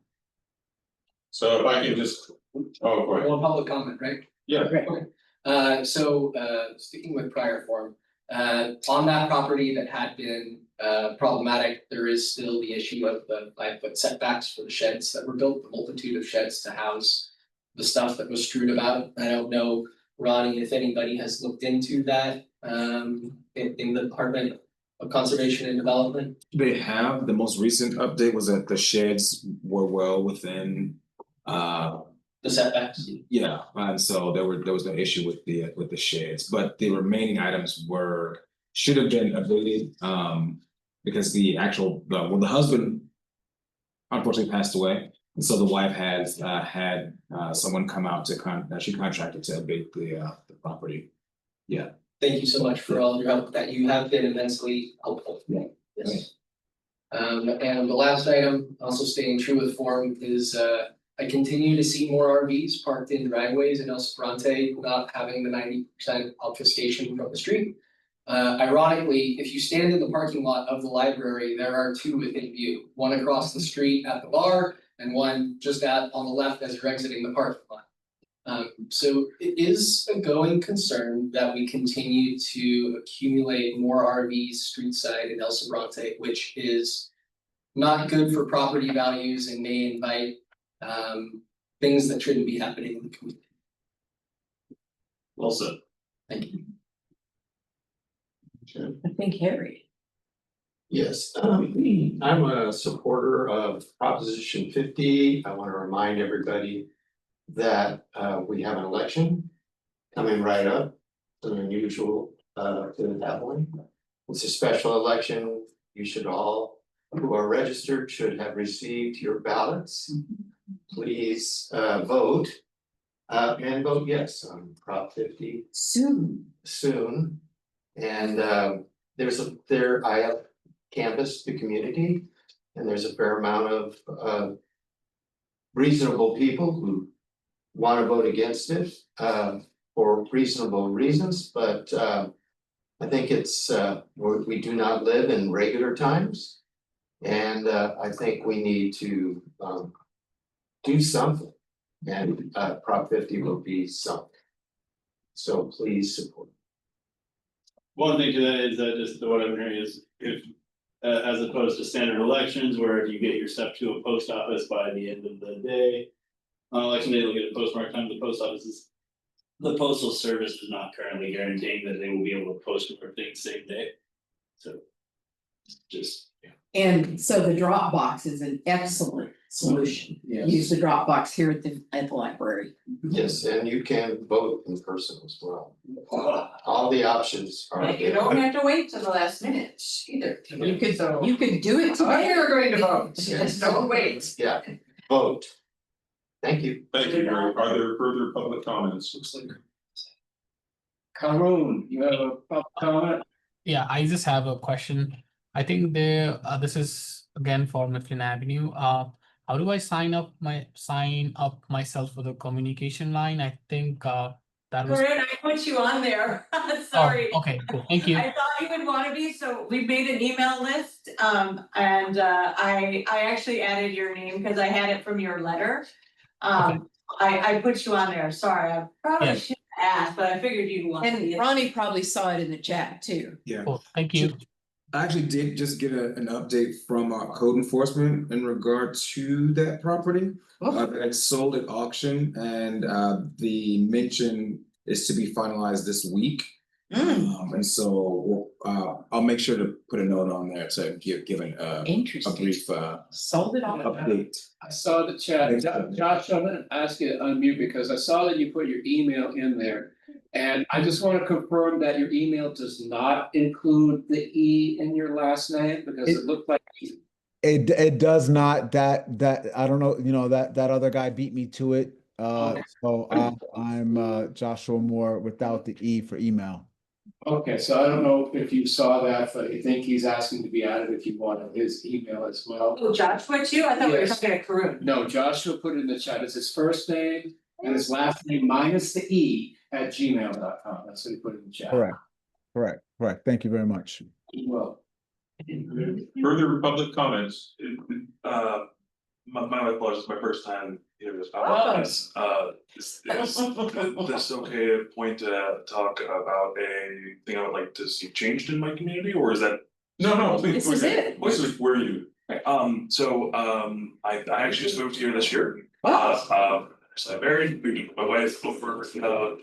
Speaker 1: So if I can just, go ahead.
Speaker 20: One public comment, right?
Speaker 1: Yeah.
Speaker 20: Okay, so sticking with prior form, on that property that had been problematic, there is still the issue of the 5-foot setbacks for the sheds that were built, the multitude of sheds to house the stuff that was strewn about. I don't know, Ronnie, if anybody has looked into that in the Department of Conservation and Development.
Speaker 18: They have, the most recent update was that the sheds were well within
Speaker 20: the setbacks.
Speaker 18: Yeah, and so there was no issue with the sheds, but the remaining items should have been abated, because the husband unfortunately passed away, and so the wife has had someone come out she contracted to abate the property. Yeah.
Speaker 20: Thank you so much for all your help, that you have been immensely helpful.
Speaker 18: Yeah.
Speaker 20: Yes. And the last item, also staying true with form, is I continue to see more RVs parked in driveways in El Sobrante, not having the 90% obfuscation from the street. Ironically, if you stand in the parking lot of the library, there are two within view, one across the street at the bar and one just on the left as you're exiting the parking lot. So it is a going concern that we continue to accumulate more RVs street side in El Sobrante, which is not good for property values and may invite things that shouldn't be happening in the community.
Speaker 16: Well said.
Speaker 20: Thank you.
Speaker 3: I think Harry.
Speaker 21: Yes, I'm a supporter of Proposition 50. I want to remind everybody that we have an election coming right up. It's an unusual to have one. It's a special election. You should all who are registered should have received your ballots. Please vote and vote yes on Prop 50. Soon. And I have canvassed the community, and there's a fair amount of reasonable people who want to vote against it for reasonable reasons, but I think it's we do not live in regular times, and I think we need to do something, and Prop 50 will be something. So please support.
Speaker 16: One thing to that is that just what I'm hearing is if as opposed to standard elections where if you get your stuff to a post office by the end of the day. On election day, they'll get a postmark time. The postal service is not currently guaranteeing that they will be able to post more things same day. So
Speaker 21: just.
Speaker 3: And so the Dropbox is an excellent solution.
Speaker 21: Yes.
Speaker 3: Use the Dropbox here at the library.
Speaker 21: Yes, and you can vote in person as well. All the options are.
Speaker 9: You don't have to wait till the last minute either.
Speaker 3: You could do it today.
Speaker 9: You're going to vote, just don't wait.
Speaker 21: Yeah, vote. Thank you.
Speaker 1: Thank you, Gary. Are there further public comments? Looks like.
Speaker 4: Karoon, you have a public comment?
Speaker 6: Yeah, I just have a question. I think this is again for Mifflin Avenue. How do I sign up myself for the communication line? I think that was.
Speaker 9: Corinne, I put you on there, sorry.
Speaker 6: Oh, okay, cool, thank you.
Speaker 9: I thought you would wanna be, so we made an email list, and I actually added your name because I had it from your letter. I put you on there, sorry, I probably should have asked, but I figured you'd want to.
Speaker 3: And Ronnie probably saw it in the chat too.
Speaker 18: Yeah.
Speaker 6: Cool, thank you.
Speaker 18: I actually did just get an update from code enforcement in regard to that property. It's sold at auction, and the mention is to be finalized this week. And so I'll make sure to put a note on there to give a brief
Speaker 3: sold it off
Speaker 18: update.
Speaker 4: I saw the chat. Josh, I'm gonna ask you to unmute because I saw that you put your email in there. And I just want to confirm that your email does not include the E in your last name, because it looked like.
Speaker 19: It does not. That I don't know. You know, that other guy beat me to it. So I'm Joshua Moore without the E for email.
Speaker 4: Okay, so I don't know if you saw that, but I think he's asking to be added if you wanted his email as well.
Speaker 9: Oh, Josh put you? I thought we were
Speaker 4: Yes.
Speaker 9: talking to Karoon.
Speaker 4: No, Joshua put it in the chat. It's his first name and his last name minus the E at gmail.com. That's what he put in the chat.
Speaker 19: Correct. Thank you very much.
Speaker 4: Well.
Speaker 1: Further public comments?
Speaker 15: My apologies, my first time here this. Is this okay to point to talk about a thing I would like to see changed in my community, or is that?
Speaker 1: No, please.
Speaker 3: This is it.
Speaker 1: Where are you?
Speaker 15: I actually just moved here this year. So I married, my wife over,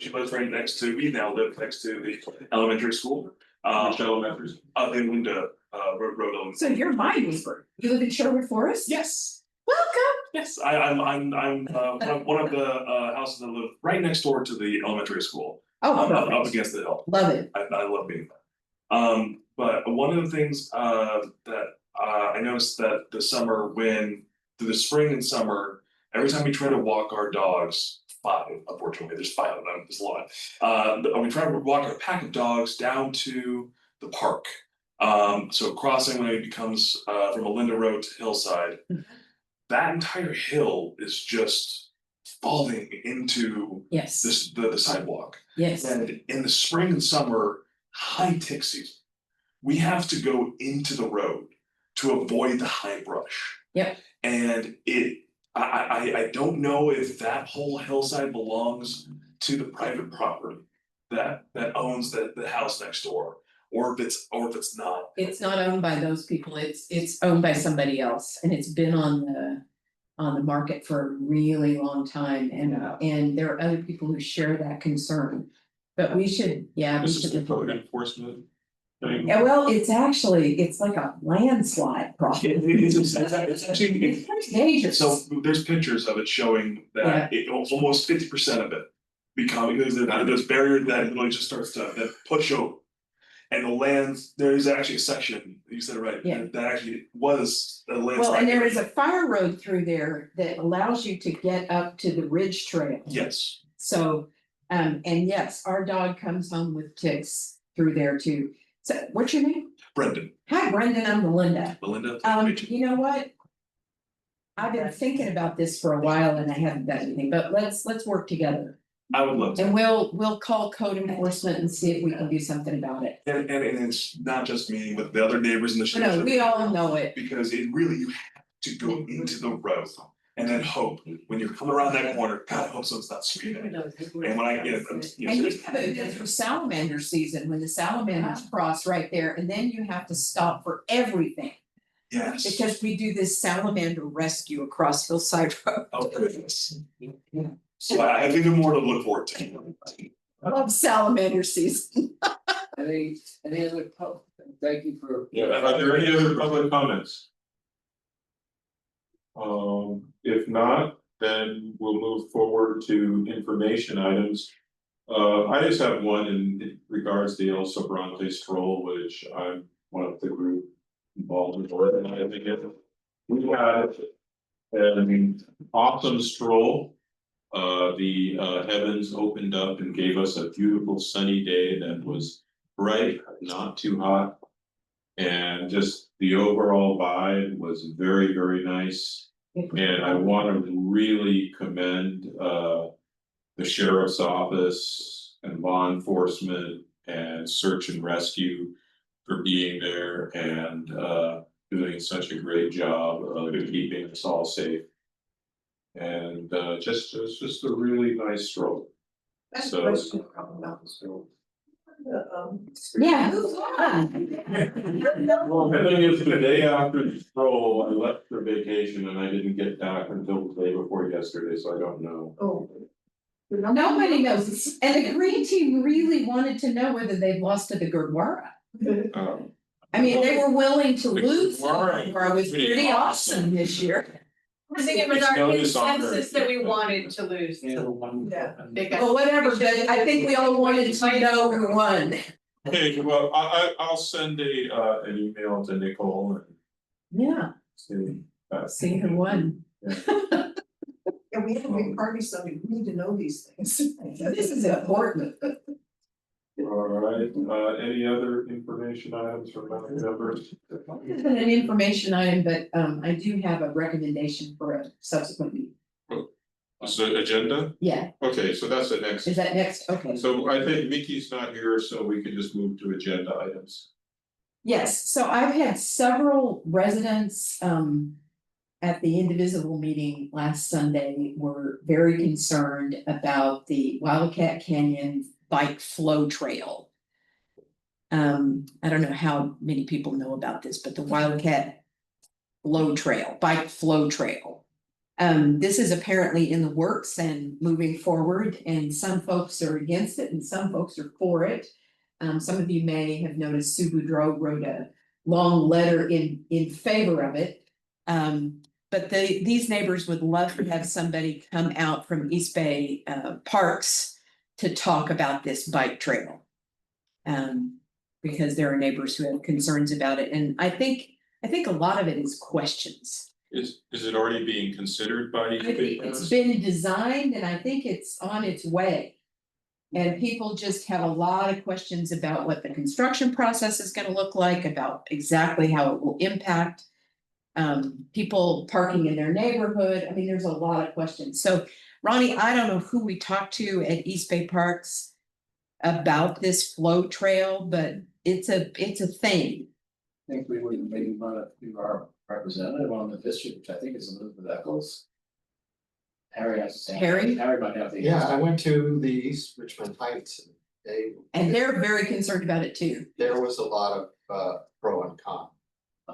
Speaker 15: she lives right next to, we now live next to the elementary school.
Speaker 1: Which elementary?
Speaker 15: The Linda, Road Elementary.
Speaker 3: So you're my neighbor. You live in Sherwood Forest?
Speaker 15: Yes.
Speaker 3: Welcome.
Speaker 15: Yes, I'm one of the houses that live right next door to the elementary school.
Speaker 3: Oh,
Speaker 15: Up
Speaker 3: perfect.
Speaker 15: against the hill.
Speaker 3: Love it.
Speaker 15: I love being there. But one of the things that I noticed that the summer when, through the spring and summer, every time we try to walk our dogs, 5, unfortunately, there's 5 of them, there's a lot. We try to walk a pack of dogs down to the park. So crossing when it becomes from Melinda Road to Hillside, that entire hill is just falling into
Speaker 3: Yes.
Speaker 15: the sidewalk.
Speaker 3: Yes.
Speaker 15: And in the spring and summer, high tick season, we have to go into the road to avoid the high brush.
Speaker 3: Yep.
Speaker 15: And I don't know if that whole hillside belongs to the private property that owns the house next door, or if it's not.
Speaker 3: It's not owned by those people. It's owned by somebody else, and it's been on the market for a really long time, and there are other people who share that concern. But we should,
Speaker 1: This is the code enforcement thing.
Speaker 3: Yeah, well, it's like a landslide problem.
Speaker 15: It's actually.
Speaker 3: It's pretty dangerous.
Speaker 15: So there's pictures of it showing that almost 50% of it because there's barrier that really just starts to push over. And the land, there's actually a section, you said it right, that actually was a landslide.
Speaker 3: Well, and there is a fire road through there that allows you to get up to the ridge trail.
Speaker 15: Yes.
Speaker 3: So, and yes, our dog comes home with ticks through there too. So what's your name?
Speaker 15: Brendan.
Speaker 3: Hi, Brendan, I'm Melinda.
Speaker 15: Melinda.
Speaker 3: You know what? I've been thinking about this for a while and I haven't done anything, but let's work together.
Speaker 15: I would love to.
Speaker 3: And we'll call code enforcement and see if we can do something about it.
Speaker 15: And it's not just me, but the other neighbors in the.
Speaker 3: No, we all know it.
Speaker 15: Because it really, you have to go into the road and then hope, when you come around that corner, God, I hope someone's not screaming. And when I get.
Speaker 3: And you have it for salamander season, when the salamanders cross right there, and then you have to stop for everything.
Speaker 15: Yes.
Speaker 3: Because we do this salamander rescue across Hillside Road.
Speaker 15: Oh, goodness. So I have even more to look forward to.
Speaker 3: I love salamander season.
Speaker 4: Any other thank you for.
Speaker 1: Yeah, are there any other public comments? If not, then we'll move forward to information items. I just have one in regards to the El Sobrante stroll, which I'm one of the group involved in organizing it. We had an awesome stroll. The heavens opened up and gave us a beautiful sunny day that was bright, not too hot. And just the overall vibe was very, very nice. And I want to really commend the sheriff's office and law enforcement and search and rescue for being there and doing such a great job of keeping us all safe. And just a really nice stroll. So
Speaker 3: Yeah.
Speaker 1: well, I think it's the day after the stroll, I left for vacation and I didn't get back until the day before yesterday, so I don't know.
Speaker 11: Oh.
Speaker 3: Nobody knows, and the green team really wanted to know whether they've lost to the Gurdwara. I mean, they were willing to lose, Gurdwara was pretty awesome this year.
Speaker 9: I think it was our consensus that we wanted to lose.
Speaker 11: Yeah.
Speaker 3: Well, whatever, but I think we all wanted to know who won.
Speaker 1: Okay, well, I'll send an email to Nicole
Speaker 3: Yeah,
Speaker 1: and
Speaker 3: see who won.
Speaker 11: And we had a big party Sunday, we need to know these things.
Speaker 3: This is important.
Speaker 1: All right, any other information items from members?
Speaker 3: It's been an information item, but I do have a recommendation for a subsequent meeting.
Speaker 1: Is the agenda?
Speaker 3: Yeah,
Speaker 1: Okay, so that's the next.
Speaker 3: is that next? Okay.
Speaker 1: So I think Mickey's not here, so we can just move to agenda items.
Speaker 3: Yes, so I've had several residents at the Indivisible meeting last Sunday were very concerned about the Wildcat Canyon bike flow trail. I don't know how many people know about this, but the Wildcat bike flow trail. This is apparently in the works and moving forward, and some folks are against it and some folks are for it. Some of you may have noticed Sue Boudreau wrote a long letter in favor of it. But these neighbors would love to have somebody come out from East Bay Parks to talk about this bike trail. Because there are neighbors who have concerns about it, and I think a lot of it is questions.
Speaker 1: Is it already being considered by?
Speaker 3: I think it's been designed and I think it's on its way. And people just have a lot of questions about what the construction process is gonna look like, about exactly how it will impact people parking in their neighborhood. I mean, there's a lot of questions. So Ronnie, I don't know who we talked to at East Bay Parks about this flow trail, but it's a thing.
Speaker 4: I think we would maybe want to do our representative on the district, which I think is Elizabeth Eccles. Harry has to say.
Speaker 3: Harry
Speaker 4: might have the.
Speaker 21: Yeah, I went to the East Richmond Heights.
Speaker 3: And they're very concerned about it too.
Speaker 21: There was a lot of pro and con.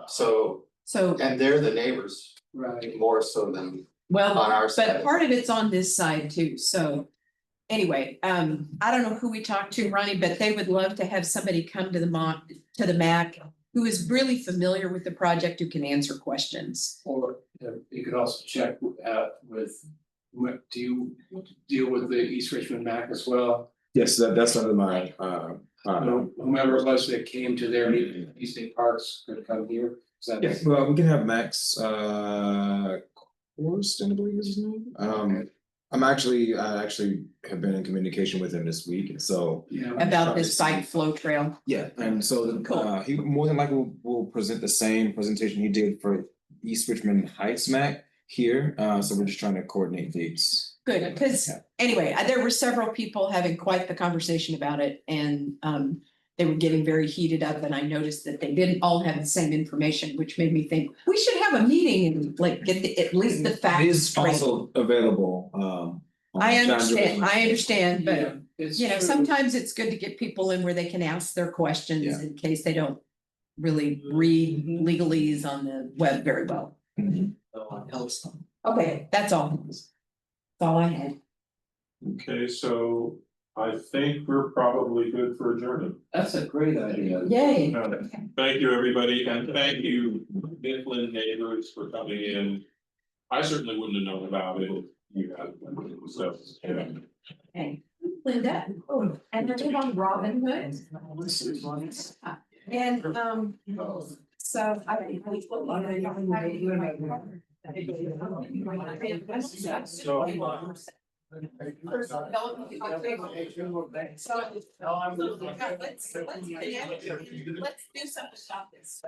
Speaker 21: So,
Speaker 3: So,
Speaker 21: and they're the neighbors
Speaker 4: Right.
Speaker 21: more so than
Speaker 3: well,
Speaker 21: on our side.
Speaker 3: but part of it's on this side too, so. Anyway, I don't know who we talked to, Ronnie, but they would love to have somebody come to the MAC who is really familiar with the project, who can answer questions.
Speaker 4: Or you could also check with, do you deal with the East Richmond MAC as well?
Speaker 18: Yes, that's under my
Speaker 4: Whomever it was that came to their East Bay Parks could come here. Is that?
Speaker 18: yeah, well, we can have Max Corsten, I believe is his name. I actually have been in communication with him this week, and so.
Speaker 4: Yeah.
Speaker 3: About this bike flow trail.
Speaker 18: Yeah, and so he more than likely will present the same presentation he did for East Richmond Heights MAC here, so we're just trying to coordinate dates.
Speaker 3: Good, because anyway, there were several people having quite the conversation about it, and they were getting very heated up, and I noticed that they didn't all have the same information, which made me think we should have a meeting and like get at least the facts.
Speaker 18: It is
Speaker 3: straight.
Speaker 18: also available.
Speaker 3: I understand, but
Speaker 4: It's
Speaker 3: you know,
Speaker 4: true.
Speaker 3: sometimes it's good to get people in where they can ask their questions
Speaker 18: Yeah.
Speaker 3: in case they don't really read legalese on the web very well. Okay, that's all. That's all I had.
Speaker 1: Okay, so I think we're probably good for adjournment.
Speaker 4: That's a great idea.
Speaker 3: Yay.
Speaker 1: Thank you, everybody, and thank you, Mifflin neighbors, for coming in. I certainly wouldn't have known about it if you had, so, yeah.
Speaker 3: Hey, Linda, and then we have Robin Hood. And, so I. Let's do something about this.